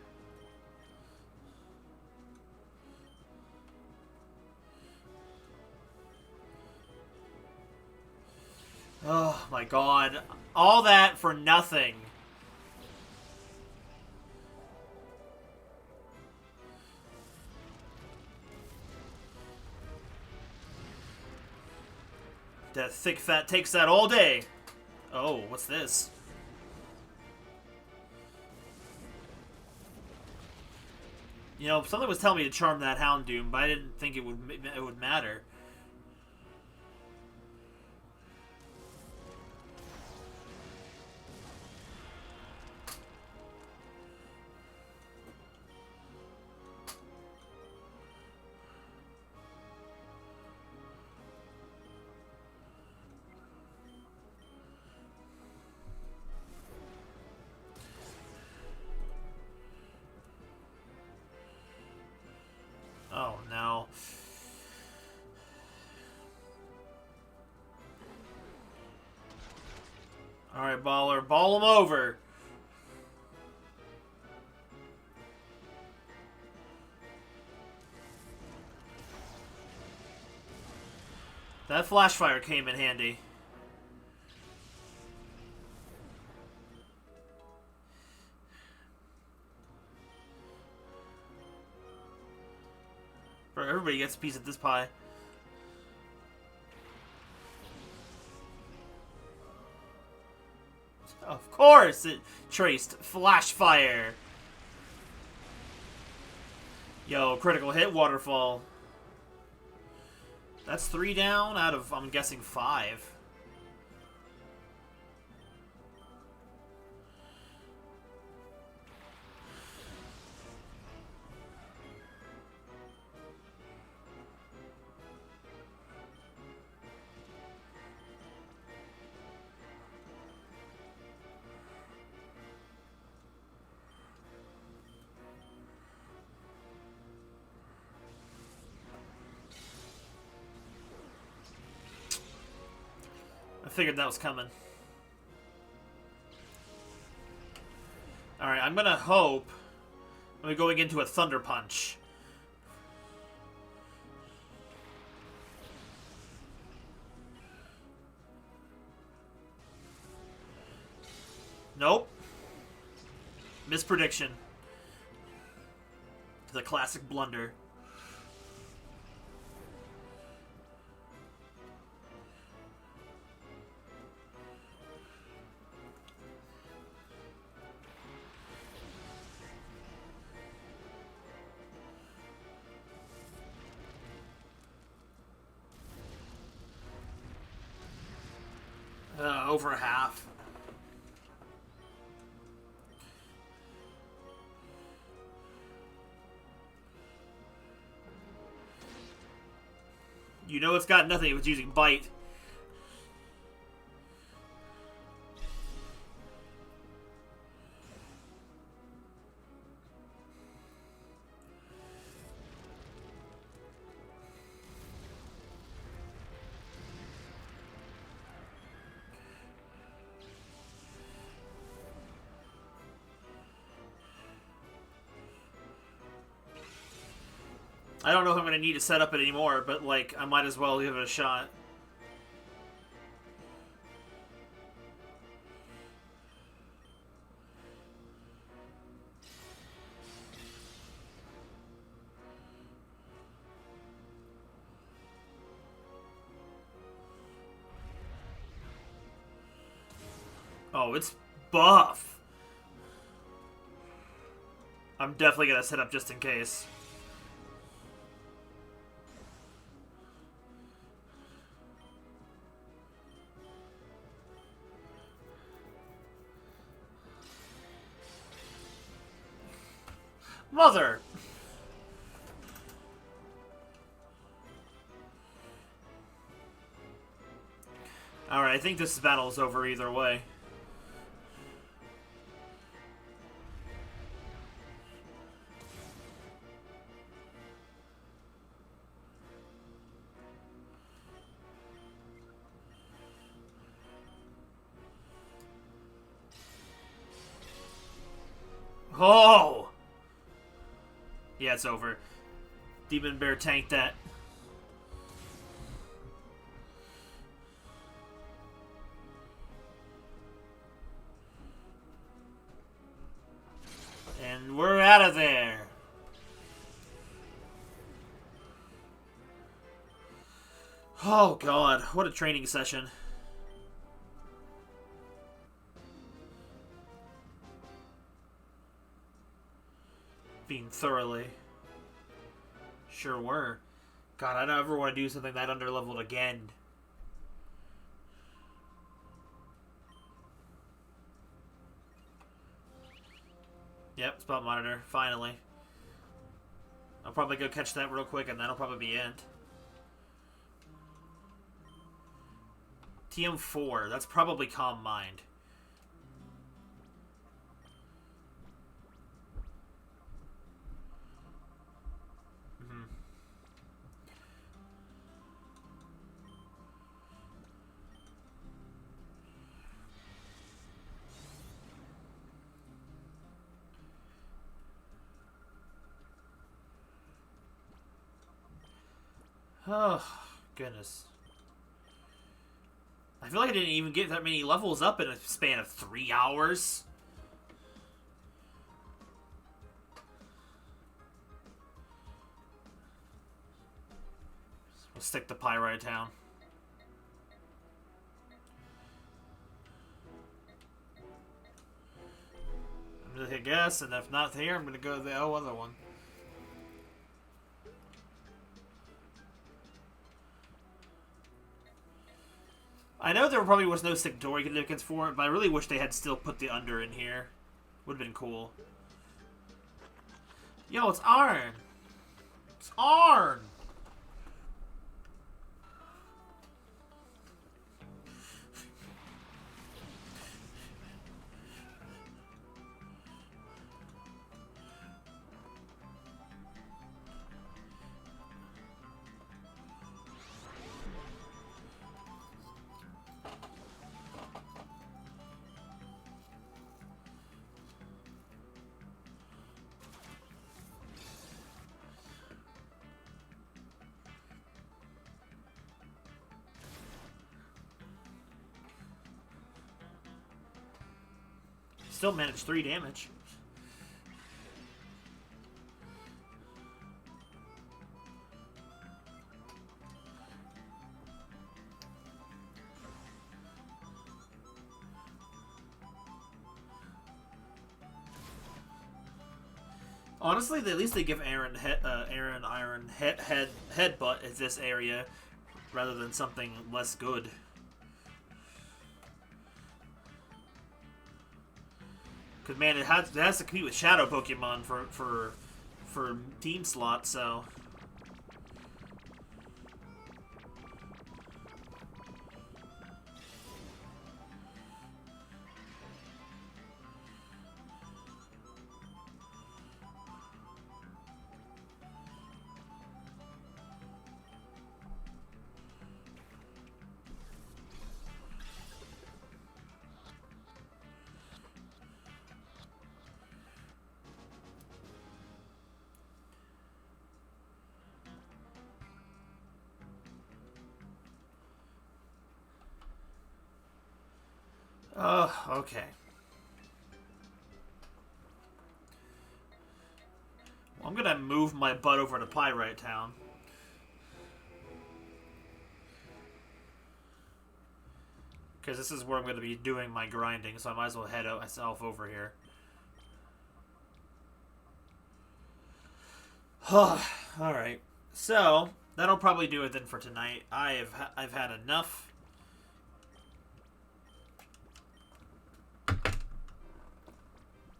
Oh my god. All that for nothing. That thick fat takes that all day. Oh, what's this? You know, something was telling me to charm that Houndoom, but I didn't think it would matter. Oh, no. Alright, baller. Ball him over. That flash fire came in handy. Or everybody gets a piece of this pie. Of course it traced flash fire. Yo, critical hit waterfall. That's 3 down out of, I'm guessing, 5. I figured that was coming. Alright, I'm gonna hope I'm going into a Thunder Punch. Nope. Misprediction. The classic blunder. Over half. You know it's got nothing if it's using Bite. I don't know if I'm going to need to set up it anymore, but, like, I might as well give it a shot. Oh, it's buff. I'm definitely going to set up just in case. Mother! Alright, I think this battle is over either way. Oh! Yeah, it's over. Demon Bear tanked that. And we're out of there. Oh god, what a training session. Being thoroughly. Sure were. God, I don't ever want to do something that underleveled again. Yep, spot monitor, finally. I'll probably go catch that real quick and that'll probably be it. TM4, that's probably Calm Mind. Oh, goodness. I feel like I didn't even get that many levels up in a span of 3 hours. We'll stick to Pyrite Town. I'm gonna guess, and if not here, I'm gonna go to the other one. I know there probably was no significance for it, but I really wish they had still put the under in here. Would have been cool. Yo, it's Arn! It's Arn! Still managed 3 damage. Honestly, at least they give Aaron Iron headbutt at this area rather than something less good. Because, man, it has to compete with Shadow Pokemon for team slots, so... Oh, okay. Well, I'm gonna move my butt over to Pyrite Town. Because this is where I'm gonna be doing my grinding, so I might as well head myself over here. Alright. So, that'll probably do it then for tonight. I've had enough.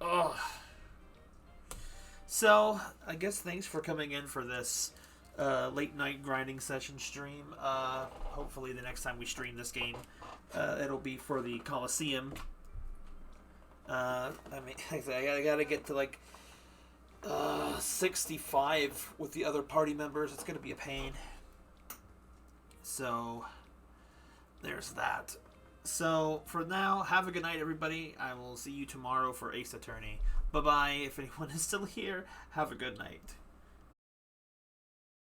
Oh. So, I guess thanks for coming in for this late night grinding session stream. Hopefully the next time we stream this game, it'll be for the Coliseum. I mean, I gotta get to like 65 with the other party members. It's gonna be a pain. So, there's that. So, for now, have a good night, everybody. I will see you tomorrow for Ace Attorney. Bye-bye. If anyone is still here, have a good night.